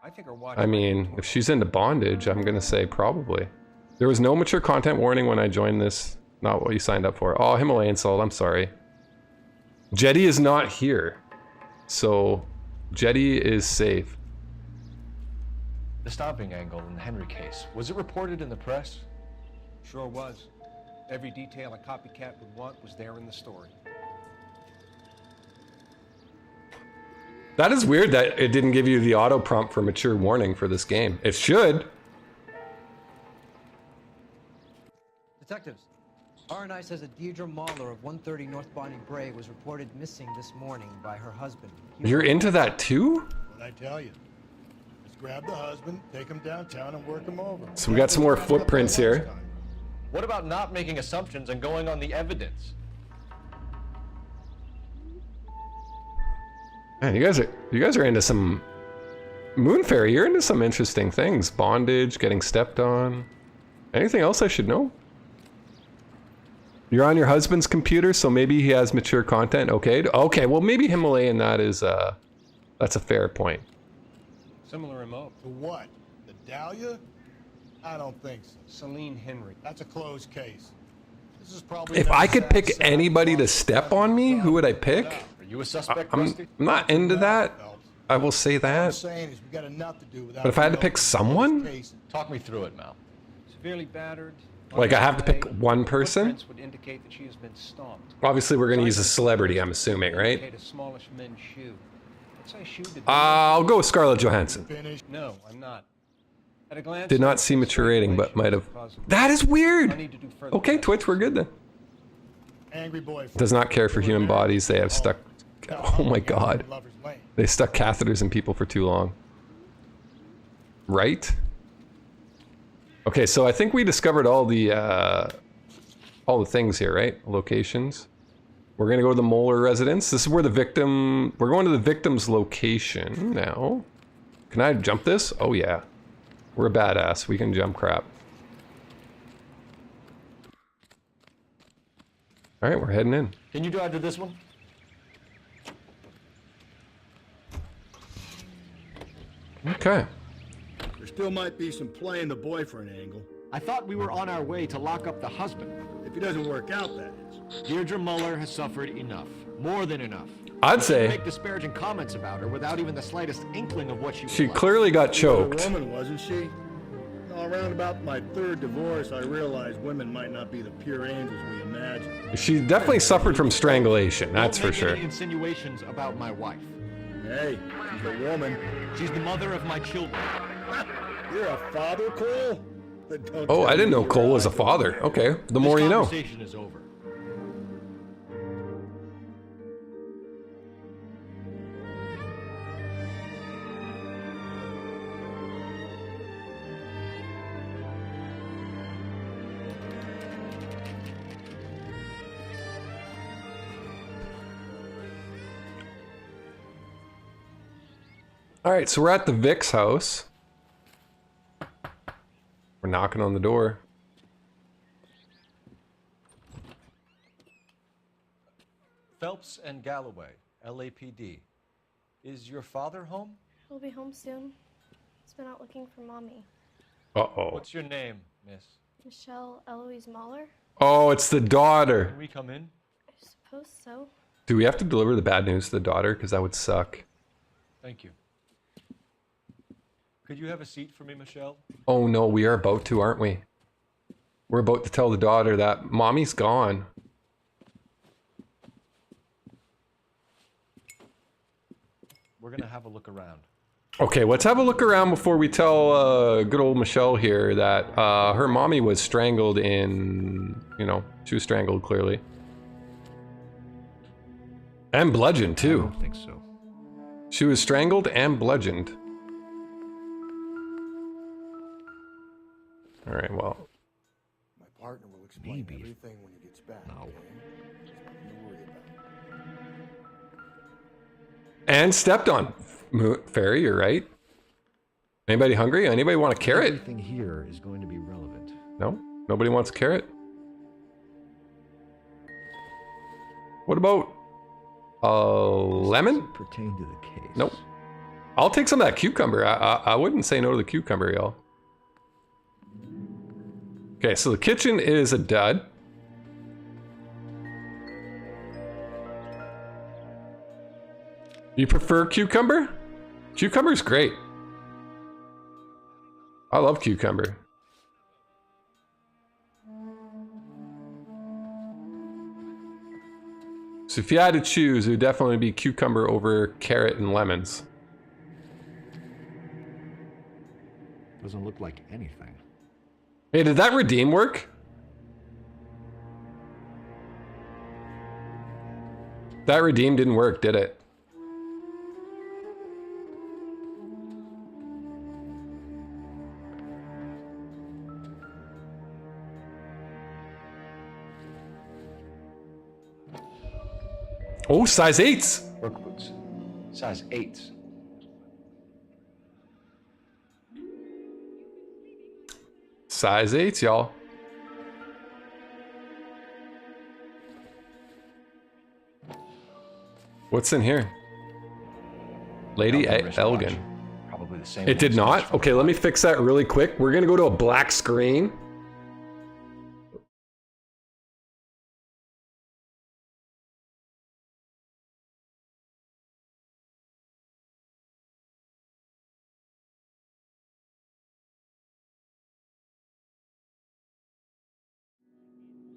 I think her I mean, if she's into bondage, I'm gonna say probably. There was no mature content warning when I joined this. Not what you signed up for. Oh, Himalayan Salt, I'm sorry. Jetty is not here. So, Jetty is safe. The stomping angle in the Henry case, was it reported in the press? Sure was. Every detail a copycat would want was there in the story. That is weird that it didn't give you the auto prompt for mature warning for this game. It should. Detectives, R&I says a Deidre Moeller of 130 North Bonnie Bray was reported missing this morning by her husband. You're into that too? What'd I tell you? Just grab the husband, take him downtown, and work him over. So we got some more footprints here. What about not making assumptions and going on the evidence? Man, you guys are into some Moon Fairy. You're into some interesting things. Bondage, getting stepped on. Anything else I should know? You're on your husband's computer, so maybe he has mature content. Okay. Okay. Well, maybe Himalayan. That's a fair point. Similar MO. To what? The Dahlia? I don't think so. Celine Henry. That's a closed case. This is probably. If I could pick anybody to step on me, who would I pick? Are you a suspect, I'm Rusty? not into that. I will say What I'm that. saying is we got enough to do without. But if I had to pick someone, Talk me through it, Mal. Severely battered. like I have to pick one person. Footprints would indicate that she has been stomped. Obviously, we're gonna use a celebrity. I'm assuming, right? Indicate a smallish men's shoe. Let's say shoe did I'll go with Scarlett Johansson. No, I'm not. At a glance, Did not see mature rating, but might have. That is weird. Okay, Twitch, we're good then. Angry boy. Does not care for human bodies. They have stuck. Oh my god. They stuck catheters in people for too long. Right? Okay, so I think we discovered all the things here, right? Locations. We're gonna go to the Moeller residence. This is where the victim. We're going to the victim's location now. Can I jump this? Oh yeah. We're a badass. We can jump crap. All right, we're heading in. Can you drive to this one? Okay. There still might be some playing the boyfriend angle. I thought we were on our way to lock up the husband. If he doesn't work out, that is. Deirdre Muller has suffered enough. More than enough. I'd You say- make disparaging comments about her without even the slightest inkling of what she was She like. clearly got She was choked. a woman, wasn't she? Around about my third divorce, I realized women might not be the pure angels we imagine. She definitely suffered from strangulation, that's Don't for make sure. any insinuations about my wife. Hey, she's a woman. She's the mother of my children. You're a father, Cole? Oh, I didn't know Cole was a father. Okay, the more you know. Conversation is over. All right, so we're at the Vic's house. We're knocking on the door. Phelps and Galloway, LAPD. Is your father home? He'll be home soon. He's been out looking for Mommy. Uh-oh. What's your name, miss? Michelle Eloise Mahler? Oh, it's the daughter. Can we come in? I suppose so. Do we have to deliver the bad news to the daughter? Because that would suck. Thank you. Could you have a seat for me, Michelle? Oh no, we are about to, aren't we? We're about to tell the daughter that Mommy's gone. We're gonna have a look around. Okay, let's have a look around before we tell good old Michelle here that her mommy was strangled in, you know, she was strangled clearly. And bludgeoned too. I don't think so. She was strangled and bludgeoned. All right, well. My partner will explain everything when he gets back. No. You worry about it. And stepped on. Fairy, you're right. Anybody hungry? Anybody want a carrot? Everything here is going to be relevant. No? Nobody wants a carrot? What about a lemon? Pertain to the case. Nope. I'll take some of that cucumber. I wouldn't say no to the cucumber, y'all. Okay, so the kitchen is a dud. You prefer cucumber? Cucumber's great. I love cucumber. So if you had to choose, it would definitely be cucumber over carrot and lemons. Doesn't look like anything. Hey, did that redeem work? That redeem didn't work, did it? Oh, size 8s. Work boots. Size 8s. Size 8s, y'all. What's in here? Lady Elgin. Probably the same. It did not? Okay, let me fix that really quick. We're gonna go to a black screen.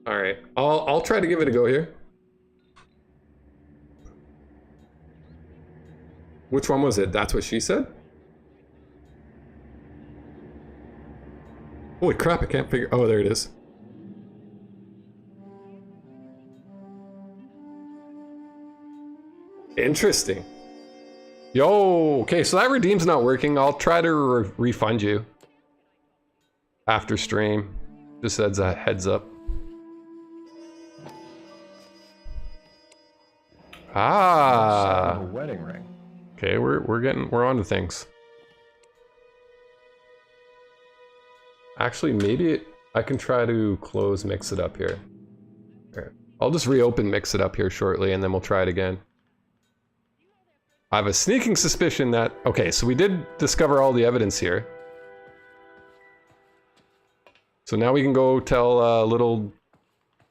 All right, I'll try to give it a go here. Which one was it? That's what she said? Holy crap, I can't figure... Oh, there it is. Interesting. Yo, okay, so that redeem's not working. I'll try to refund you after stream. Just as a heads up. Ah. A wedding ring. Okay, we're on to things. Actually, maybe I can try to close mix it up here. Okay. I'll just reopen mix it up here shortly and then we'll try it again. I have a sneaking suspicion that... Okay, so we did discover all the evidence here. So now we can go tell little...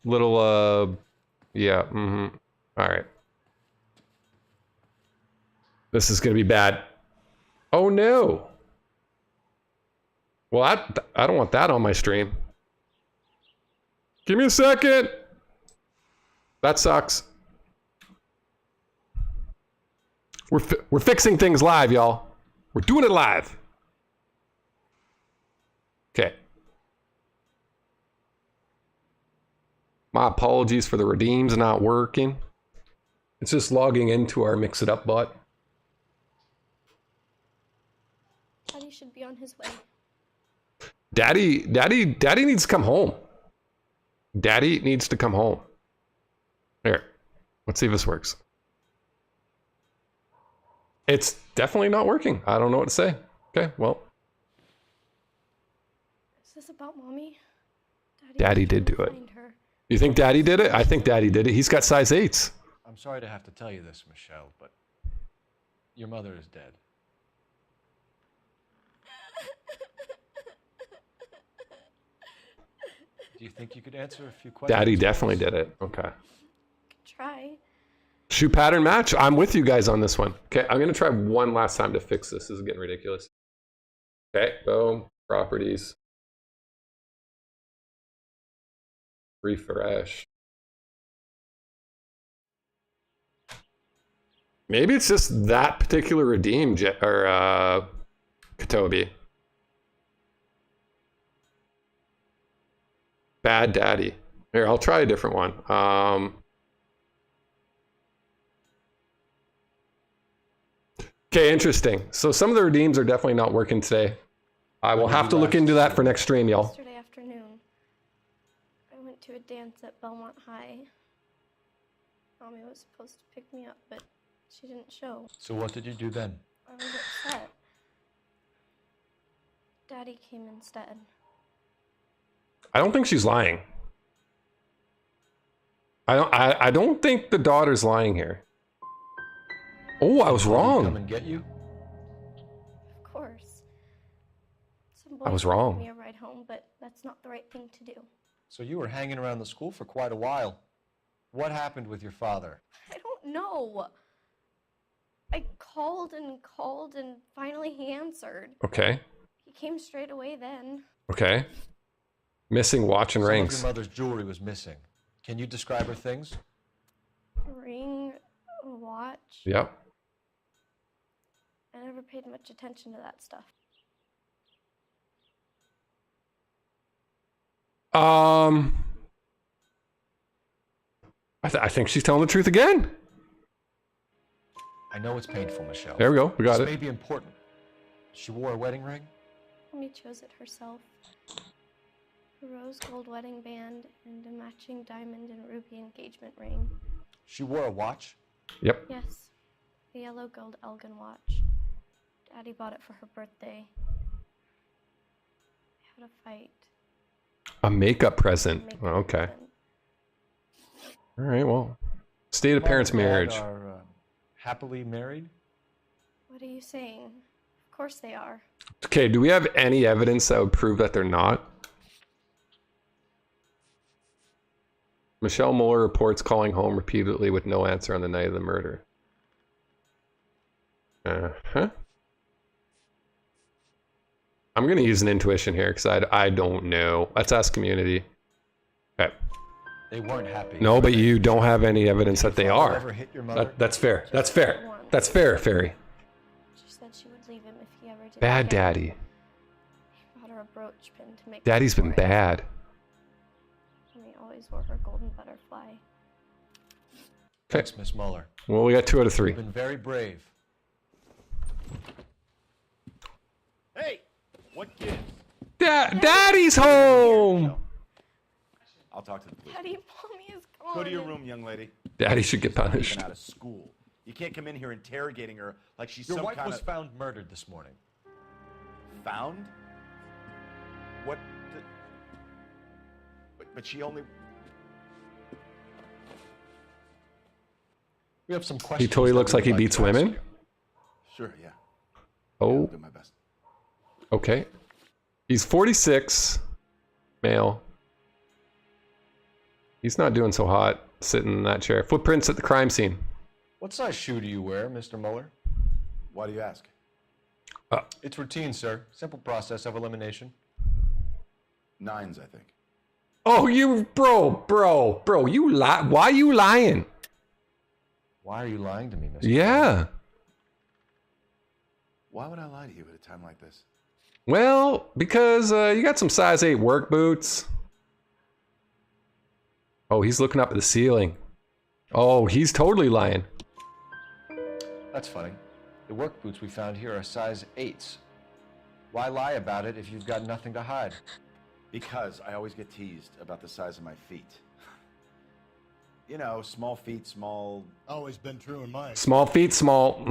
Yeah, mm-hmm. Alright. This is gonna be bad. Oh no! Well, I don't want that on my stream. Give me a second! That sucks. We're fixing things live, y'all. We're doing it live. Okay. My apologies for the redeems not working. It's just logging into our Mix It Up bot. Daddy should be on his way. Daddy needs to come home. Daddy needs to come home. Here, let's see if this works. It's definitely not working. I don't know what to say. Okay, well. Is this about Mommy? Daddy did do it. You think Daddy did it? I think Daddy did it. He's got size 8s. I'm sorry to have to tell you this, Michelle, but your mother is dead. Do you think you could answer a few questions? Daddy definitely did it. Okay. Try. Shoe pattern match. I'm with you guys on this one. Okay, I'm gonna try one last time to fix this. This is getting ridiculous. Okay, boom. Properties. Refresh. Maybe it's just that particular redeem or Katobi. Bad Daddy. Here, I'll try a different one. Okay, interesting. So some of the redeems are definitely not working today. I will have to look into that for next stream, y'all. Yesterday afternoon, I went to a dance at Belmont High. Mommy was supposed to pick me up, but she didn't show. So what did you do then? I was upset. Daddy came instead. I don't think she's lying. I don't think the daughter's lying here. Oh, I was wrong. Come and get you? Of course. Some I was boys wrong. gave me a ride home, but that's not the right thing to do. So you were hanging around the school for quite a while. What happened with your father? I don't know. I called and finally he answered. Okay. He came straight away then. Okay. Missing watch and Some rings. of your mother's jewelry was missing. Can you describe her things? A ring, a watch. Yep. I never paid much attention to that stuff. I think she's telling the truth again. I know it's painful, Michelle. There we go. We got this it. may be important. She wore a wedding ring? Mommy chose it herself. A rose gold wedding band and a matching diamond and ruby engagement ring. She wore a watch? Yep. Yes, a yellow gold Elgin watch. Daddy bought it for her birthday. I had a fight. A makeup present. Oh, okay. All right. Well, state of parents' Mom and Dad marriage. Are happily married? What are you saying? Of course they are. Okay. Do we have any evidence that would prove that they're not? Michelle Mueller reports calling home repeatedly with no answer on the night of the murder. Uh-huh. I'm going to use an intuition here because I don't know. Let's ask community. Okay. They weren't happy. No, but you don't have any evidence that they father are. ever hit your mother? That's fair. That's fair. That's fair, Fairy. She said she would leave him if he ever did. Bad again. Daddy. He bought her a brooch pin to make. Daddy's been bad. And he always wore her golden butterfly. Thanks, Miss Mueller. Well, we got 2 out of 3. You've been very brave. Hey, what gives? Daddy's home! I'll talk to the police. Daddy, Mommy is gone. Go to your room, young lady. Daddy should get She's not punished. even out of school. You can't come in here interrogating her like she's Your some wife kind was of... found murdered this morning. Found? What? But she only... We have some questions. He totally that looks we like he would beats to ask women? you. Sure, yeah. Oh. I'll do my best. Okay. He's 46. Male. He's not doing so hot sitting in that chair. Footprints at the crime scene. What size shoe do you wear, Mr. Mueller? Why do you ask? It's routine, sir. Simple process of elimination. 9s, I think. Oh, you, bro, you lie. Why you lying? Why are you lying to me, Mr. Yeah. Why would I lie to you at a time like this? Well, because you got some size 8 work boots. Oh, he's looking up at the ceiling. Oh, he's totally lying. That's funny. The work boots we found here are size 8s. Why lie about it if you've got nothing to hide? Because I always get teased about the size of my feet. You know, small feet, small... Always been true in mine. Small feet, small.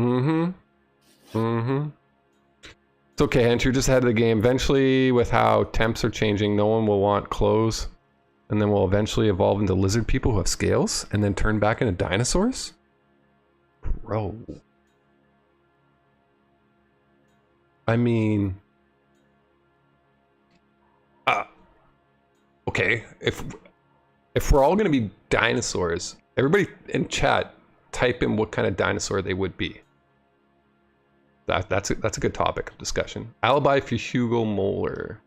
It's okay, Hence, you're just ahead of the game. Eventually, with how temps are changing, no one will want clothes. And then we'll eventually evolve into lizard people who have scales. And then turn back into dinosaurs? Bro. I mean... okay, if we're all gonna be dinosaurs, everybody in chat type in what kind of dinosaur they would be. That's a good topic of discussion. Alibi for Hugo Moeller.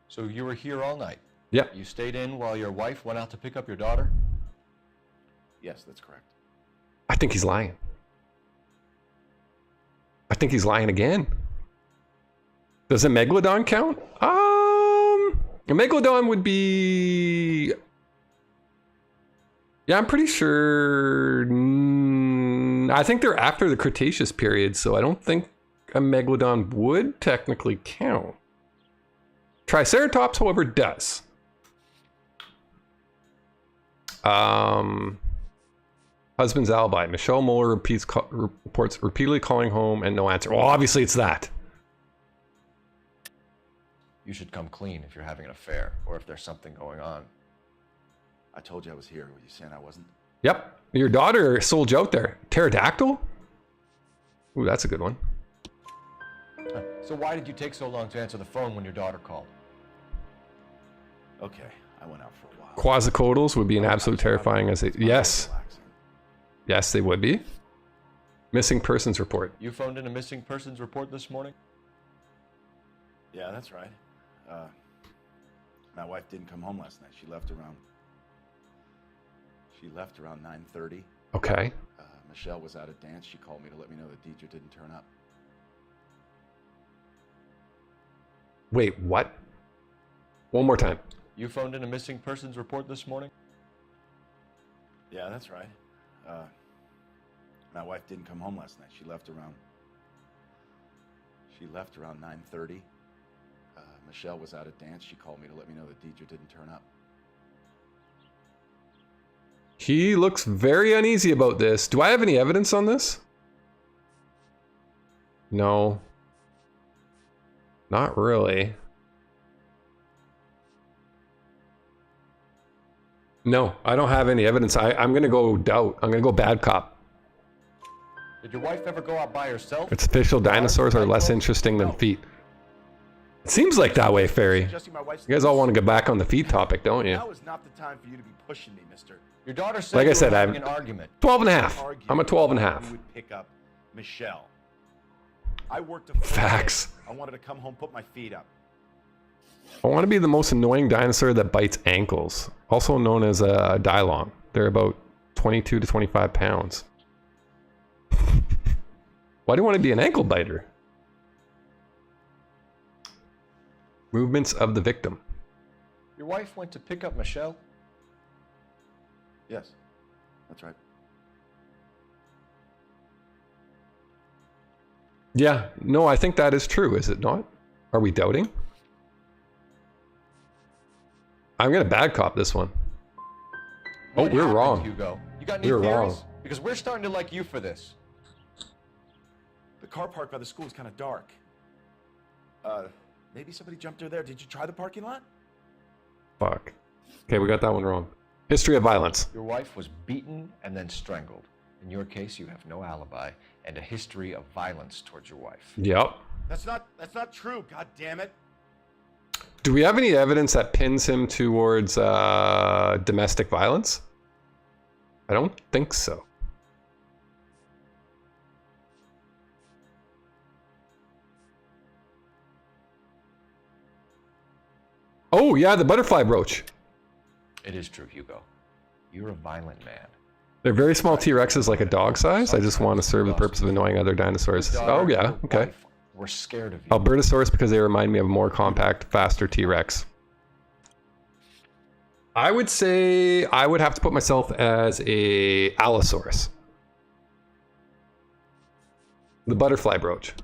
So you were here all night? Yeah. You stayed in while your wife went out to pick up your daughter? Yes, that's correct. I think he's lying. I think he's lying again. Does a megalodon count? A megalodon would be... yeah, I'm pretty sure... I think they're after the Cretaceous period, so I don't think a megalodon would technically count. Triceratops, however, does. Husband's alibi. Michelle Mueller reports repeatedly calling home and no answer. Well, obviously it's that. You should come clean if you're having an affair, or if there's something going on. I told you I was here. Were you saying I wasn't? Yep. Your daughter sold you out there. Pterodactyl? Ooh, that's a good one. So why did you take so long to answer the phone when your daughter called? Okay, I went out for a while. Quasicodals would be an absolute terrifying as it. Yes. Yes, they would be. Missing persons report. You phoned in a missing persons report this morning? Yeah, that's right. My wife didn't come home last night. She left around 9:30. Okay. Michelle was out at dance. She called me to let me know that Deidre didn't turn up. Wait, what? One more time. You phoned in a missing persons report this morning? Yeah, that's right. My wife didn't come home last night. She left around 9:30. Michelle was out at dance. She called me to let me know that Deidre didn't turn up. He looks very uneasy about this. Do I have any evidence on this? No. Not really. No, I don't have any evidence. I'm going to go doubt. I'm going to go bad cop. Did your wife ever go out by herself? It's official. Dinosaurs are less interesting than feet. It seems like that way, Ferry. You guys all want to get back on the feet topic, don't you? Now is not the time for you to be pushing me, mister. Your daughter said Like I said, having I'm an argument. 12 and a half. I'm a 12 and a You half. would pick up Michelle. I worked a full Facts. day. I wanted to come home, put my feet up. I want to be the most annoying dinosaur that bites ankles, also known as a Dylon. They're about 22 to 25 pounds. Why do you want to be an ankle biter? Movements of the victim. Your wife went to pick up Michelle? Yes, that's right. Yeah, no, I think that is true, is it not? Are we doubting? I'm gonna bad cop this one. What we're happened, wrong. Hugo? You got any We're theories? wrong. Because we're starting to like you for this. The car park by the school is kind of dark. Maybe somebody jumped through there. Did you try the parking lot? Fuck. Okay, we got that one wrong. History of violence. Your wife was beaten and then strangled. In your case, you have no alibi and a history of violence towards your wife. Yep. That's not true. God damn it. Do we have any evidence that pins him towards domestic violence? I don't think so. Oh, yeah, the butterfly brooch. It is true, Hugo. You're a violent man. They're very small T-Rexes, like a dog size. I just want to serve the purpose of annoying other dinosaurs. Oh, yeah, okay. We're scared of you. Albertosaurus because they remind me of a more compact, faster T-Rex. I would say I would have to put myself as a Allosaurus. The butterfly brooch.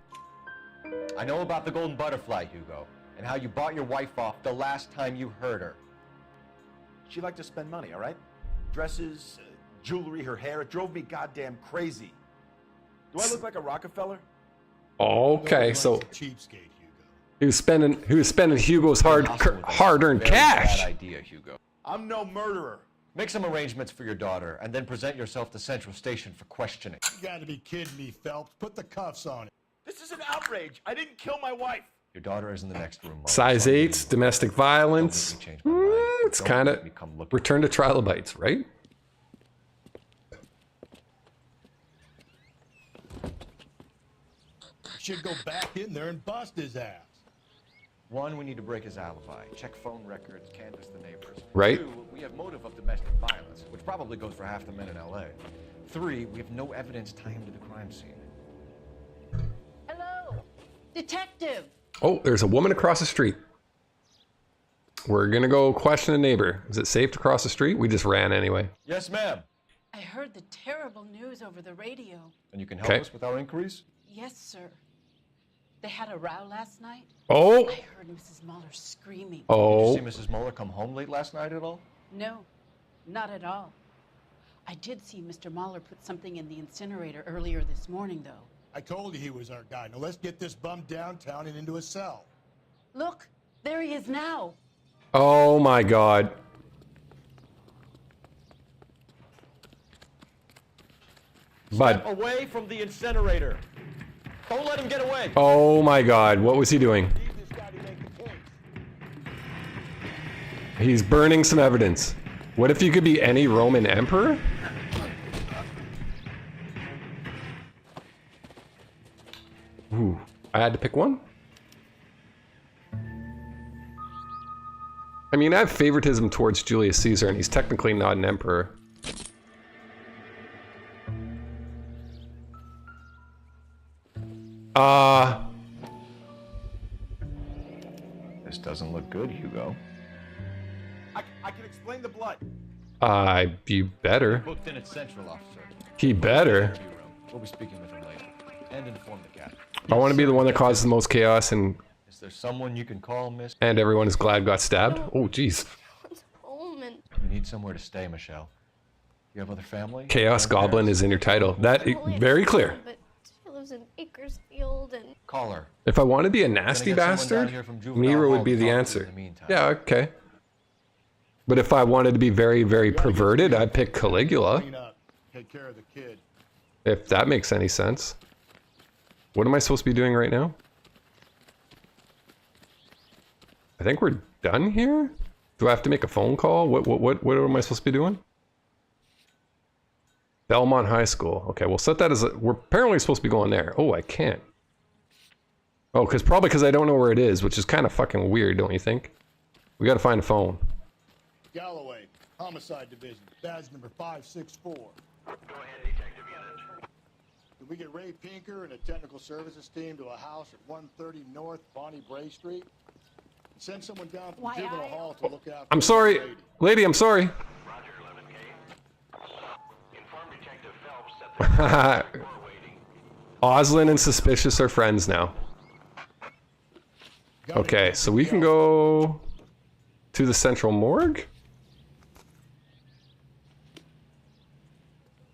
I know about the golden butterfly, Hugo, and how you bought your wife off the last time you heard her. She liked to spend money, all right? Dresses, jewelry, her hair. It drove me goddamn crazy. Do I look like a Rockefeller? Okay, so he was spending Hugo's hard-earned cash. Bad idea, Hugo. I'm no murderer. Make some arrangements for your daughter, and then present yourself to Central Station for questioning. You gotta be kidding me, Phelps. Put the cuffs on it. This is an outrage. I didn't kill my wife. Your daughter is in the next room. Mom. Size 8, domestic violence. It's kind of return to trilobites, right? Should go back in there and bust his ass. One, we need to break his alibi. Check phone records, canvass the neighbors. Right. 2, we have motive of domestic violence, which probably goes for half the men in LA. 3, we have no evidence tying him to the crime scene. Hello, detective. Oh, there's a woman across the street. We're gonna go question a neighbor. Is it safe to cross the street? We just ran anyway. Yes, ma'am. I heard the terrible news over the radio. And you can help us with our inquiries? Yes, sir. They had a row last night. Oh. I heard Mrs. Muller screaming. Oh. Did you see Mrs. Muller come home late last night at all? No, not at all. I did see Mr. Muller put something in the incinerator earlier this morning, though. I told you he was our guy. Now let's get this bum downtown and into a cell. Look, there he is now. Oh my God. Step away from the incinerator. Don't let him get away. Oh my God, what was he doing? He's burning some evidence. What if you could be any Roman emperor? Ooh, I had to pick one? I mean, I have favoritism towards Julius Caesar, and he's technically not an emperor. This doesn't look good, Hugo. I can explain the blood. You better. Booked in at Central, officer. He better. We'll be speaking with him later. And inform the captain. I want to be the one that causes the most chaos, and Is there someone you can call, miss? and everyone is glad got stabbed. Oh, jeez. Pullman. You need somewhere to stay, Michelle. You have other family? Chaos Goblin is in your title. That very clear. But she lives in Bakersfield and. Call her. If I want to be a nasty bastard, Mira would be the answer. Yeah, okay. But if I wanted to be very, very perverted, I'd pick Caligula. Clean up. Take care of the kid. If that makes any sense. What am I supposed to be doing right now? I think we're done here? Do I have to make a phone call? What am I supposed to be doing? Belmont High School. Okay, we'll set that as a... We're apparently supposed to be going there. Oh, I can't. Oh, probably because I don't know where it is, which is kind of fucking weird, don't you think? We gotta find a phone. Galloway, Homicide Division, badge number 564. Go ahead, Detective Unit. Did we get Ray Pinker and a technical services team to a house at 130 North Bonnie Bray Street? Send someone down from Juvenile Hall to look out. I'm sorry. Lady, I'm sorry. Oslin and Suspicious are friends now. Okay, so we can go to the Central Morgue?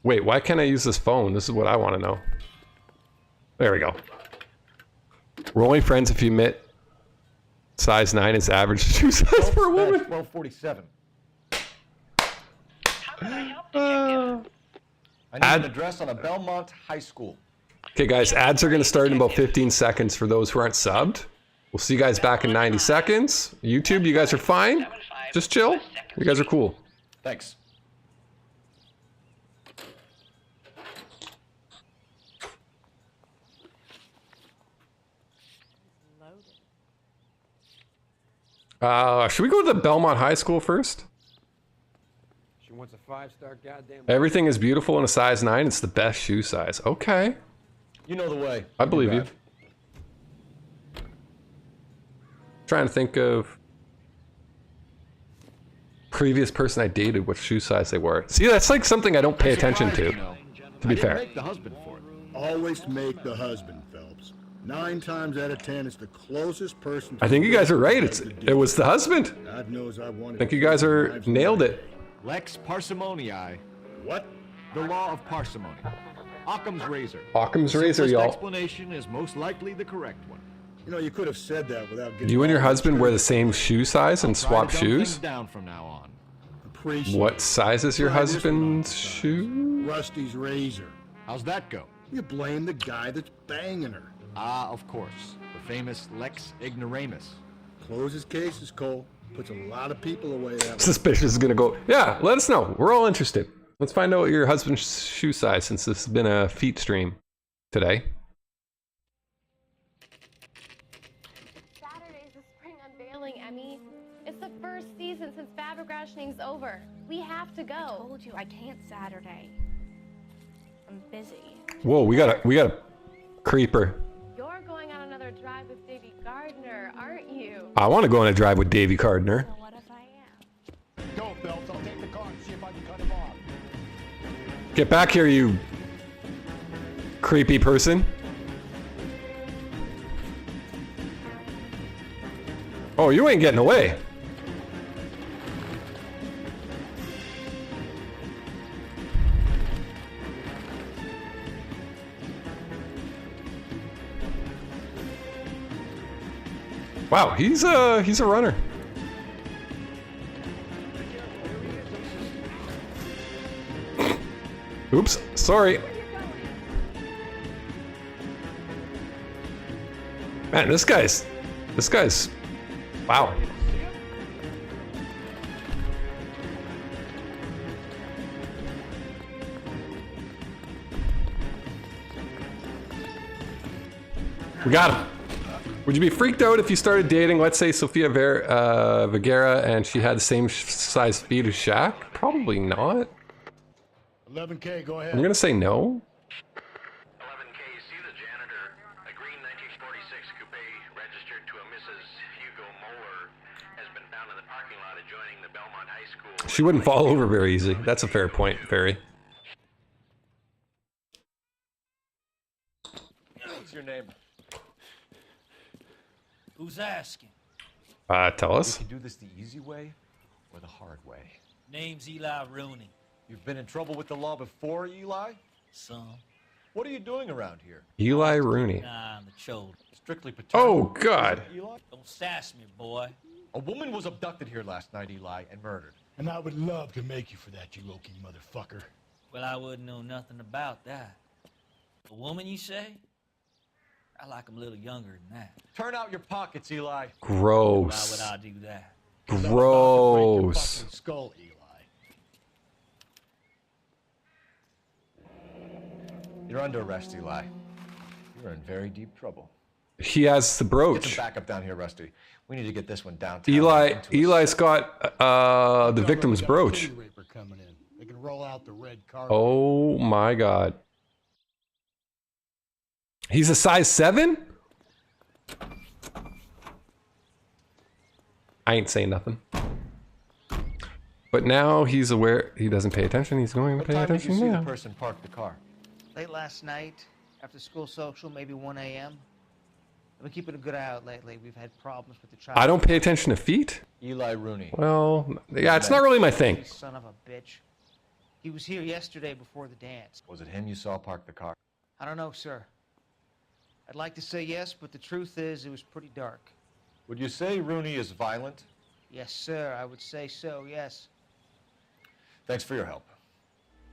Wait, why can't I use this phone? This is what I want to know. There we go. We're only friends if you admit size 9 is average shoe size for a woman. 1247. Uh, I need an address on a Belmont High School. Okay, guys, ads are going to start in about 15 seconds for those who aren't subbed. We'll see you guys back in 90 seconds. YouTube, you guys are fine. Just chill. You guys are cool. Thanks. Should we go to the Belmont High School first? She wants a 5-star goddamn... Everything is beautiful in a size 9. It's the best shoe size. Okay. You know the way. I believe you. Trying to think of previous person I dated, what shoe size they were. See, that's like something I don't pay attention to. To be fair. Make the husband for it. Always make the husband, Phelps. 9 times out of 10, it's the closest person. I think you guys are right. It was the husband. God knows I wanted. I think you guys are nailed it. Lex parsimoniae. What? The law of parsimony. Occam's razor. Occam's The razor, simplest y'all. explanation is most likely the correct one. You know, you could have said that without getting. You and your husband wear the same shoe size and swap Try to dumb shoes? things down from now on. Appreciate What size is your husband's shoe? Rusty's razor. How's that go? You blame the guy that's banging her. Ah, of course. The famous Lex ignoramus. Closes cases, Cole. Puts a lot of people away that way. Suspicious is gonna go, yeah, let us know. We're all interested. Let's find out your husband's shoe size since this has been a feet stream today. Saturday's the spring unveiling, Emmy. It's the first season since fabric rationing's over. We have to go. I told you I can't Saturday. I'm busy. Whoa, we got a creeper. You're going on another drive with Davy Gardner, aren't you? I want to go on a drive with Davy Gardner. What if I am? Go, Phelps. I'll take the car and see if I can cut him off. Get back here, you creepy person. Oh, you ain't getting away. Wow, he's a runner. Oops, sorry. Man, this guy's wow. We got him. Would you be freaked out if you started dating, let's say, Sofia Vergara, and she had the same size feet as Shaq? Probably not. 11K, go ahead. I'm gonna say no. 11K, see the janitor. A green 1946 coupe registered to a Mrs. Hugo Moeller has been found in the parking lot adjoining the Belmont High School. She wouldn't fall over very easy. That's a fair point, Barry. What's your name? Who's asking? Tell us. We can do this the easy way or the hard way. Name's Eli Rooney. You've been in trouble with the law before, Eli? Some. What are you doing around here? Eli Rooney. Nah, on the shoulder. Strictly paternal. Oh, God. Eli? Don't sass me, boy. A woman was abducted here last night, Eli, and murdered. And I would love to make you for that, you low-key motherfucker. Well, I wouldn't know nothing about that. A woman, you say? I like 'em a little younger than that. Turn out your pockets, Eli. Gross. Why would I do that? Gross. Skull, Eli. You're under arrest, Eli. You're in very deep trouble. He has the Get brooch. some backup down here, Rusty. We need to get this one downtown. Eli's got the victim's brooch. Raper coming in. They can roll out the red carpet. Oh my God. He's a size 7? I ain't saying nothing. But now he's aware he doesn't pay attention. He's going to What pay time did you attention see now. the person park the car? Late last night, after school social, maybe 1 a.m. I've been keeping a good eye out lately. We've had problems with the child. I don't pay attention to feet? Eli Rooney. Well, yeah, it's not really my thing. Son of a bitch. He was here yesterday before the dance. Was it him you saw park the car? I don't know, sir. I'd like to say yes, but the truth is it was pretty dark. Would you say Rooney is violent? Yes, sir. I would say so, yes. Thanks for your help.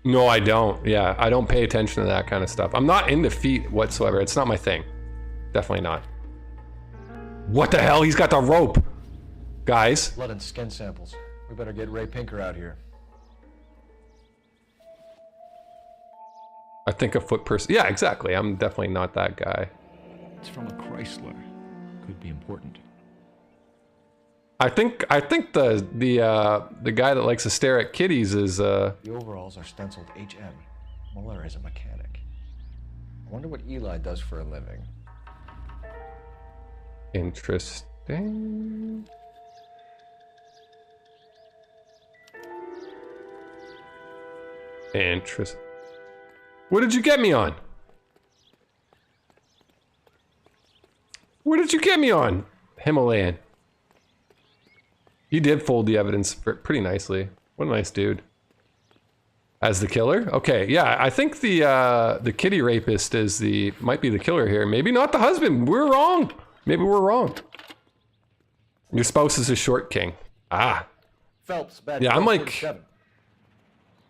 No, I don't. Yeah, I don't pay attention to that kind of stuff. I'm not into feet whatsoever. It's not my thing. Definitely not. What the hell? He's got the rope. Guys. Blood and skin samples. We better get Ray Pinker out here. I think a foot person. Yeah, exactly. I'm definitely not that guy. It's from a Chrysler. Could be important. I think the guy that likes to stare at kitties is The overalls are stenciled HM. Mueller is a mechanic. I wonder what Eli does for a living. interesting. Interesting. What did you get me on? What did you get me on, Himalayan? He did fold the evidence pretty nicely. What a nice dude. As the killer? Okay, yeah, I think the kitty rapist might be the killer here. Maybe not the husband. We're wrong. Maybe we're wrong. Your spouse is a short king. Ah. Phelps, bad. Yeah, I'm like 47.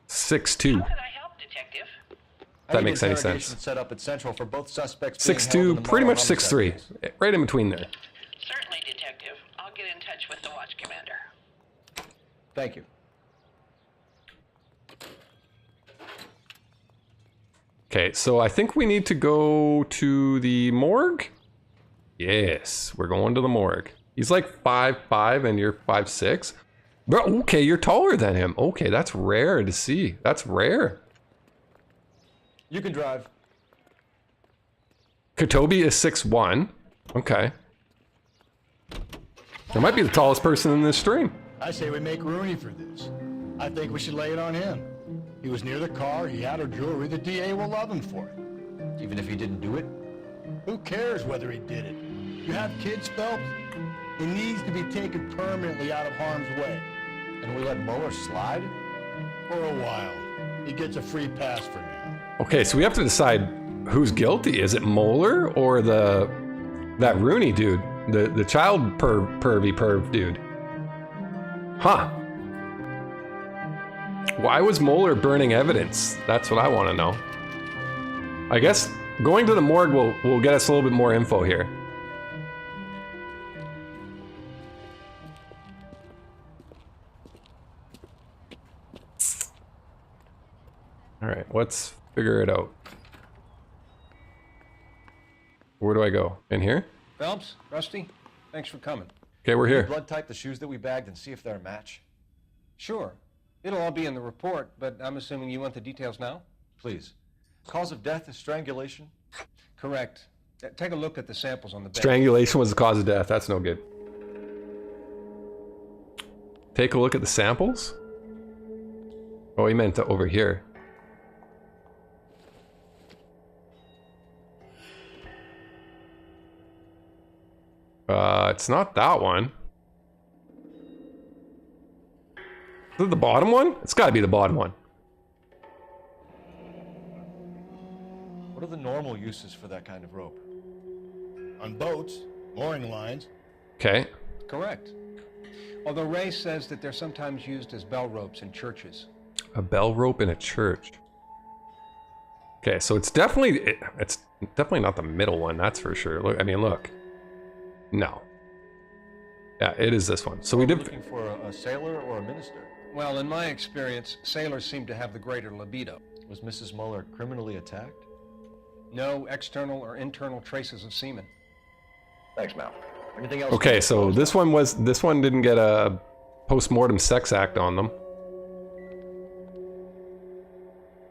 6'2". That makes any sense. Set up at Central for both suspects. 6'2", pretty much 6'3", right in between there. Certainly, Detective. I'll get in touch with the watch commander. Thank you. Okay, so I think we need to go to the morgue. Yes, we're going to the morgue. He's like 5'5" and you're 5'6". Bro, okay, you're taller than him. Okay, that's rare to see. That's rare. You can drive. Kotobi is 6'1". Okay. That might be the tallest person in this stream. I say we make Rooney for this. I think we should lay it on him. He was near the car, he had her jewelry, the DA will love him for it. Even if he didn't do it? Who cares whether he did it? You have kids, Phelps? He needs to be taken permanently out of harm's way. And we let Mueller slide? For a while. He gets a free pass for now. Okay, so we have to decide who's guilty. Is it Moeller or that Rooney dude? The child pervy perv dude. Huh. Why was Moeller burning evidence? That's what I want to know. I guess going to the morgue will get us a little bit more info here. All right, let's figure it out. Where do I go? In here? Phelps, Rusty, thanks for coming. Okay, we're here. Blood type the shoes that we bagged and see if they're a match. Sure. It'll all be in the report, but I'm assuming you want the details now? Please. Cause of death is strangulation? Correct. Take a look at the samples on the bed. Strangulation was the cause of death. That's no good. Take a look at the samples? Oh, he meant to over here. It's not that one. Is it the bottom one? It's gotta be the bottom one. What are the normal uses for that kind of rope? On boats, mooring lines. Okay. Correct. Although Ray says that they're sometimes used as bell ropes in churches. A bell rope in a church. Okay, so it's definitely not the middle one, that's for sure. Look, I mean, look. No. Yeah, it is this one. So we did. Looking for a sailor or a minister? Well, in my experience, sailors seem to have the greater libido. Was Mrs. Mueller criminally attacked? No external or internal traces of semen. Thanks, Mal. Anything else? Okay, so this one didn't get a post-mortem sex act on them.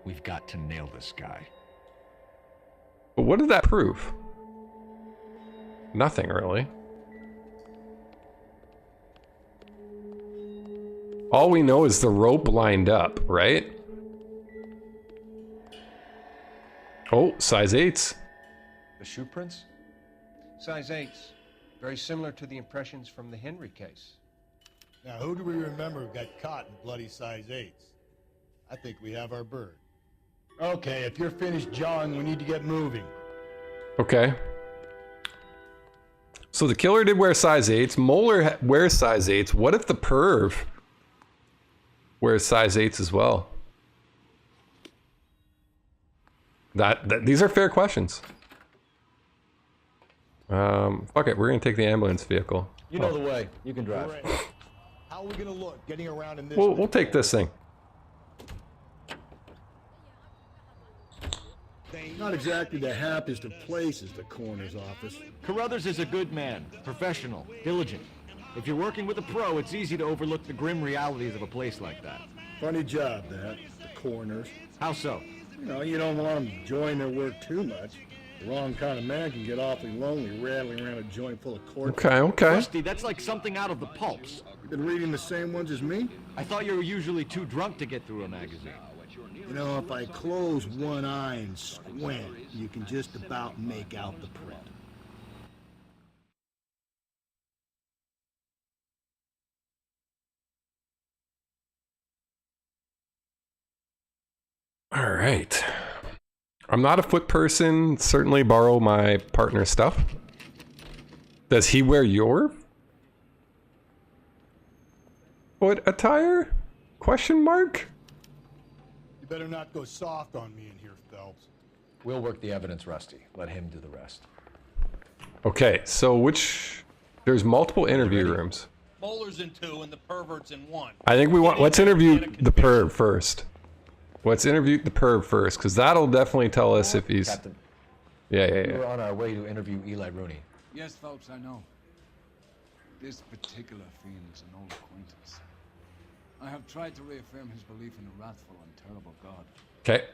We've got to nail this guy. But what did that prove? Nothing, really. All we know is the rope lined up, right? Oh, size 8s. The shoe prints? Size 8s. Very similar to the impressions from the Henry case. Now, who do we remember got caught in bloody size 8s? I think we have our bird. Okay, if you're finished jawing, we need to get moving. Okay. So the killer did wear size 8s. Moeller wears size 8s. What if the perv wears size 8s as well? These are fair questions. Fuck it, we're gonna take the ambulance vehicle. You know the way. You can drive. How are we gonna look getting around in this? We'll take this thing. Not exactly the happiest of places, the coroner's office. Carruthers is a good man, professional, diligent. If you're working with a pro, it's easy to overlook the grim realities of a place like that. Funny job, that, the coroner's. How so? You know, you don't want them enjoying their work too much. The wrong kind of man can get awfully lonely rattling around a joint full of corpses. Okay. Rusty, that's like something out of the pulps. You been reading the same ones as me? I thought you were usually too drunk to get through a magazine. You know, if I close one eye and squint, you can just about make out the print. All right. I'm not a foot person. Certainly borrow my partner's stuff. Does he wear your foot attire? Question mark? You better not go soft on me in here, Phelps. We'll work the evidence, Rusty. Let him do the rest. Okay, so there's multiple interview rooms. Molar's in 2 and the pervert's in 1. I think let's interview the perv first. Let's interview the perv first, because that'll definitely tell us if he's... Captain. Yeah. We're on our way to interview Eli Rooney. Yes, Phelps, I know. This particular fiend is an old acquaintance. I have tried to reaffirm his belief in a wrathful and terrible God. Okay.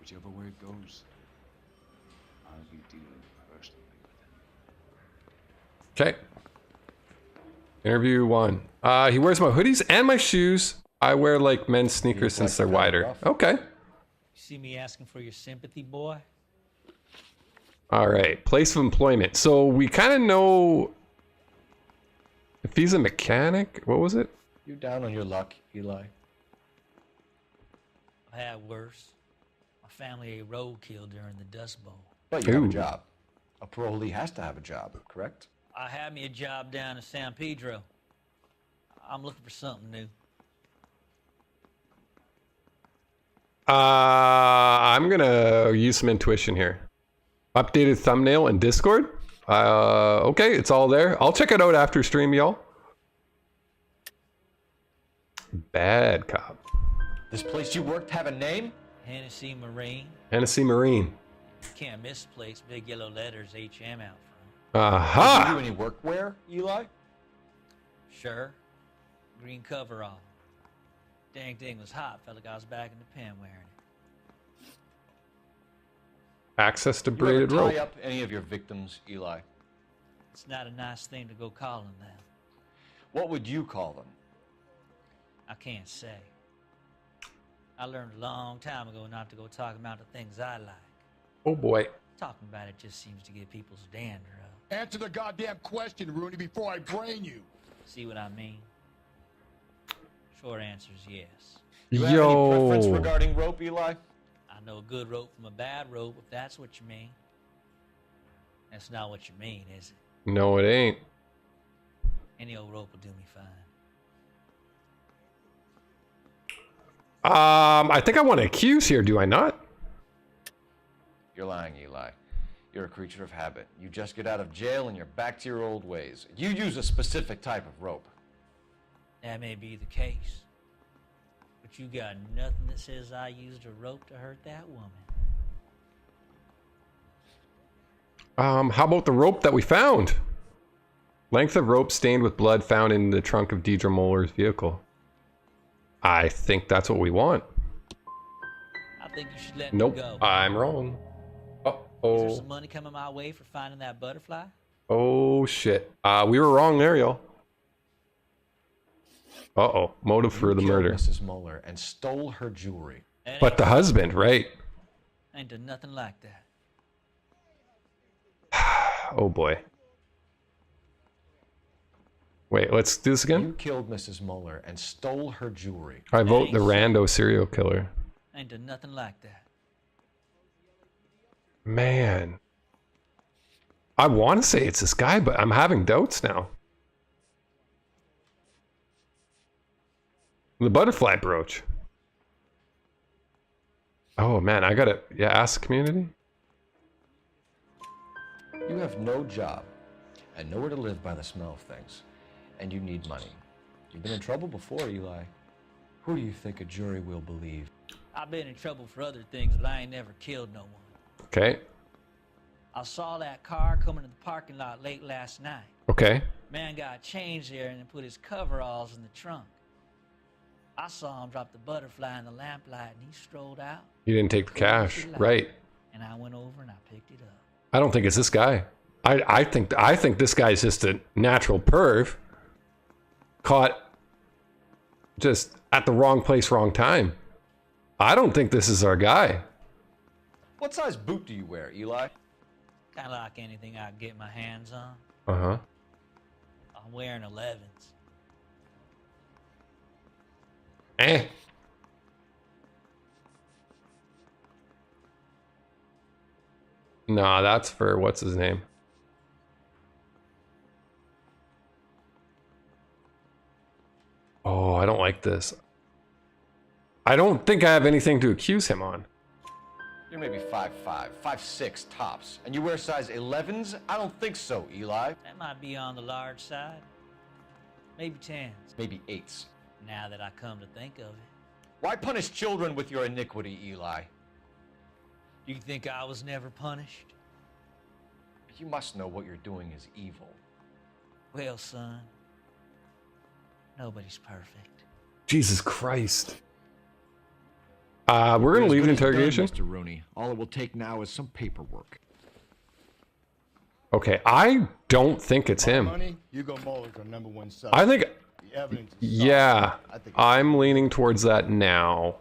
Whichever way it goes, I'll be dealing personally with him. Okay. Interview 1. He wears my hoodies and my shoes. I wear like men's sneakers since they're wider. Okay. You see me asking for your sympathy, boy? All right. Place of employment. So we kind of know if he's a mechanic. What was it? You're down on your luck, Eli. I had worse. My family ate roadkill during the Dust Bowl. But you have a job. A parolee has to have a job, correct? I had me a job down in San Pedro. I'm looking for something new. I'm gonna use some intuition here. Updated thumbnail in Discord. Okay, it's all there. I'll check it out after stream, y'all. Bad cop. This place you worked have a name? Hennessy Marine. Hennessy Marine. Can't miss the place. Big yellow letters, HM out front. Aha! Do you do any workwear, Eli? Sure. Green coverall. Dang thing was hot. Felt like I was back in the pen wearing it. Access to You braided ever tie rope. up any of your victims, Eli? It's not a nice thing to go calling them. What would you call them? I can't say. I learned a long time ago not to go talking about the things I like. Oh boy. Talking about it just seems to get people's dander up. Answer the goddamn question, Rooney, before I brain you. See what I mean? Short answer is yes. You have any preference regarding rope, Eli? I know a good rope from a bad rope, if that's what you mean. That's not what you mean, is it? No, it ain't. Any old rope will do me fine. I think I want to accuse here, do I not? You're lying, Eli. You're a creature of habit. You just get out of jail and you're back to your old ways. You use a specific type of rope. That may be the case. But you got nothing that says I used a rope to hurt that woman. How about the rope that we found? Length of rope stained with blood found in the trunk of Deidre Moeller's vehicle. I think that's what we want. I think you should let Nope, me go. I'm wrong. Is there Uh-oh. some money coming my way for finding that butterfly? Oh, shit. We were wrong there, y'all. Uh-oh. Motive for the You killed murder. Mrs. Moeller and stole her jewelry. But the husband, right? Ain't done nothing like that. Oh, boy. Wait, let's do this again? You killed Mrs. Moeller and stole her jewelry. I vote the rando serial killer. Ain't done nothing like that. Man. I want to say it's this guy, but I'm having doubts now. The butterfly brooch. Oh, man, I gotta... Yeah, ask the community. You have no job and nowhere to live by the smell of things. And you need money. You've been in trouble before, Eli. Who do you think a jury will believe? I've been in trouble for other things, but I ain't never killed no one. Okay. I saw that car coming to the parking lot late last night. Okay. Man got changed there and then put his coveralls in the trunk. I saw him drop the butterfly in the lamplight and he strolled out. You didn't take the cash. Right. And I went over and I picked it up. I don't think it's this guy. I think this guy's just a natural perv. Caught just at the wrong place, wrong time. I don't think this is our guy. What size boot do you wear, Eli? Kind of like anything I can get my hands on. Uh-huh. I'm wearing 11s. Eh. Nah, that's for what's his name? Oh, I don't like this. I don't think I have anything to accuse him on. You're maybe 5'5", 5'6" tops, and you wear size 11s? I don't think so, Eli. That might be on the large side. Maybe 10s. Maybe 8s. Now that I come to think of it. Why punish children with your iniquity, Eli? You think I was never punished? You must know what you're doing is evil. Well, son, nobody's perfect. Jesus Christ. We're gonna leave the interrogation. Mr. Rooney. All it will take now is some paperwork. Okay, I don't think it's him. Money, Hugo Muller's our #1 suspect. I think, The evidence is yeah, solid. I think I'm leaning towards that now.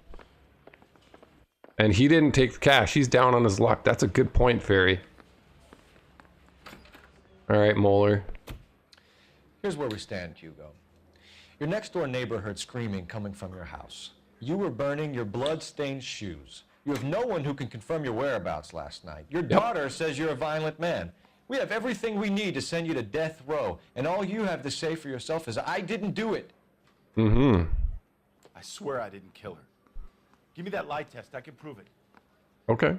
And he didn't take the cash. He's down on his luck. That's a good point, Ferry. All right, Moeller. Here's where we stand, Hugo. Your next-door neighbor heard screaming coming from your house. You were burning your blood-stained shoes. You have no one who can confirm your whereabouts last night. Your daughter says you're a violent man. We have everything we need to send you to death row, and all you have to say for yourself is, I didn't do it. Mm-hmm. I swear I didn't kill her. Give me that lie test. I can prove it. Okay.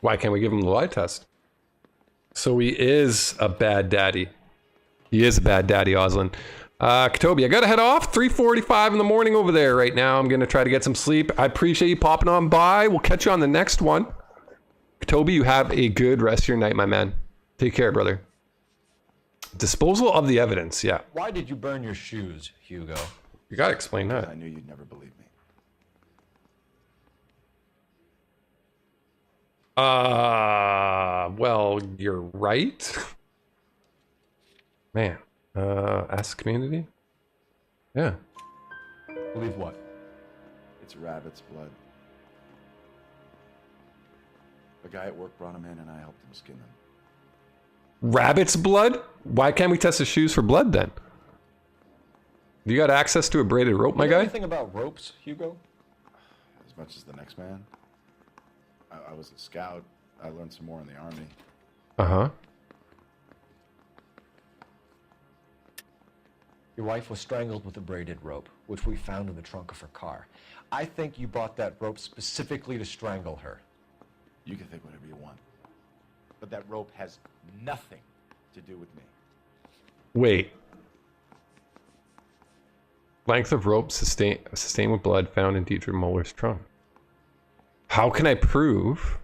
Why can't we give him the lie test? So he is a bad daddy. He is a bad daddy, Oslin. Katobi, I gotta head off. 3:45 in the morning over there right now. I'm gonna try to get some sleep. I appreciate you popping on by. We'll catch you on the next one. Katobi, you have a good rest of your night, my man. Take care, brother. Disposal of the evidence, yeah. Why did you burn your shoes, Hugo? You gotta explain that. I knew you'd never believe me. Well, you're right. Man, ask the community? Yeah. Believe what? It's rabbit's blood. The guy at work brought him in and I helped him skin them. Rabbit's blood? Why can't we test his shoes for blood then? You got access to a braided rope, my You know guy? anything about ropes, Hugo? As much as the next man. I was a scout. I learned some more in the army. Uh-huh. Your wife was strangled with a braided rope, which we found in the trunk of her car. I think you bought that rope specifically to strangle her. You can think whatever you want. But that rope has nothing to do with me. Wait. Length of rope sustained with blood found in Deidre Muller's trunk. How can I prove?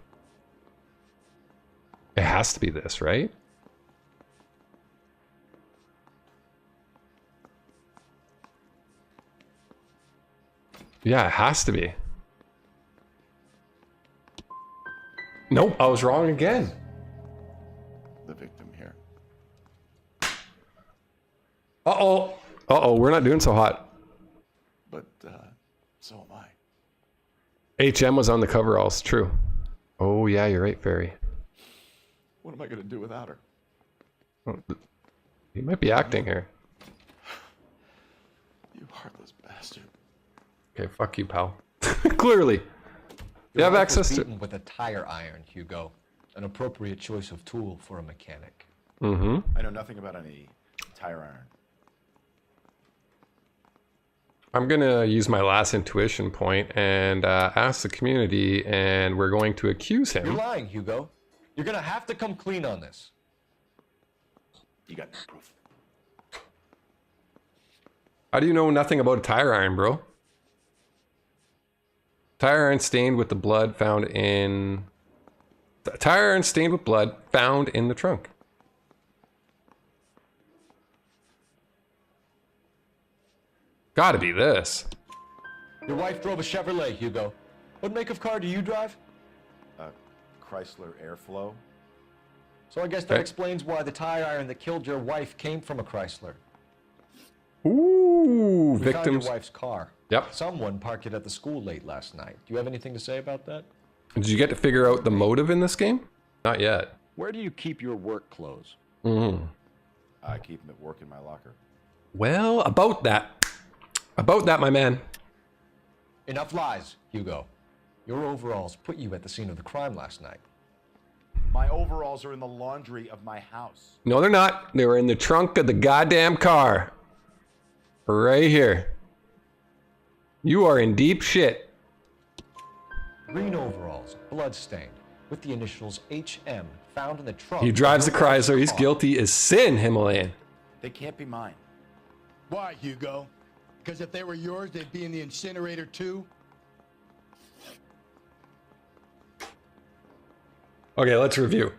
It has to be this, right? Yeah, it has to be. Nope, I was wrong again. The victim here. Uh-oh. Uh-oh, we're not doing so hot. But, so am I. HM was on the coveralls, true. Oh, yeah, you're right, Ferry. What am I going to do without her? He might be acting here. You heartless bastard. Okay, fuck you, pal. Clearly. You have access to... With a tire iron, Hugo. An appropriate choice of tool for a mechanic. Mm-hmm. I know nothing about any tire iron. I'm gonna use my last intuition point and ask the community, and we're going to accuse him. You're lying, Hugo. You're gonna have to come clean on this. You got no proof. How do you know nothing about a tire iron, bro? Tire iron stained with the blood found in... Tire iron stained with blood found in the trunk. Gotta be this. Your wife drove a Chevrolet, Hugo. What make of car do you drive? Chrysler Airflow. So I guess that explains why the tire iron that killed your wife came from a Chrysler. Ooh, We found victims. your wife's car. Yep. Someone parked it at the school late last night. Do you have anything to say about that? Did you get to figure out the motive in this game? Not yet. Where do you keep your work clothes? I keep them at work in my locker. Well, about that, my man. Enough lies, Hugo. Your overalls put you at the scene of the crime last night. My overalls are in the laundry of my house. No, they're not. They were in the trunk of the goddamn car. Right here. You are in deep shit. Green overalls, blood-stained, with the initials HM found in the trunk. He drives a Chrysler. He's guilty as sin, Himalayan. They can't be mine. Why, Hugo? Because if they were yours, they'd be in the incinerator too? Okay, let's review.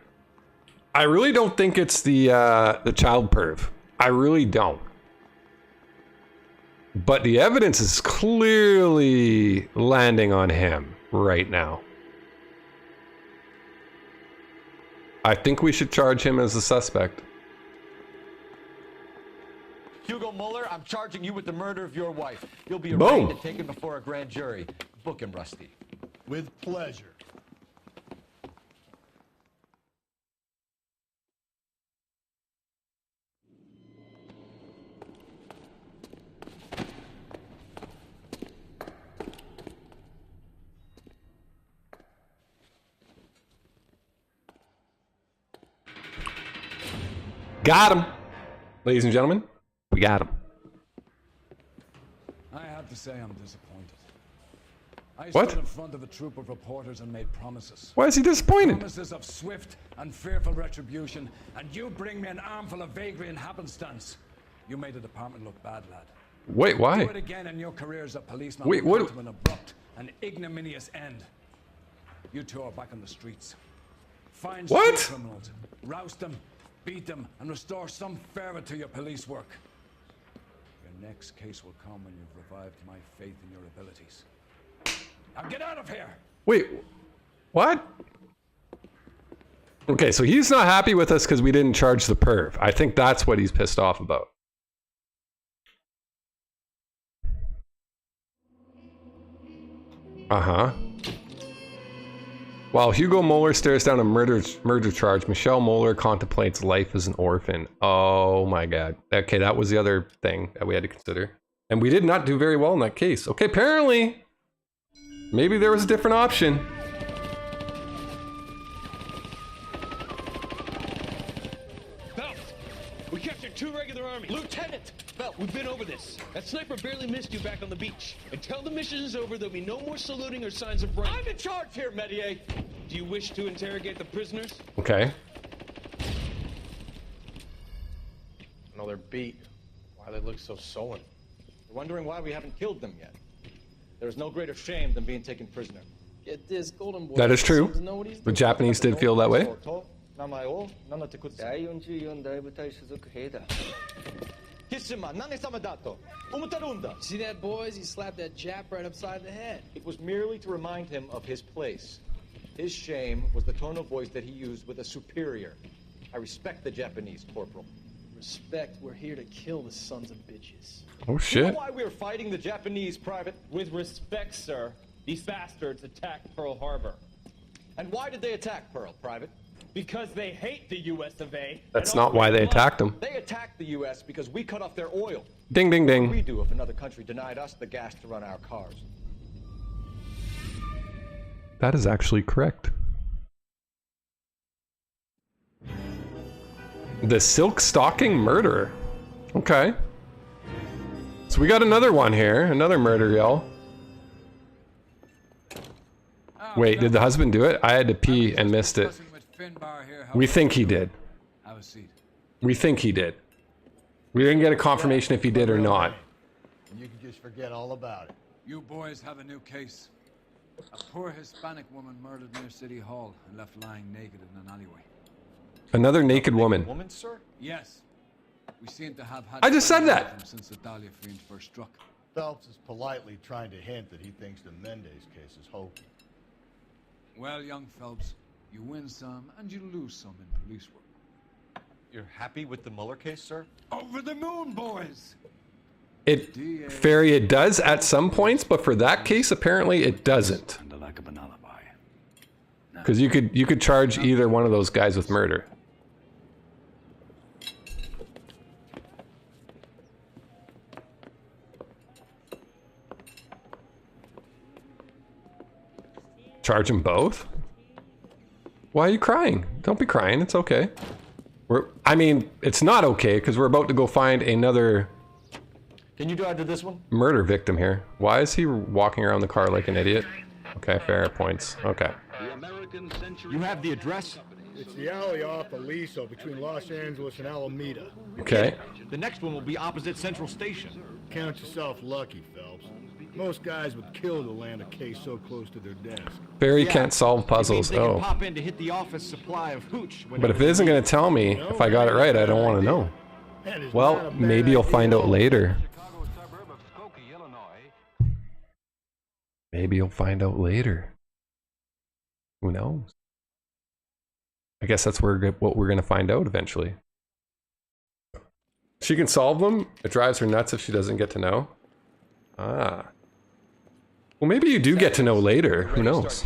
I really don't think it's the child perv. I really don't. But the evidence is clearly landing on him right now. I think we should charge him as a suspect. Hugo Mueller, I'm charging you with the murder of your wife. You'll be arraigned and taken before a grand jury. Book him, Rusty. With pleasure. Got him. Ladies and gentlemen, we got him. I have to say I'm disappointed. I What? stood in front of a troop of reporters and made promises. Why is he disappointed? Promises of swift and fearful retribution, and you bring me an armful of vagary and happenstance. You made the department look bad, lad. Wait, why? Do it again and your career as a policeman Wait, will what- come to an abrupt and ignominious end. You two are back on the streets. Find What? street criminals, roust them, beat them, and restore some fervor to your police work. Your next case will come when you've revived my faith in your abilities. Now get out of here! Wait, what? Okay, so he's not happy with us because we didn't charge the perv. I think that's what he's pissed off about. Uh-huh. While Hugo Mueller stares down a murder charge, Michelle Mueller contemplates life as an orphan. Oh my god. Okay, that was the other thing that we had to consider. And we did not do very well in that case. Okay, apparently, maybe there was a different option. Phelps, we captured 2 regular armies. Lieutenant! Phelps, we've been over this. That sniper barely missed you back on the beach. Until the mission is over, there'll be no more saluting or signs of rank. I'm in charge here, Medier. Do you wish to interrogate the prisoners? Okay. No, they're beat. Why they look so sullen? They're wondering why we haven't killed them yet. There is no greater shame than being taken prisoner. Get this, Golden Boy. That is true. Seems to know what he's The doing. Japanese did feel that way. See that, boys? He slapped that Jap right upside the head. It was merely to remind him of his place. His shame was the tone of voice that he used with a superior. I respect the Japanese, Corporal. Respect, we're here to kill the sons of bitches. Oh You shit. know why we're fighting the Japanese, Private? With respect, sir, these bastards attacked Pearl Harbor. And why did they attack Pearl, Private? Because they hate the US of A. That's not why they attacked him. They attacked the U.S. because we cut off their oil. Ding, ding, What ding. would we do if another country denied us the gas to run our cars? That is actually correct. The silk stocking murderer. Okay. So we got another one here. Another murder, y'all. Wait, did the husband do it? I had to pee and missed it. We think he did. Have a seat. We think he did. We didn't get a confirmation if he did or not. And you can just forget all about it. You boys have a new case. A poor Hispanic woman murdered near City Hall and left lying naked in an alleyway. Another naked woman. Woman, sir? Yes. We seem to have had... I just said that. ...since the Dahlia fiend first struck. Phelps is politely trying to hint that he thinks the Mendez case is hokey. Well, young Phelps, you win some and you lose some in police work. You're happy with the Mueller case, sir? Over the moon, boys! Fairy, it does at some points, but for that case, apparently it doesn't. Because you could charge either one of those guys with murder. Charge them both? Why are you crying? Don't be crying, it's okay. I mean, it's not okay, because we're about to go find another... Can you drive to this one? Murder victim here. Why is he walking around the car like an idiot? Okay, fair points. Okay. You have the address? It's the alley off Aliso between Los Angeles and Alameda. Okay. The next one will be opposite Central Station. Count yourself lucky, Phelps. Most guys would kill to land a case so close to their desk. Barry can't solve puzzles. They can Oh. pop in to hit the office supply of hooch. But if it isn't going to tell me if I got it right, I don't want to know. Well, maybe you'll find out later. Maybe you'll find out later. Who knows? I guess that's what we're going to find out eventually. She can solve them. It drives her nuts if she doesn't get to know. Ah. Well, maybe you do get to know later. Who knows?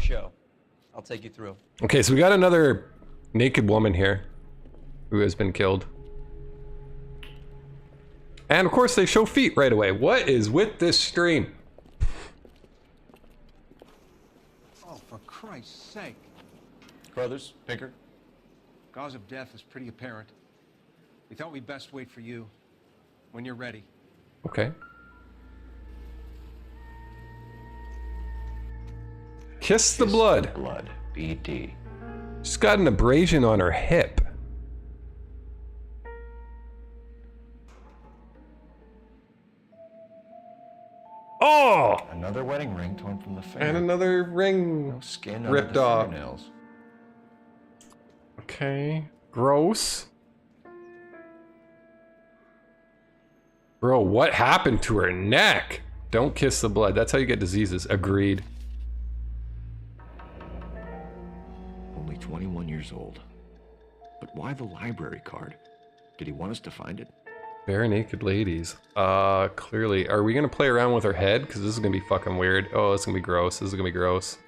I'll take you through. Okay, so we got another naked woman here who has been killed. And of course they show feet right away. What is with this stream? Oh, for Christ's sake. Brothers, Pinker. Cause of death is pretty apparent. We thought we'd best wait for you when you're ready. Okay. Kiss the blood. Blood. BD. She's got an abrasion on her hip. Oh! Another wedding ring torn from the finger. And another ring no skin ripped off. Nails. Okay. Gross. Bro, what happened to her neck? Don't kiss the blood. That's how you get diseases. Agreed. Only 21 years old. But why the library card? Did he want us to find it? Bare naked ladies. Clearly. Are we gonna play around with her head? Because this is gonna be fucking weird. Oh, it's gonna be gross. This is gonna be gross.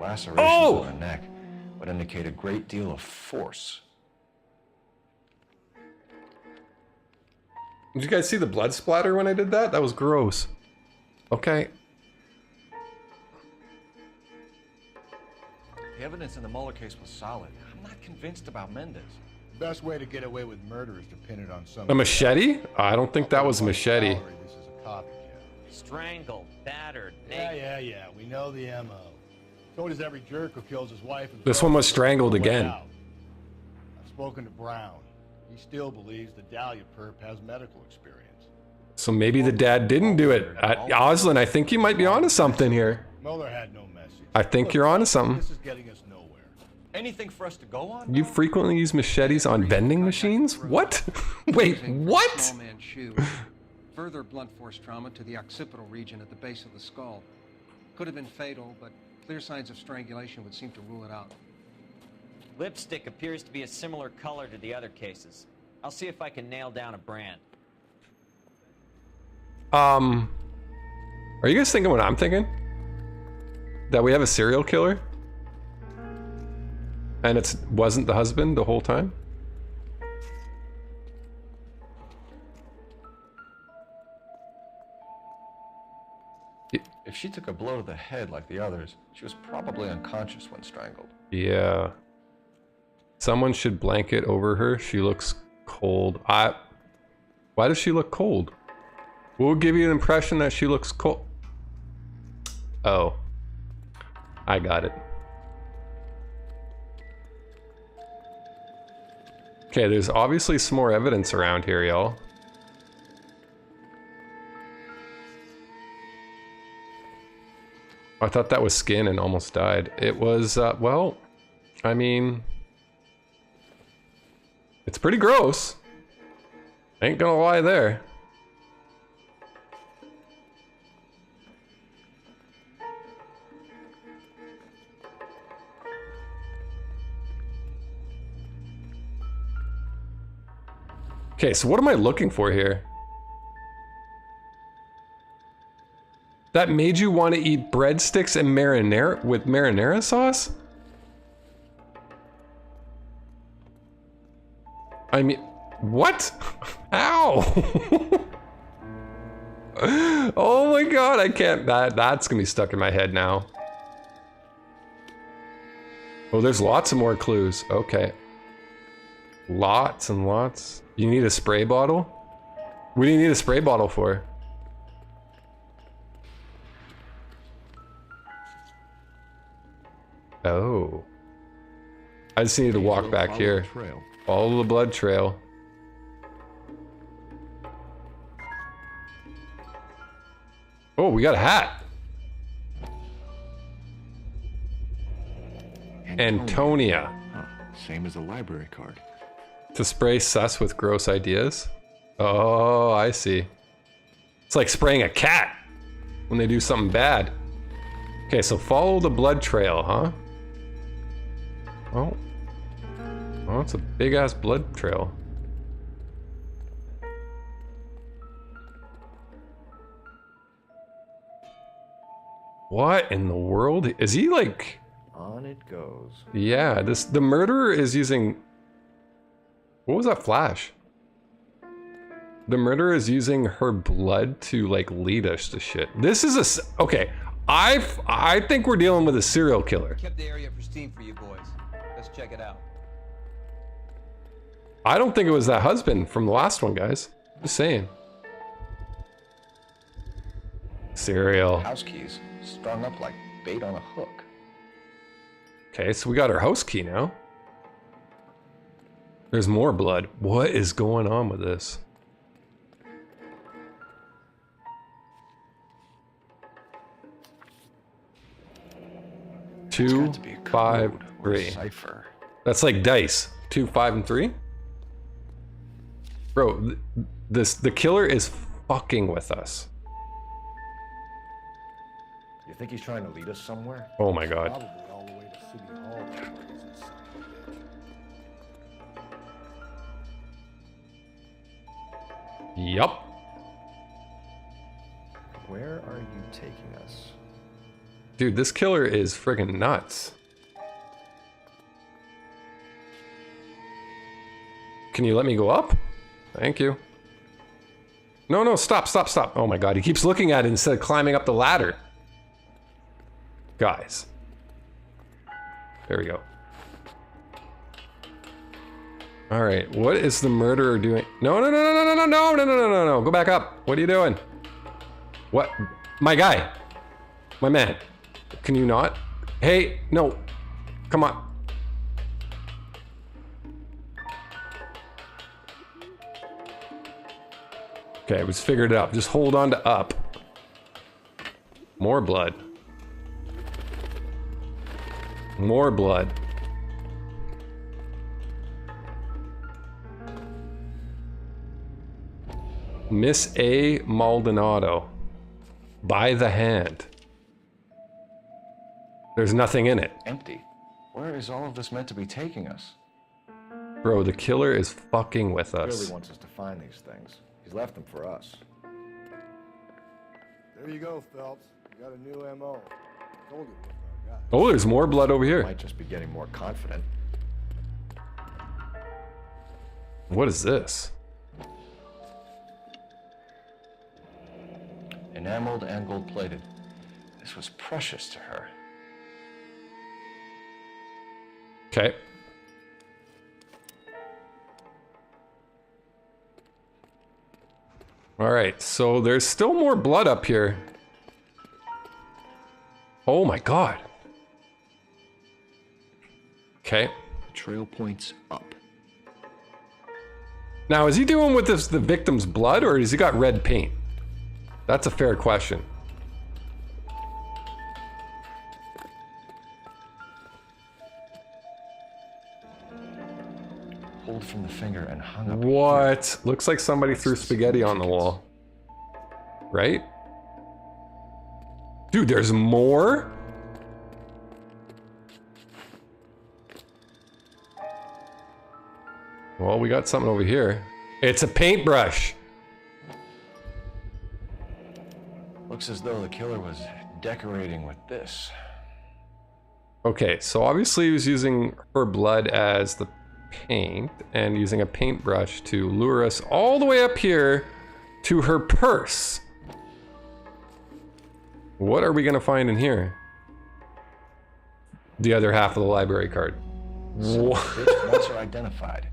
Lacerations Oh! on her neck would indicate a great deal of force. Did you guys see the blood splatter when I did that? That was gross. Okay. The evidence in the Mueller case was solid. I'm not convinced about Mendez. Best way to get away with murder is to pin it on some. A machete? I don't think that was a machete. This is a copycat. Strangled, battered, Yeah. We know the MO. So does every jerk who kills his wife. And This one was strangled again. I've spoken to Brown. He still believes the Dahlia perp has medical experience. So maybe the dad didn't do it. Oslin, I think you might be onto something here. Mueller had no message. I think you're onto something. This is getting us nowhere. Anything for us to go on? You frequently use machetes on vending machines? What? Wait, what? Small man's shoe. Further blunt force trauma to the occipital region at the base of the skull. Could have been fatal, but clear signs of strangulation would seem to rule it out. Lipstick appears to be a similar color to the other cases. I'll see if I can nail down a brand. Are you guys thinking what I'm thinking? That we have a serial killer? And it wasn't the husband the whole time? If she took a blow to the head like the others, she was probably unconscious when strangled. Yeah. Someone should blanket over her. She looks cold. Why does she look cold? What would give you the impression that she looks cold? Oh. I got it. Okay, there's obviously some more evidence around here, y'all. I thought that was skin and almost died. It was, well, I mean... It's pretty gross. Ain't gonna lie there. Okay, so what am I looking for here? That made you want to eat breadsticks and marinara with marinara sauce? I mean, what? How? Oh my god, I can't. That's gonna be stuck in my head now. Oh, there's lots of more clues. Okay. Lots and lots. You need a spray bottle? What do you need a spray bottle for? Oh. I just need to walk back here. Follow the blood trail. Oh, we got a hat. Antonia. Huh, same as a library card. To spray sus with gross ideas? Oh, I see. It's like spraying a cat when they do something bad. Okay, so follow the blood trail, huh? Oh. Oh, it's a big ass blood trail. What in the world? Is he like... On it goes. Yeah, the murderer is using... What was that flash? The murderer is using her blood to like lead us to shit. This is a... Okay, I think we're dealing with a serial killer. Kept the area pristine for you boys. Let's check it out. I don't think it was that husband from the last one, guys. Just saying. Serial. House keys strung up like bait on a hook. Okay, so we got our house key now. There's more blood. What is going on with this? Two, 5, 3. Cipher. That's like dice. 2, 5, and 3. Bro, the killer is fucking with us. You think he's trying to lead us somewhere? Oh my god. Probably all the way to City Hall. That crazy son of a bitch. Yup. Where are you taking us? Dude, this killer is friggin' nuts. Can you let me go up? Thank you. No, no, stop, stop, stop. Oh my god, he keeps looking at it instead of climbing up the ladder. Guys. There we go. Alright, what is the murderer doing? No, no, no, no, no, no, no, no, no, no, no, no. Go back up. What are you doing? What? My guy. My man. Can you not? Hey, no. Come on. Okay, we just figured it out. Just hold on to up. More blood. More blood. Miss A. Maldonado. By the hand. There's nothing in it. Empty. Where is all of this meant to be taking us? Bro, the killer is fucking with He us. really wants us to find these things. He's left them for us. There you go, Phelps. You got a new MO. Told you it was our guy. Oh, there's more blood over here. Might just be getting more confident. What is this? Enameled and gold-plated. This was precious to her. Okay. All right, so there's still more blood up here. Oh my god. Okay. Trail points up. Now, is he doing with this the victim's blood, or has he got red paint? That's a fair question. Pulled from the finger and hung up. What? Looks like somebody threw spaghetti on the wall. Right? Dude, there's more? Well, we got something over here. It's a paintbrush. Looks as though the killer was decorating with this. Okay, so obviously he was using her blood as the paint and using a paintbrush to lure us all the way up here to her purse. What are we gonna find in here? The other half of the library card. Once are identified.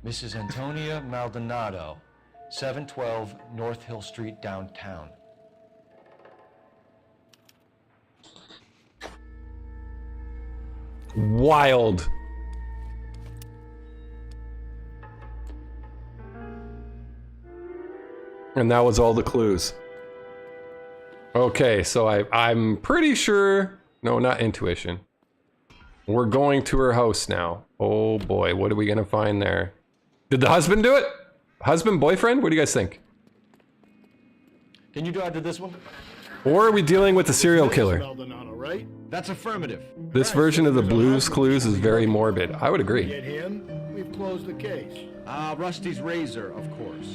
Mrs. Antonia Maldonado, 712 North Hill Street, downtown. Wild. And that was all the clues. Okay, so I'm pretty sure, no, not intuition. We're going to her house now. Oh boy, what are we gonna find there? Did the husband do it? Husband, boyfriend? What do you guys think? Can you drive to this one? Or are we dealing with a serial killer? Right? That's affirmative. This version of the Blues Clues is very morbid. I would agree. Get him, we've closed the case. Rusty's razor, of course.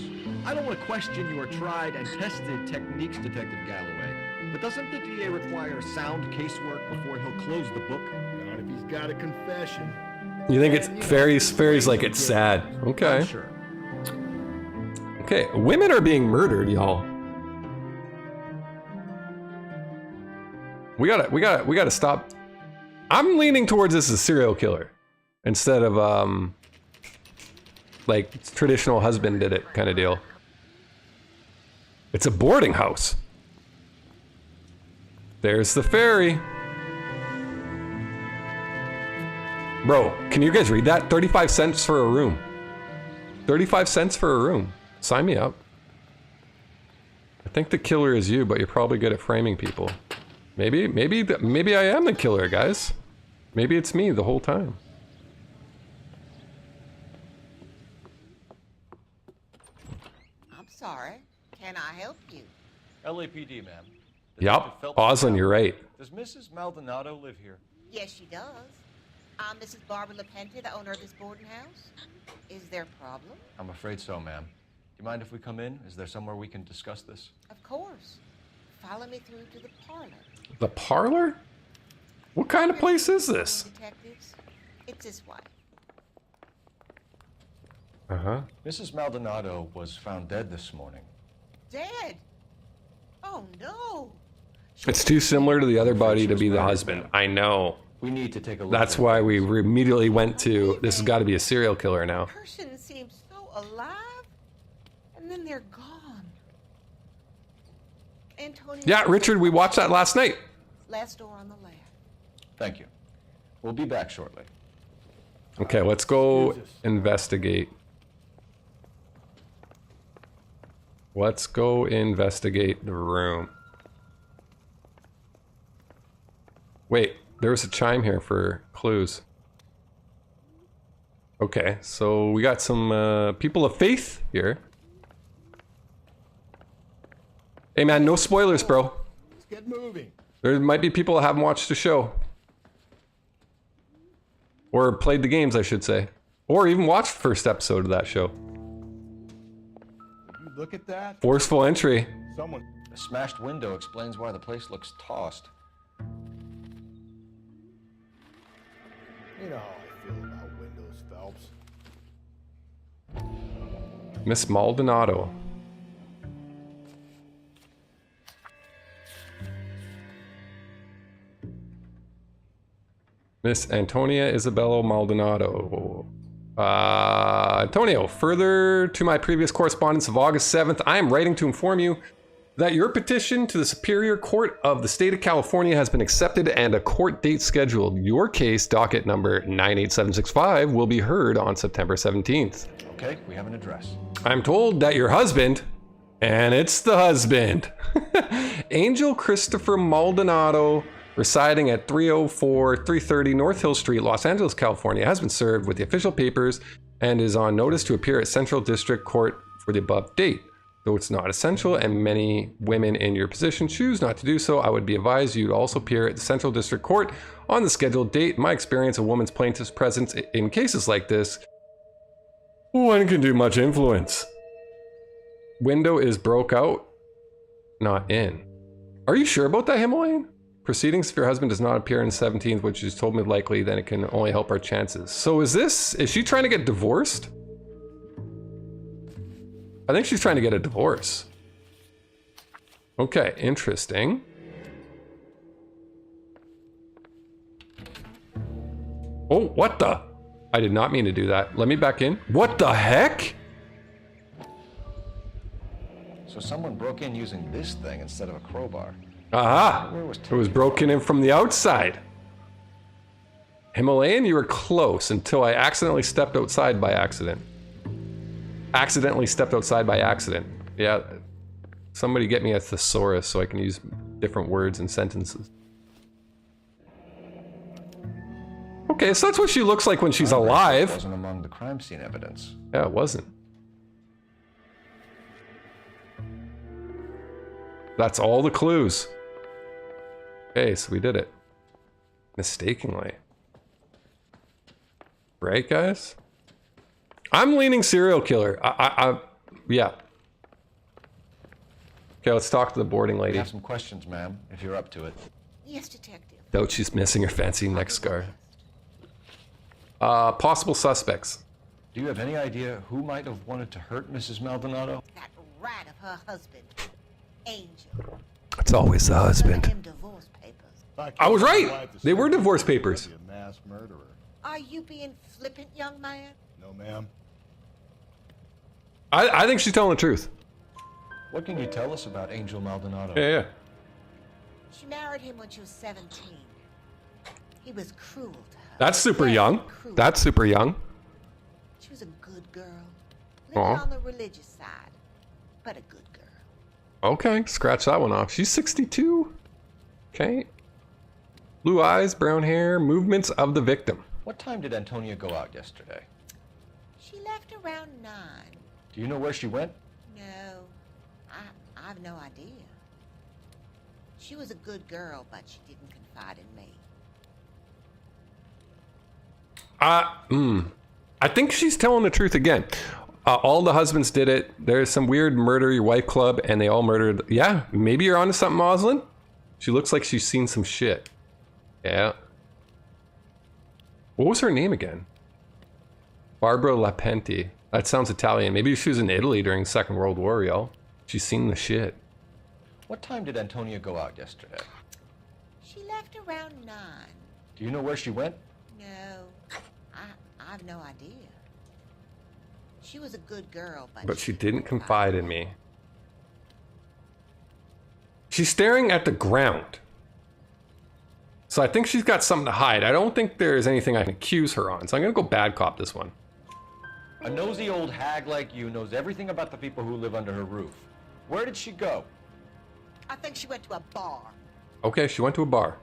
I don't want to question your tried and tested techniques, Detective Galloway. But doesn't the DA require sound casework before he'll close the book? Not if he's got a confession. You think it's fairies? Fairies like it's sad. Okay. Sure. Okay, women are being murdered, y'all. We gotta stop. I'm leaning towards this as a serial killer instead of like traditional husband did it kind of deal. It's a boarding house. There's the ferry. Bro, can you guys read that? 35 cents for a room. 35 cents for a room. Sign me up. I think the killer is you, but you're probably good at framing people. Maybe I am the killer, guys. Maybe it's me the whole time. I'm sorry. Can I help you? LAPD, ma'am. Yup, Oslin, you're right. Does Mrs. Maldonado live here? Yes, she does. I'm Mrs. Barbara LaPenta, the owner of this boarding house. Is there a problem? I'm afraid so, ma'am. Do you mind if we come in? Is there somewhere we can discuss this? Of course. Follow me through to the parlor. The parlor? What kind of place is this? Detectives, it's this way. Uh-huh. Mrs. Maldonado was found dead this morning. Dead? Oh, no. It's too similar to the other body to be the husband. I know. We need to take a look. That's why we immediately went to, this has got to be a serial killer now. Person seems so alive, and then they're gone. Antonio. Yeah, Richard, we watched that last night. Last door on the left. Thank you. We'll be back shortly. Okay, let's go investigate. Let's go investigate the room. Wait, there was a chime here for clues. Okay, so we got some people of faith here. Hey man, no spoilers, bro. Let's get moving. There might be people that haven't watched the show. Or played the games, I should say. Or even watched the first episode of that show. You look at that. Forceful entry. Someone. A smashed window explains why the place looks tossed. You know how I feel about windows, Phelps. Miss Maldonado. Miss Antonia Isabella Maldonado. Antonio, further to my previous correspondence of August 7th, I am writing to inform you that your petition to the Superior Court of the State of California has been accepted and a court date scheduled. Your case, docket number 98765, will be heard on September 17th. Okay, we have an address. I'm told that your husband, and it's the husband, Angel Christopher Maldonado, residing at 330 North Hill Street, Los Angeles, California, has been served with the official papers and is on notice to appear at Central District Court for the above date. Though it's not essential and many women in your position choose not to do so, I would be advised you to also appear at the Central District Court on the scheduled date. In my experience, a woman's plaintiff's presence in cases like this, one can do much influence. Window is broke out. not in. Are you sure about that, Himalayan? Proceedings if your husband does not appear on the 17th, which is told me likely, then it can only help our chances. So is she trying to get divorced? I think she's trying to get a divorce. Okay, interesting. Oh, what the? I did not mean to do that. Let me back in. What the heck? So someone broke in using this thing instead of a crowbar. Aha! It was broken in from the outside. Himalayan, you were close until I accidentally stepped outside by accident. Accidentally stepped outside by accident. Yeah. Somebody get me a thesaurus so I can use different words and sentences. Okay, so that's what she looks like when she's alive. Wasn't among the crime scene evidence. Yeah, it wasn't. That's all the clues. Okay, so we did it. Mistakenly. Right, guys? I'm leaning serial killer. Yeah. Okay, let's talk to the boarding lady. I have some questions, ma'am, if you're up to it. Yes, detective. Doubt she's missing her fancy neck scar. Possible suspects. Do you have any idea who might have wanted to hurt Mrs. Maldonado? That rat of her husband, Angel. It's always the husband. Him divorce papers. I was right! They were divorce papers. A mass murderer. Are you being flippant, young man? No, ma'am. I think she's telling the truth. What can you tell us about Angel Maldonado? Yeah. She married him when she was 17. He was cruel to her. That's super young. Cruel. That's super young. She was a good girl. Living on the religious side, but a good girl. Okay, scratch that one off. She's 62. Okay. Blue eyes, brown hair, movements of the victim. What time did Antonia go out yesterday? She left around 9. Do you know where she went? No, I have no idea. She was a good girl, but she didn't confide in me. I think she's telling the truth again. All the husbands did it. There's some weird murder your wife club, and they all murdered. Yeah, maybe you're onto something, Moslin. She looks like she's seen some shit. Yeah. What was her name again? Barbara Lapenti. That sounds Italian. Maybe she was in Italy during the Second World War, y'all. She's seen the shit. What time did Antonia go out yesterday? She left around 9. Do you know where she went? No, I have no idea. She was a good girl, but she didn't confide in me. She's staring at the ground. So I think she's got something to hide. I don't think there's anything I can accuse her on. So I'm going to go bad cop this one. A nosy old hag like you knows everything about the people who live under her roof. Where did she go? I think she went to a bar. Okay, she went to a bar.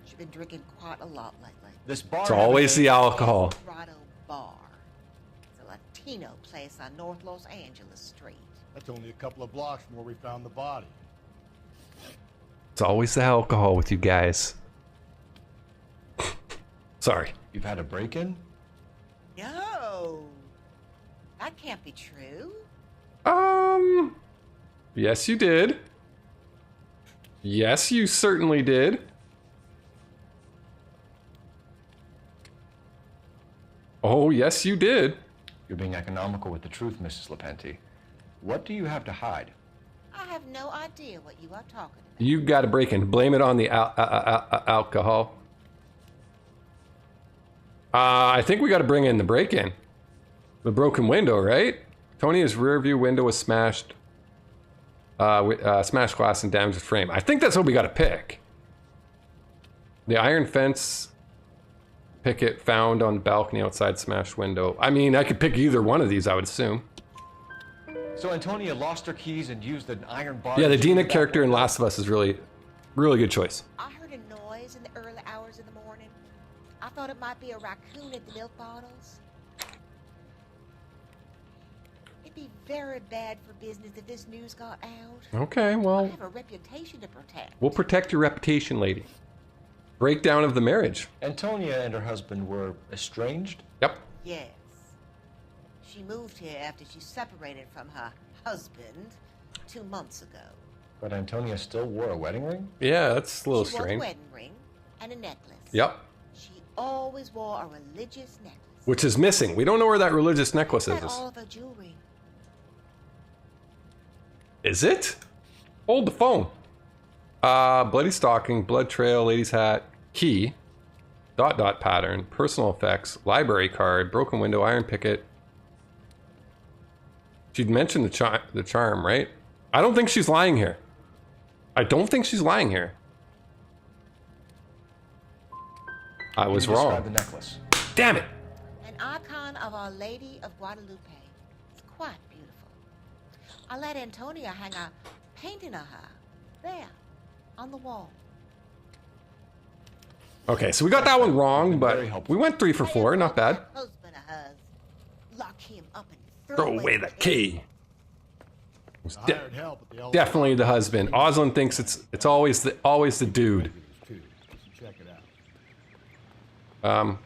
She's been drinking quite a lot lately. This bar. It's always the alcohol. Grotto Bar. It's a Latino place on North Los Angeles Street. That's only a couple of blocks from where we found the body. It's always the alcohol with you guys. Sorry. You've had a break-in? No. That can't be true. Yes, you did. Yes, you certainly did. Oh, yes, you did. You're being economical with the truth, Mrs. Lapenti. What do you have to hide? I have no idea what you are talking about. You got to break in. Blame it on the alcohol. I think we got to bring in the break-in. The broken window, right? Tonia's rear view window was smashed. Smashed glass and damaged frame. I think that's what we got to pick. The iron fence picket found on the balcony outside smashed window. I mean, I could pick either one of these, I would assume. So Antonia lost her keys and used an iron bar. Yeah, the Dina character in Last of Us is really good choice. I heard a noise in the early hours of the morning. I thought it might be a raccoon at the milk bottles. It'd be very bad for business if this news got out. Okay, well, I have a reputation to protect. We'll protect your reputation, lady. Breakdown of the marriage. Antonia and her husband were estranged? Yep. Yes. She moved here after she separated from her husband 2 months ago. But Antonia still wore a wedding ring? Yeah, that's a little She wore a strange. wedding ring and a necklace. Yep. She always wore a religious necklace. Which is missing. We don't know where that religious necklace That's is. all of her jewelry. Is it? Hold the phone. Bloody stocking, blood trail, lady's hat, key, ... pattern, personal effects, library card, broken window, iron picket. She'd mentioned the charm, right? I don't think she's lying here. I don't think she's lying here. I was Can you describe wrong. the necklace? Damn it! An icon of Our Lady of Guadalupe. It's quite beautiful. I let Antonia hang a painting of her there on the wall. Okay, so we got that one wrong, but we went 3 for 4. Not bad. Husband of hers. Lock him up and Throw away the key. It's Hired help at the elevator. definitely the husband. Oslin thinks it's always the dude. Check it out.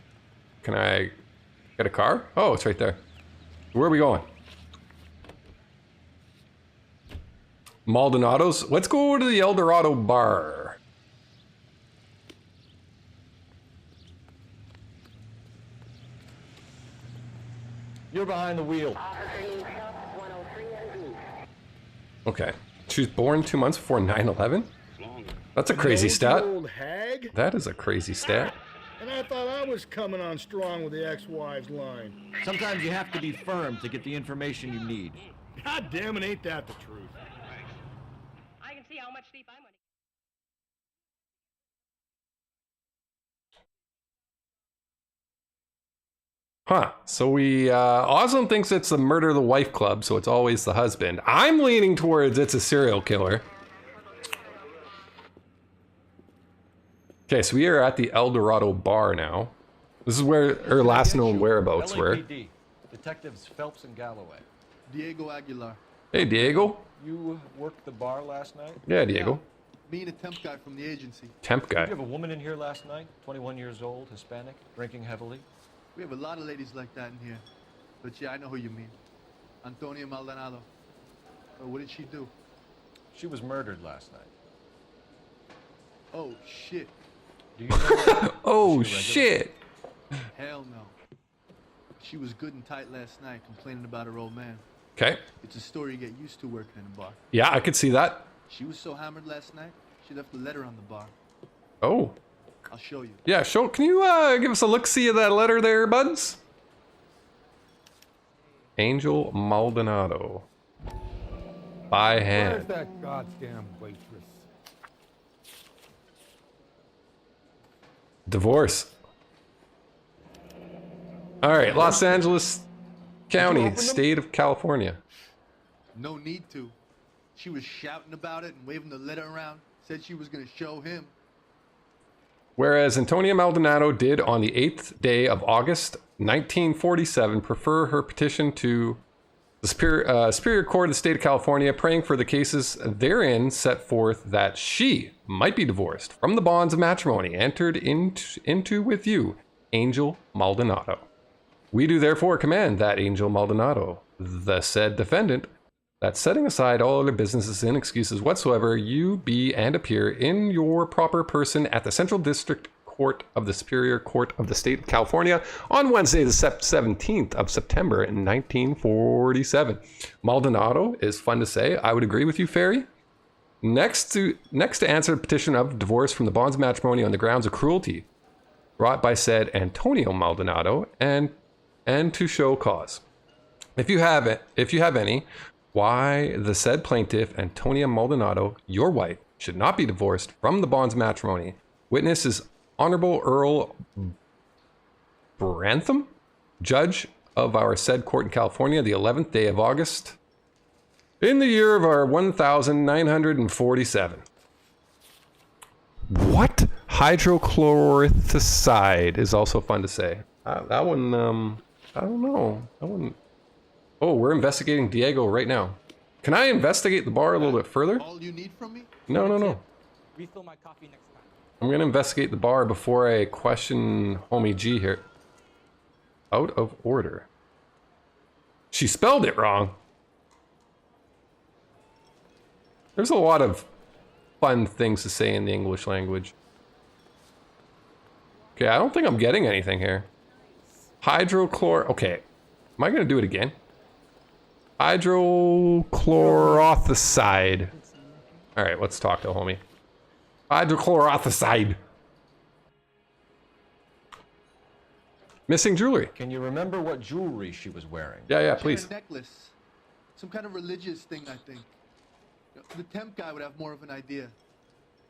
Can I get a car? Oh, it's right there. Where are we going? Maldonado's? Let's go to the El Dorado bar. You're behind the wheel. Okay. She was born 2 months before 9/11? That's a crazy stat. Old hag? That is a crazy stat. And I thought I was coming on strong with the ex-wives line. Sometimes you have to be firm to get the information you need. God damn it, ain't that the truth? I can see how much sleep I'm gonna. Huh. So Oslin thinks it's the murder of the wife club, so it's always the husband. I'm leaning towards it's a serial killer. Okay, so we are at the El Dorado bar now. This is where her last known whereabouts were. LAPD. Detectives Phelps and Galloway. Diego Aguilar. Hey, Diego. You worked the bar last night? Yeah, Diego. Me and a temp guy from the agency. Temp guy. Did you have a woman in here last night? 21 years old, Hispanic, drinking heavily? We have a lot of ladies like that in here. But yeah, I know who you mean. Antonia Maldonado. What did she do? She was murdered last night. Oh, shit. Do you know Oh, shit. Hell no. She was good and tight last night, complaining about her old man. Okay. It's a story you get used to working in a bar. Yeah, I could see that. She was so hammered last night, she left a letter on the bar. Oh. I'll show you. Yeah, can you give us a look-see of that letter there, buds? Angel Maldonado. By hand. Where's that goddamn waitress? Divorce. All right, Los Angeles County, state of California. No need to. She was shouting about it and waving the letter around. Said she was going to show him. Whereas Antonia Maldonado did on the 8th day of August 1947 prefer her petition to the Superior Court of the State of California, praying for the cases therein set forth that she might be divorced from the bonds of matrimony entered into with you, Angel Maldonado. We do therefore command that Angel Maldonado, the said defendant, that setting aside all other businesses and excuses whatsoever, you be and appear in your proper person at the Central District Court of the Superior Court of the State of California on Wednesday, the 17th of September in 1947. Maldonado is fun to say. I would agree with you, Ferry. Next to answer the petition of divorce from the bonds of matrimony on the grounds of cruelty brought by said Antonio Maldonado and to show cause. If you have any, why the said plaintiff, Antonia Maldonado, your wife, should not be divorced from the bonds of matrimony. Witness is Honorable Earl Brantham, judge of our said court in California, the 11th day of August, in the year of our 1947. What? Hydrochlorothiazide is also fun to say. That one, I don't know. That one. Oh, we're investigating Diego right now. Can I investigate the bar a little bit further? All you need from me? No. Refill my coffee next time. I'm gonna investigate the bar before I question Homie G here. Out of order. She spelled it wrong. There's a lot of fun things to say in the English language. Okay, I don't think I'm getting anything here. Hydrochlor... Okay. Am I going to do it again? Hydrochlorothiazide. Alright, let's talk to homie. Hydrochlorothiazide. Missing jewelry. Can you remember what jewelry she was wearing? Yeah, She please. had a necklace. Some kind of religious thing, I think. The temp guy would have more of an idea.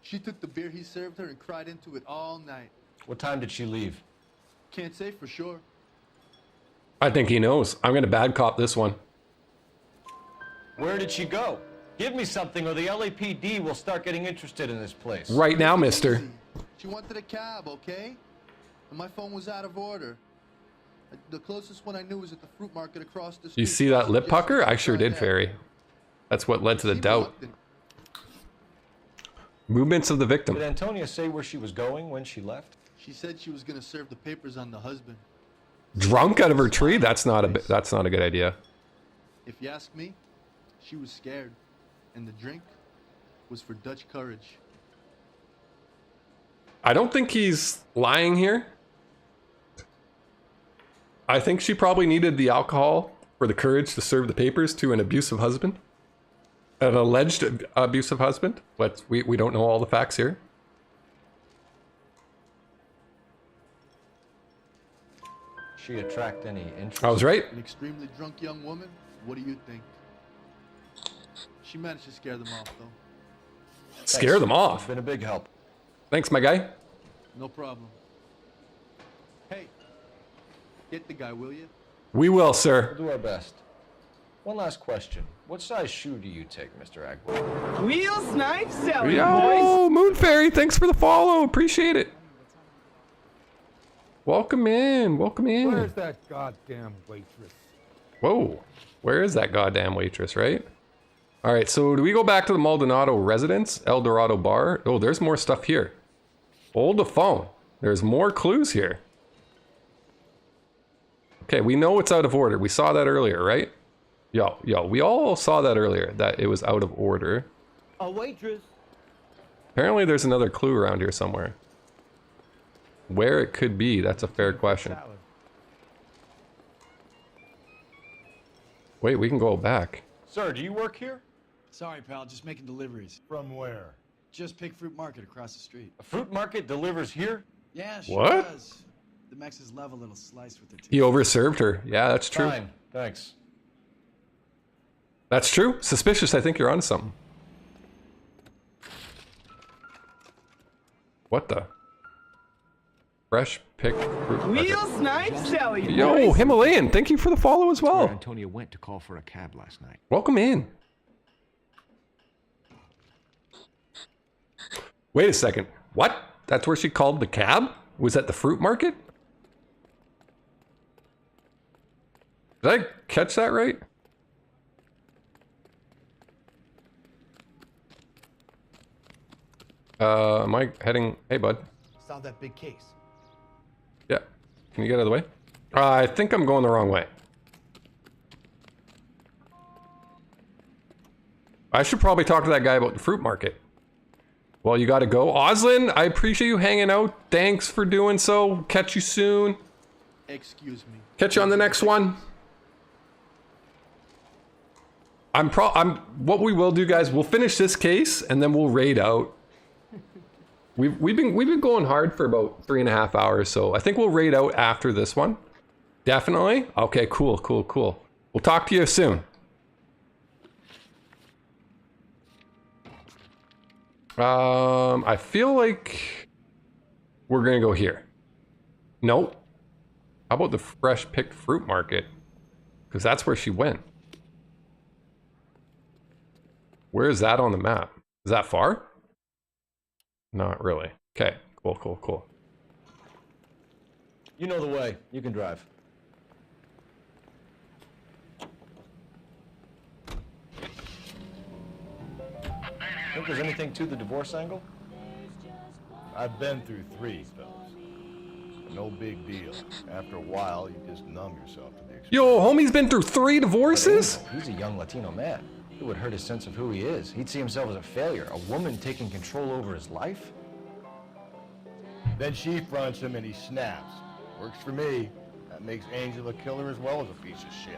She took the beer he served her and cried into it all night. What time did she leave? Can't say for sure. I think he knows. I'm going to bad cop this one. Where did she go? Give me something or the LAPD will start getting interested in this place. Right now, mister. She wanted a cab, okay? And my phone was out of order. The closest one I knew was at the fruit market across the street. You see that lip pucker? I sure did, Fairy. That's what led to the doubt. Movements of the victim. Did Antonia say where she was going when she left? She said she was going to serve the papers on the husband. Drunk out of her tree? That's not a good idea. If you ask me, she was scared. And the drink was for Dutch courage. I don't think he's lying here. I think she probably needed the alcohol for the courage to serve the papers to an abusive husband. An alleged abusive husband. But we don't know all the facts here. She attract any interest? I was right. An extremely drunk young woman? What do you think? She managed to scare them off, though. Scare them off? It's been a big help. Thanks, my guy. No problem. Hey, get the guy, will you? We will, sir. We'll do our best. One last question. What size shoe do you take, Mr. Agwood? Wheels knife selling, Yo, Moon Fairy, thanks for the follow. Appreciate it. Welcome in. Welcome in. Where's that goddamn waitress? Whoa. Where is that goddamn waitress, right? All right, so do we go back to the Maldonado residence? El Dorado bar? Oh, there's more stuff here. Hold the phone. There's more clues here. Okay, we know it's out of order. We saw that earlier, right? Yo, we all saw that earlier, that it was out of order. A waitress. Apparently there's another clue around here somewhere. Where it could be, that's a fair question. Wait, we can go back. Sir, do you work here? Sorry, pal, just making deliveries. From where? Just Pig Fruit Market across the street. A fruit market delivers here? Yeah, sure What? does. The Mexes love a little slice with their teeth. He overserved her. Yeah, that's true. Fine, thanks. That's true. Suspicious. I think you're onto something. What the? Fresh picked fruit. Wheels knife selling. Yo, Himalayan, thank you for the follow as well. Antonia went to call for a cab last night. Welcome in. Wait a second. What? That's where she called the cab? Was that the fruit market? Did I catch that right? Am I heading? Hey, bud. Saw that big case. Yeah. Can you get out of the way? I think I'm going the wrong way. I should probably talk to that guy about the fruit market. Well, you gotta go. Oslin, I appreciate you hanging out. Thanks for doing so. Catch you soon. Excuse me. Catch you on the next one. What we will do, guys, we'll finish this case and then we'll raid out. We've been going hard for about 3.5 hours, so I think we'll raid out after this one. Definitely. Okay, cool. We'll talk to you soon. I feel like we're gonna go here. Nope. How about the fresh picked fruit market? Because that's where she went. Where is that on the map? Is that far? Not really. Okay, cool. You know the way. You can drive. Think there's anything to the divorce angle? I've been through 3, fellas. No big deal. After a while, you just numb yourself to the experience. Yo, homie's been through 3 divorces? He's a young Latino man. It would hurt his sense of who he is. He'd see himself as a failure, a woman taking control over his life. Then she fronts him and he snaps. Works for me. That makes Angel a killer as well as a piece of shit.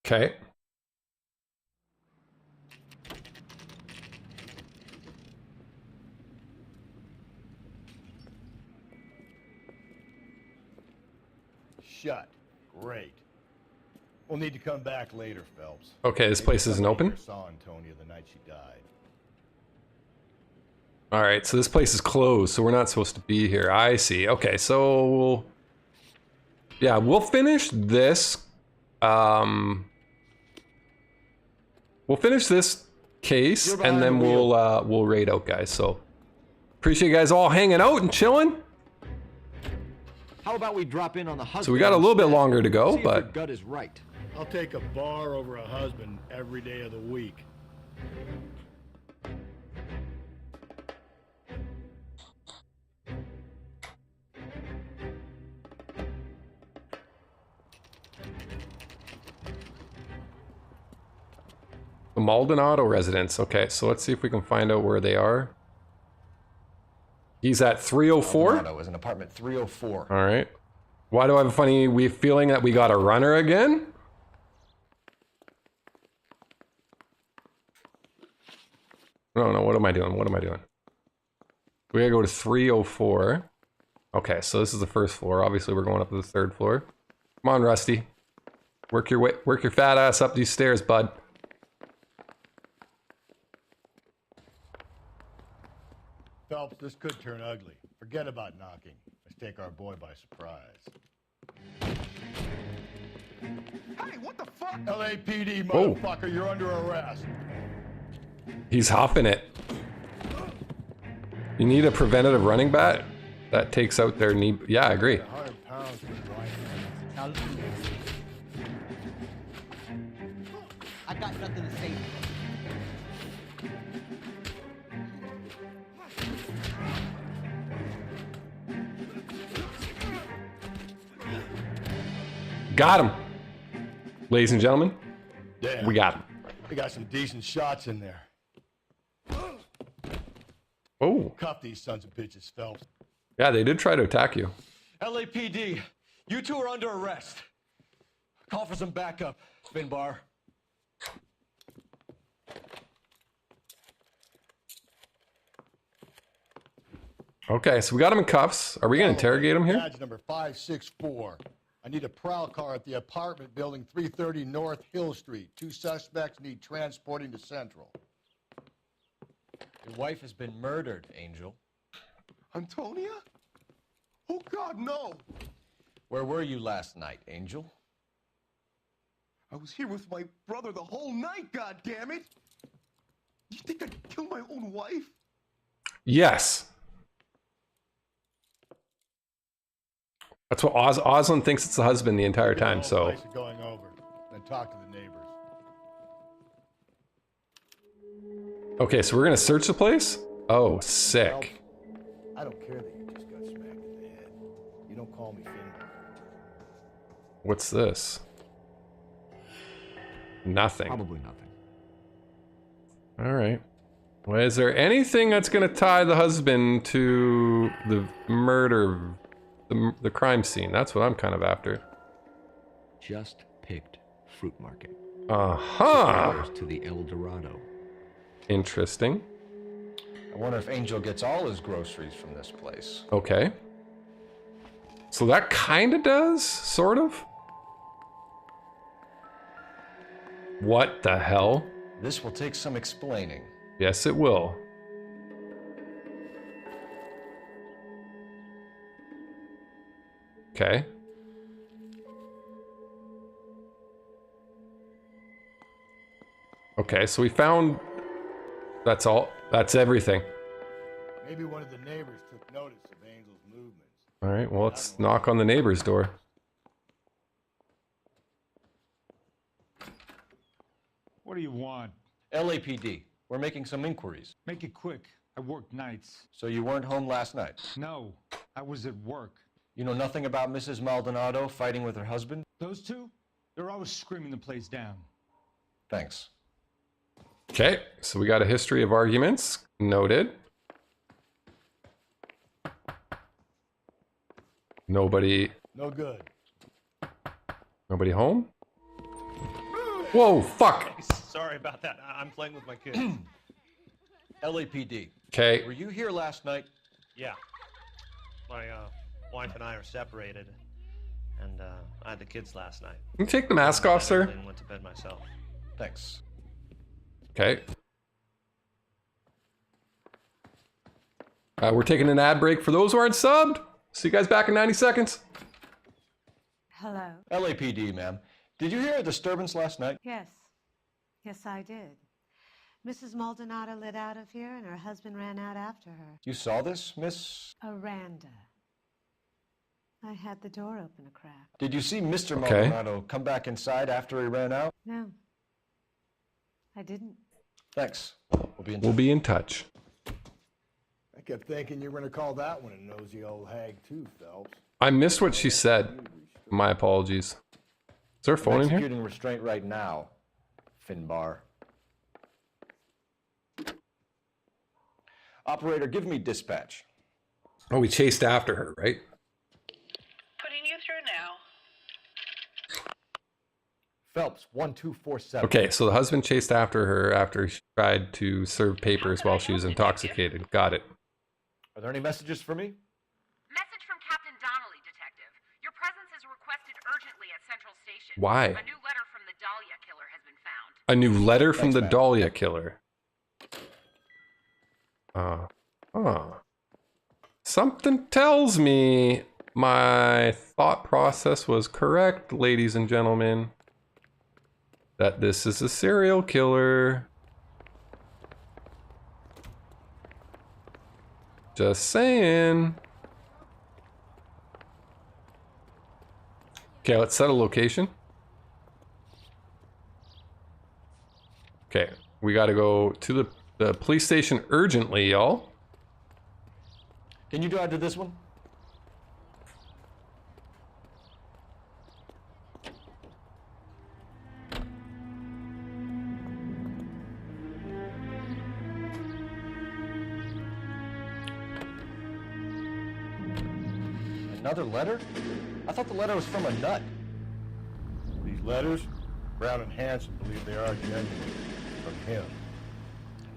Okay. Shut. Great. We'll need to come back later, Phelps. Okay, this place isn't open? Saw Antonia the night she died. Alright, so this place is closed, so we're not supposed to be here. I see. Okay, so... yeah, we'll finish this. We'll finish this case, and then we'll raid out, guys. So, appreciate you guys all hanging out and chilling. How about we drop in on the husband? So we got a little bit longer to go, see if your but... gut is right. I'll take a bar over a husband every day of the week. The Maldonado residence. Okay, so let's see if we can find out where they are. He's at 304? Maldonado is in apartment 304. Alright. Why do I have a funny feeling that we got a runner again? No, what am I doing? What am I doing? We gotta go to 304. Okay, so this is the first floor. Obviously, we're going up to the third floor. Come on, Rusty. Work your fat ass up these stairs, bud. Phelps, this could turn ugly. Forget about knocking. Let's take our boy by surprise. Hey, what the fuck? LAPD, Whoa. motherfucker, you're under arrest. He's hopping it. You need a preventative running bat that takes out their knee. Yeah, I agree. 100 pounds for white. I got nothing to say. Got him. Ladies and gentlemen, Damn. we got him. We got some decent shots in there. Oh. Cuff these sons of bitches, Phelps. Yeah, they did try to attack you. LAPD, you two are under arrest. Call for some backup, Finbar. Okay, so we got him in cuffs. Are we gonna interrogate him here? Badge number 564. I need a prowl car at the apartment building 330 North Hill Street. 2 suspects need transporting to Central. Your wife has been murdered, Angel. Antonia? Oh, God, no. Where were you last night, Angel? I was here with my brother the whole night, God damn it! You think I'd kill my own wife? Yes. That's what Oslin thinks it's the husband the entire time, so... Place going over, then talk to the neighbors. Okay, so we're gonna search the place? Oh, sick. I don't care that you just got smacked in the head. You don't call me Finbar. What's this? Nothing. Probably nothing. Alright. Well, is there anything that's gonna tie the husband to the murder, the crime scene? That's what I'm kind of after. Just picked fruit market. Uh-huh. Suppliers to the El Dorado. Interesting. I wonder if Angel gets all his groceries from this place. Okay. So that kind of does, sort of. What the hell? This will take some explaining. Yes, it will. Okay. Okay, so we found... That's all. That's everything. Maybe one of the neighbors took notice of Angel's movements. Alright, well, let's knock on the neighbor's door. What do you want? LAPD, we're making some inquiries. Make it quick. I work nights. So you weren't home last night? No, I was at work. You know nothing about Mrs. Maldonado fighting with her husband? Those two? They're always screaming the place down. Thanks. Okay, so we got a history of arguments. Noted. Nobody. No good. Nobody home? Whoa, fuck! Sorry about that. I'm playing with my kids. LAPD. Okay. Were you here last night? Yeah. My wife and I are separated, and I had the kids last night. Can you take the mask off, sir? And went to bed myself. Thanks. Okay. We're taking an ad break for those who aren't subbed. See you guys back in 90 seconds. Hello. LAPD, ma'am. Did you hear a disturbance last night? Yes. Yes, I did. Mrs. Maldonado lit out of here and her husband ran out after her. You saw this, Miss? Aranda. I had the door open a crack. Did you see Mr. Okay. Maldonado come back inside after he ran out? No. I didn't. Thanks. We'll be in touch. I kept thinking you were going to call that one a nosy old hag too, Phelps. I missed what she said. My apologies. Is there a phone in here? Executing restraint right now, Finbar. Operator, give me dispatch. Oh, we chased after her, right? Putting you through now. Phelps, 1247. Okay, so the husband chased after her after she tried to serve papers while she was intoxicated. Got it. Are there any messages for me? Message from Captain Donnelly, Detective. Your presence is requested urgently at Central Station. Why? A new letter from the Dahlia killer has been found. A new letter from Thanks, the ma'am. Dahlia killer. Something tells me my thought process was correct, ladies and gentlemen. That this is a serial killer. Just saying. Okay, let's set a location. Okay, we gotta go to the police station urgently, y'all. Can you drive to this one? Another letter? I thought the letter was from a nut. These letters, Brown and Hanson believe they are genuine from him.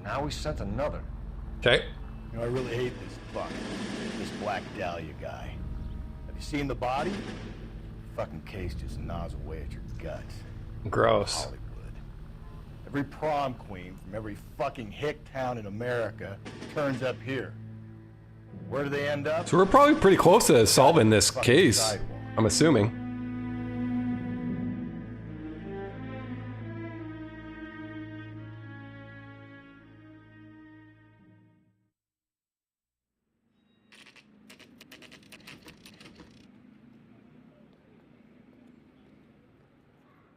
Now we sent another. Okay. You know, I really hate this fuck. This Black Dahlia guy. Have you seen the body? Fucking case just gnaws away at your guts. Gross. Hollywood. Every prom queen from every fucking hick town in America turns up here. Where do they end up? So we're probably pretty close to solving this case, I'm assuming.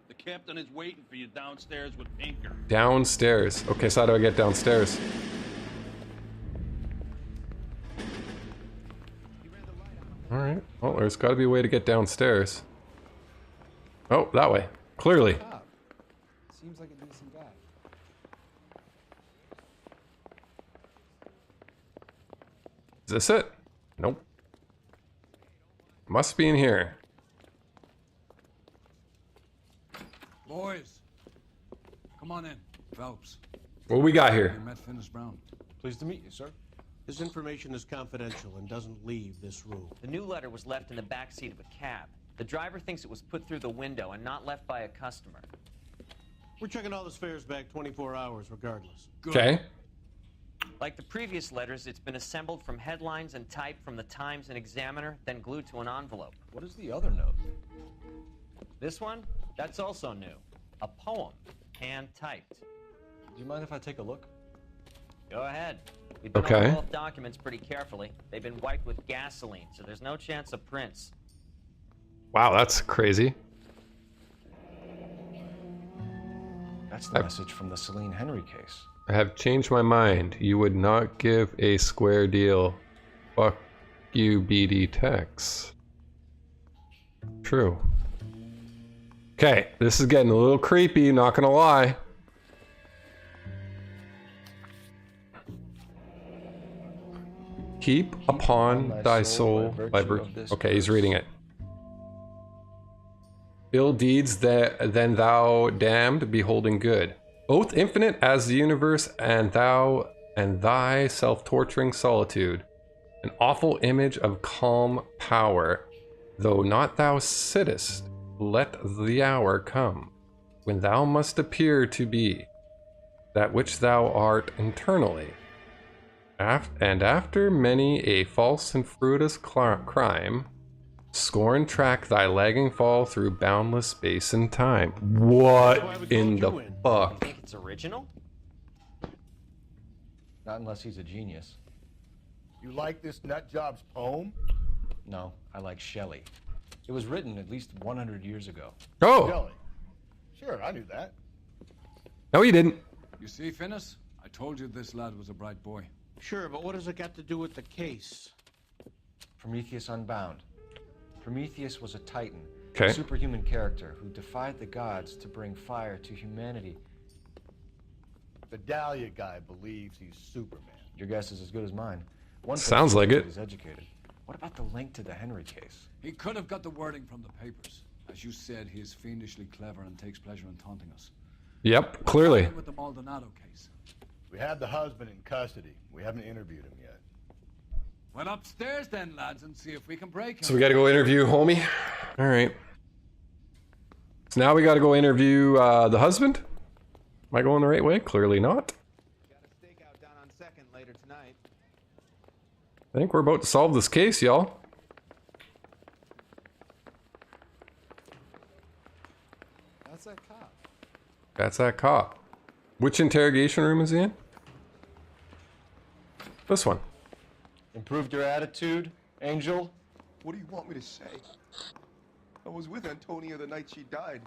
The captain is waiting for you downstairs with Pinker. Downstairs. Okay, so how do I get downstairs? Alright. Well, there's got to be a way to get downstairs. Oh, that way. Clearly. Seems like a decent guy. Is this it? Nope. Must be in here. Boys, come on in. Phelps. What we got here? You met Finnis Brown. Pleased to meet you, sir. This information is confidential and doesn't leave this room. The new letter was left in the back seat of a cab. The driver thinks it was put through the window and not left by a customer. We're checking all this fares back 24 hours regardless. Okay. Like the previous letters, it's been assembled from headlines and typed from the Times and Examiner, then glued to an envelope. What is the other note? This one? That's also new. A poem, hand-typed. Do you mind if I take a look? Go ahead. We've been Okay. over both documents pretty carefully. They've been wiped with gasoline, so there's no chance of prints. Wow, that's crazy. That's the message from the Celine Henry case. I have changed my mind. You would not give a square deal. Fuck you, BD Tex. True. Okay, this is getting a little creepy, not gonna lie. Keep upon thy soul by virtue. Okay, he's reading it. Ill deeds that then thou damned, beholding good. Both infinite as the universe, and thou and thy self-torturing solitude. An awful image of calm power. Though not thou sittest, let the hour come, when thou must appear to be that which thou art internally. And after many a false and fruitless crime, scorn track thy lagging fall through boundless space and time. What in the fuck? You think it's original? Not unless he's a genius. You like this nutjob's poem? No, I like Shelley. It was written at least 100 years ago. Oh! Shelley. Sure, I knew that. No, you didn't. You see, Finnis? I told you this lad was a bright boy. Sure, but what does it got to do with the case? Prometheus Unbound. Prometheus was a titan, Okay. a superhuman character who defied the gods to bring fire to humanity. The Dahlia guy believes he's Superman. Your guess is as good as mine. One Sounds like it. He's educated. What about the link to the Henry case? He could have got the wording from the papers. As you said, he is fiendishly clever and takes pleasure in taunting us. Yep, clearly. With the Maldonado case. We have the husband in custody. We haven't interviewed him yet. Well, upstairs then, lads, and see if we can break him. So we gotta go interview homie. Alright. So now we gotta go interview the husband? Am I going the right way? Clearly not. I think we're about to solve this case, y'all. That's that cop. That's that cop. Which interrogation room is he in? This one. Improved your attitude, Angel? What do you want me to say? I was with Antonia the night she died,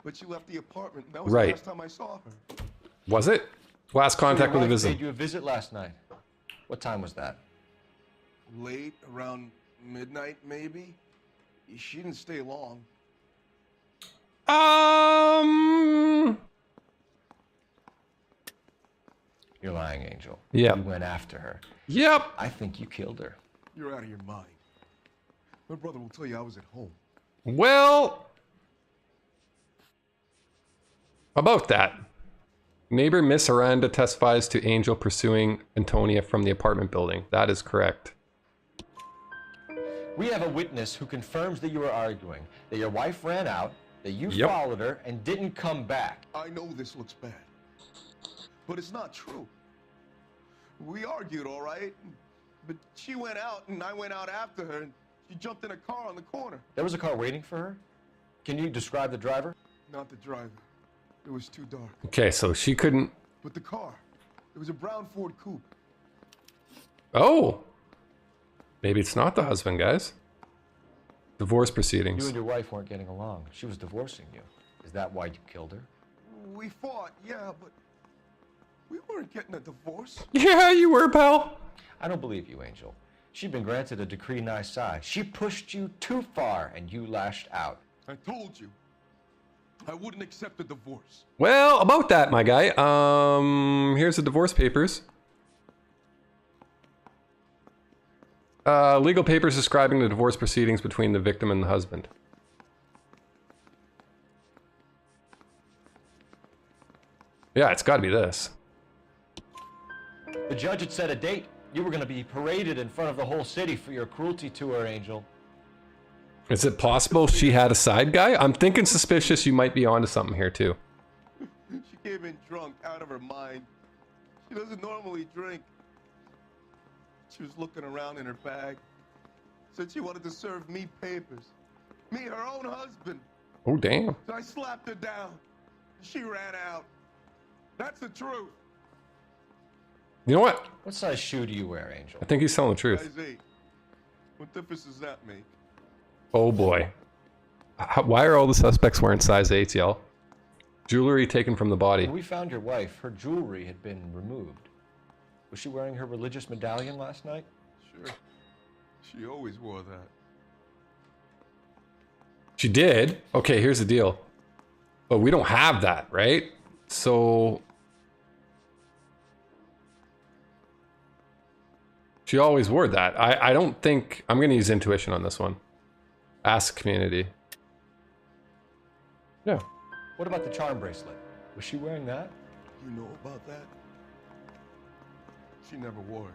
but she left the apartment. That was Right. the last time I saw her. Was it? Last contact So with your a wife visit. paid you a visit last night. What time was that? Late, around midnight, maybe? She didn't stay long. You're lying, Angel. Yep. You went after her. Yep. I think you killed her. You're out of your mind. My brother will tell you I was at home. Well, about that. Neighbor Miss Aranda testifies to Angel pursuing Antonia from the apartment building. That is correct. We have a witness who confirms that you were arguing, that your wife ran out, that you Yep. followed her, and didn't come back. I know this looks bad, but it's not true. We argued, all right? But she went out, and I went out after her, and she jumped in a car on the corner. There was a car waiting for her? Can you describe the driver? Not the driver. It was too dark. Okay, so she couldn't... But the car, it was a brown Ford coupe. Oh! Maybe it's not the husband, guys. Divorce proceedings. You and your wife weren't getting along. She was divorcing you. Is that why you killed her? We fought, yeah, but we weren't getting a divorce. Yeah, you were, pal. I don't believe you, Angel. She'd been granted a decree nisi. She pushed you too far, and you lashed out. I told you, I wouldn't accept a divorce. Well, about that, my guy. Here's the divorce papers. Legal papers describing the divorce proceedings between the victim and the husband. Yeah, it's got to be this. The judge had set a date. You were going to be paraded in front of the whole city for your cruelty to her, Angel. Is it possible she had a side guy? I'm thinking suspicious you might be onto something here, too. She came in drunk, out of her mind. She doesn't normally drink. She was looking around in her bag. Said she wanted to serve me papers. Me, her own husband. Oh, damn. So I slapped her down. She ran out. That's the truth. You know what? What size shoe do you wear, Angel? I think he's telling the truth. Size 8. What difference does that make? Oh, boy. Why are all the suspects wearing size 8s, y'all? Jewelry taken from the body. When we found your wife, her jewelry had been removed. Was she wearing her religious medallion last night? Sure. She always wore that. She did? Okay, here's the deal. But we don't have that, right? So... She always wore that. I don't think... I'm going to use intuition on this one. Ask community. Yeah. What about the charm bracelet? Was she wearing that? You know about that? She never wore it.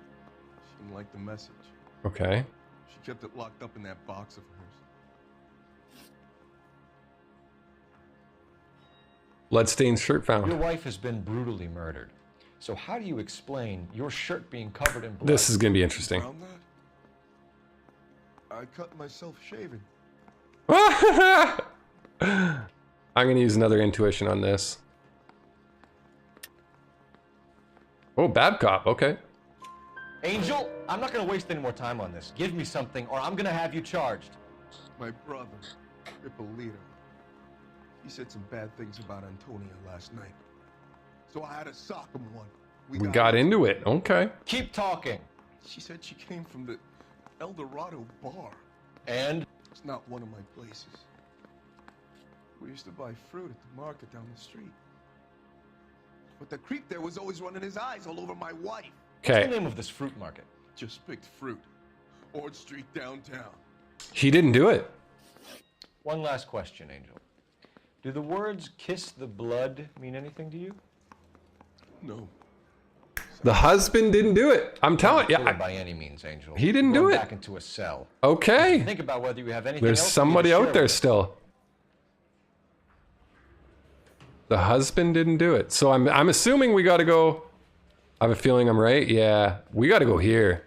She didn't like the message. Okay. She kept it locked up in that box of hers. Bloodstained shirt found. Your wife has been brutally murdered. So how do you explain your shirt being covered in blood? This is going to be interesting. Found that? I cut myself shaving. I'm going to use another intuition on this. Oh, bad cop. Okay. Angel, I'm not going to waste any more time on this. Give me something or I'm going to have you charged. My brother, Ippolito. He said some bad things about Antonia last night. So I had to sock him one. We got into it. Okay. Keep talking. She said she came from the El Dorado bar. And? It's not one of my places. We used to buy fruit at the market down the street. But the creep there was always running his eyes all over my wife. Okay. What's the name of this fruit market? Just picked fruit. Ord Street downtown. He didn't do it. One last question, Angel. Do the words kiss the blood mean anything to you? No. The husband didn't do it. I'm telling you. Not by any means, Angel. He didn't do it. Back into a cell. Okay. Think about whether you have anything There's else somebody you need to out there share still. The husband didn't do it. So I'm assuming we got to go. I have a feeling I'm right. Yeah, we got to go here.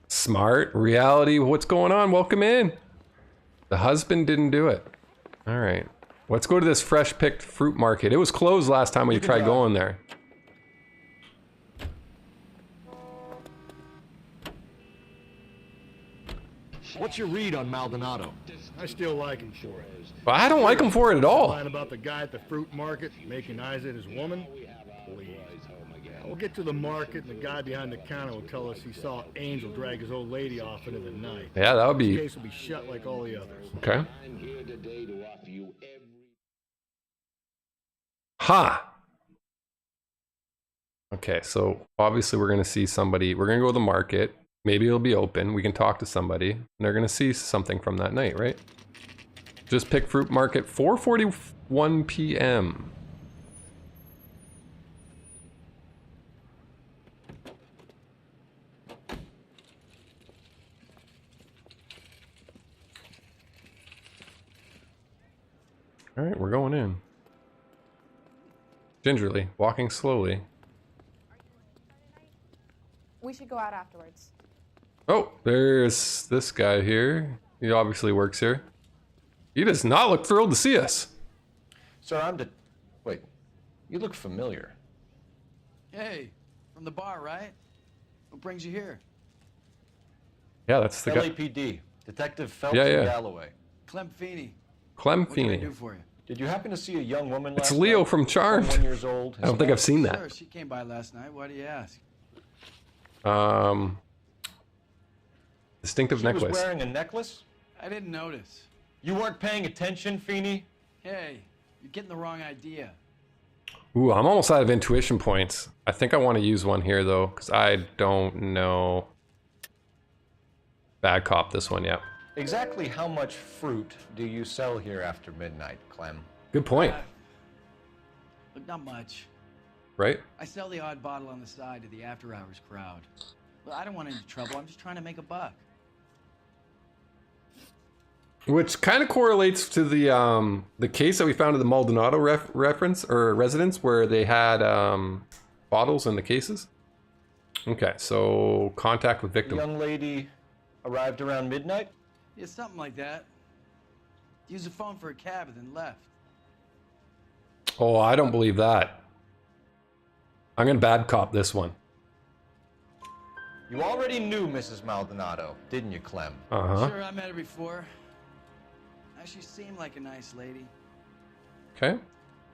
Smart reality. What's going on? Welcome in. The husband didn't do it. All right. Let's go to this fresh picked fruit market. It was closed last time we tried going there. What's your read on Maldonado? I still like him for it. But I don't like him for it at all. Lying about the guy at the fruit market making eyes at his woman? Please. We'll get to the market, and the guy behind the counter will tell us he saw Angel drag his old lady off into the night. Yeah, that would be... This case will be shut like all the others. Okay. Ha! Okay, so obviously we're going to see somebody. We're going to go to the market. Maybe it'll be open. We can talk to somebody. And they're going to see something from that night, right? Just pick fruit market, 4:41 p.m. All right, we're going in. Gingerly, walking slowly. We should go out afterwards. Oh, there's this guy here. He obviously works here. He does not look thrilled to see us. Sir, Wait, you look familiar. Hey, from the bar, right? What brings you here? Yeah, that's the guy. LAPD, Detective Phelps Yeah. Galloway. Clem Feeney. Clem What can I Feeney. do for you? Did you happen to see a young woman last It's Leo night? from Charmed. 21 years old. I don't think I've seen that. Sure, she came by last night. Why do you ask? Distinctive She necklace. was wearing a necklace? I didn't notice. You weren't paying attention, Feeney? Hey, you're getting the wrong idea. Ooh, I'm almost out of intuition points. I think I want to use one here though, because I don't know. Bad cop this one, yeah. Exactly how much fruit do you sell here after midnight, Clem? Good point. Look, not much. Right? I sell the odd bottle on the side to the after-hours crowd. Well, I don't want any trouble. I'm just trying to make a buck. Which kind of correlates to the case that we found in the Maldonado reference or residence where they had bottles in the cases. Okay, so contact with The victim. young lady arrived around midnight? Yeah, something like that. Used the phone for a cab and then left. Oh, I don't believe that. I'm gonna bad cop this one. You already knew Mrs. Maldonado, didn't you, Clem? Uh-huh. Sure, I met her before. She seemed like a nice lady. Okay.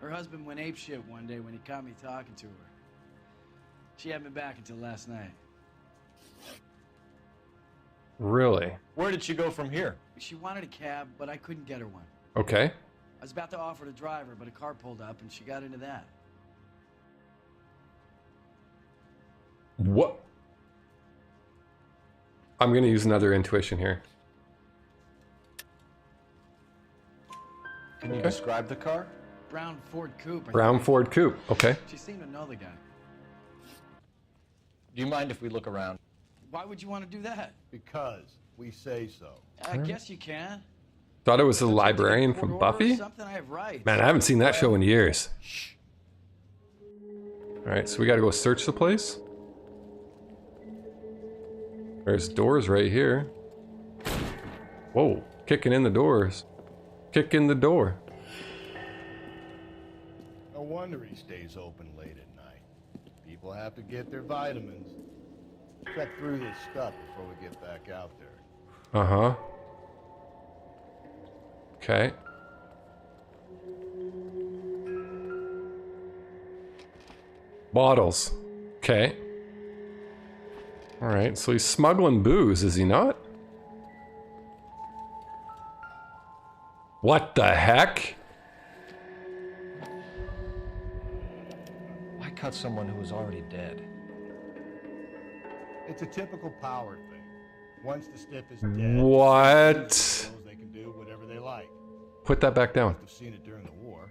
Her husband went apeshit one day when he caught me talking to her. She had me back until last night. Really? Where did she go from here? She wanted a cab, but I couldn't get her one. Okay. I was about to offer to drive her, but a car pulled up and she got into that. What? I'm gonna use another intuition here. Can you describe the car? Brown Ford Coupe. Brown Ford Coupe. Okay. She seemed to know the guy. Do you mind if we look around? Why would you want to do that? Because we say so. I guess you can. Thought it was the librarian from Buffy? Something I have rights. Man, I haven't seen that show in years. Alright, so we gotta go search the place. There's doors right here. Whoa, kicking in the doors. Kick in the door. No wonder he stays open late at night. People have to get their vitamins. Check through this stuff before we get back out there. Uh-huh. Okay. Bottles. Okay. Alright, so he's smuggling booze, is he not? What the heck? Why cut someone who was already dead? It's a typical power thing. Once the stiff is dead, What? they can do whatever they like. Put that back down. I've seen it during the war.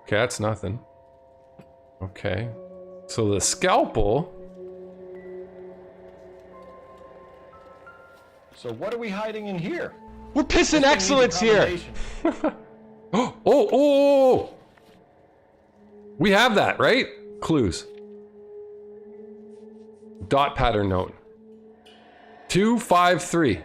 Okay, that's nothing. Okay. So the scalpel. So what are we hiding in here? We're pissing excellence here. Oh. We have that, right? Clues. Dot pattern note. 253.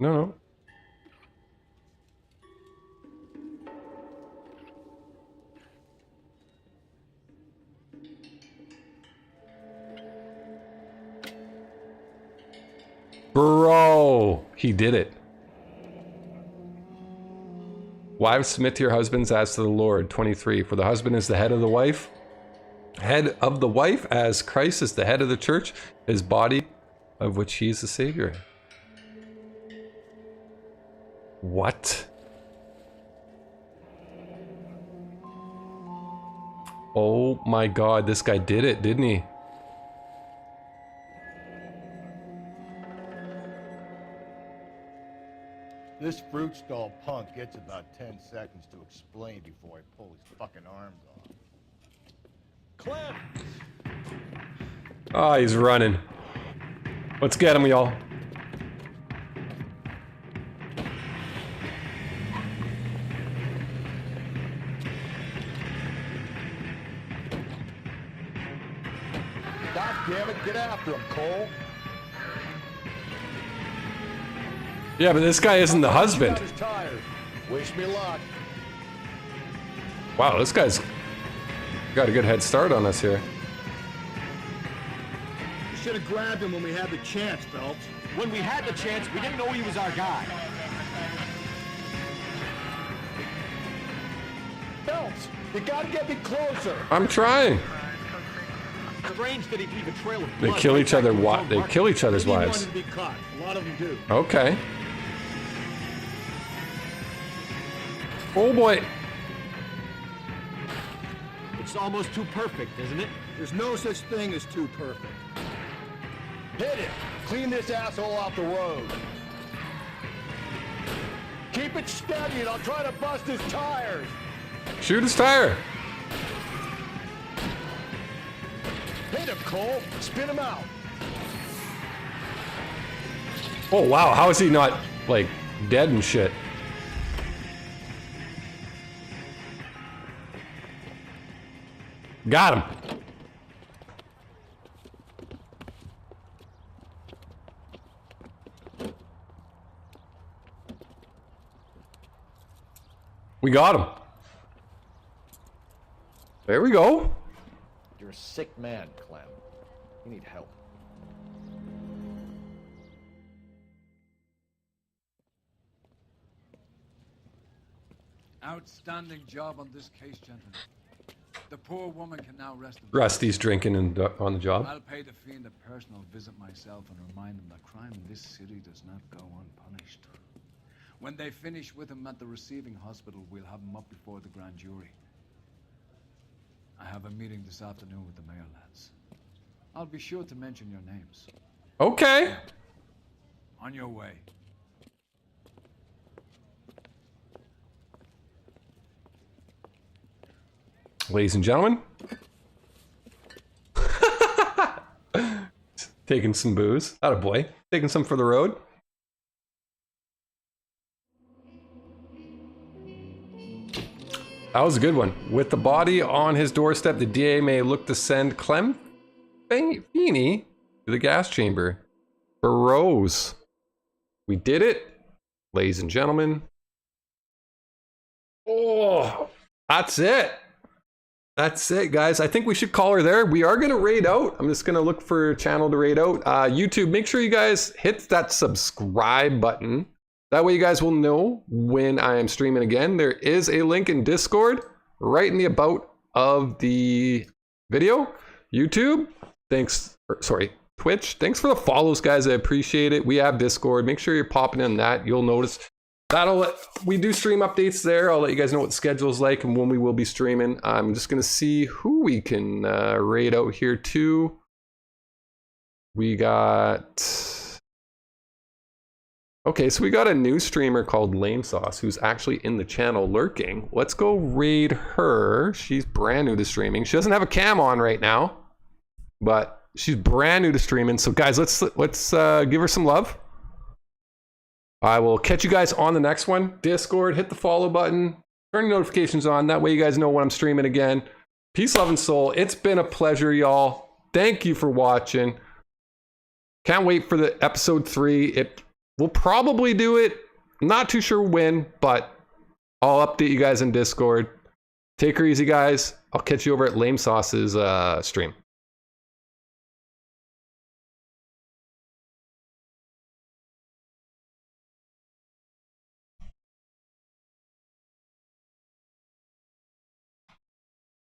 No. Bro, he did it. Wives, submit to your husbands as to the Lord. 23. For the husband is the head of the wife. Head of the wife, as Christ is the head of the church, his body, of which he is the Savior. What? Oh my God, this guy did it, didn't he? This fruit stall punk gets about 10 seconds to explain before I pull his fucking arms off. Clem! Oh, he's running. Let's get him, y'all. God damn it, get after him, Cole. Yeah, but this guy isn't the husband. Got his tires. Wish me luck. Wow, this guy's got a good head start on us here. You should have grabbed him when we had the chance, Phelps. When we had the chance, we didn't know he was our guy. Phelps, you gotta get me closer. I'm trying. Strange that he'd leave a trail of They blood kill right each back other. to his What? own They market. kill each other's Maybe he wives. wanted to be caught. A lot of them do. Okay. Oh boy. It's almost too perfect, isn't it? There's no such thing as too perfect. Hit it. Clean this asshole off the road. Keep it steady and I'll try to bust his tires. Shoot his tire. Hit him, Cole. Spin him out. Oh wow, how is he not like dead and shit? Got him. We got him. There we go. You're a sick man, Clem. You need help. Outstanding job on this case, gentlemen. The poor woman can now rest. Rusty's drinking on the job. I'll pay the fiend a personal visit myself and remind him that crime in this city does not go unpunished. When they finish with him at the receiving hospital, we'll have him up before the grand jury. I have a meeting this afternoon with the mayor, lads. I'll be sure to mention your names. Okay. On your way. Ladies and gentlemen. Taking some booze. Atta boy. Taking some for the road. That was a good one. With the body on his doorstep, the DA may look to send Clem Feeney to the gas chamber. For Rose. We did it, ladies and gentlemen. Oh, that's it. That's it, guys. I think we should call her there. We are going to raid out. I'm just going to look for a channel to raid out. YouTube, make sure you guys hit that subscribe button. That way you guys will know when I am streaming again. There is a link in Discord right in the about of the video. YouTube, thanks. Sorry, Twitch, thanks for the follows, guys. I appreciate it. We have Discord. Make sure you're popping in that. You'll notice we do stream updates there. I'll let you guys know what the schedule is like and when we will be streaming. I'm just going to see who we can raid out here too. We got... Okay, so we got a new streamer called Lame Sauce who's actually in the channel lurking. Let's go raid her. She's brand new to streaming. She doesn't have a cam on right now, but she's brand new to streaming. So guys, let's give her some love. I will catch you guys on the next one. Discord, hit the follow button, turn notifications on. That way you guys know when I'm streaming again. Peace, love, and soul. It's been a pleasure, y'all. Thank you for watching. Can't wait for the episode 3. We'll probably do it. Not too sure when, but I'll update you guys in Discord. Take her easy, guys. I'll catch you over at Lame Sauce's stream.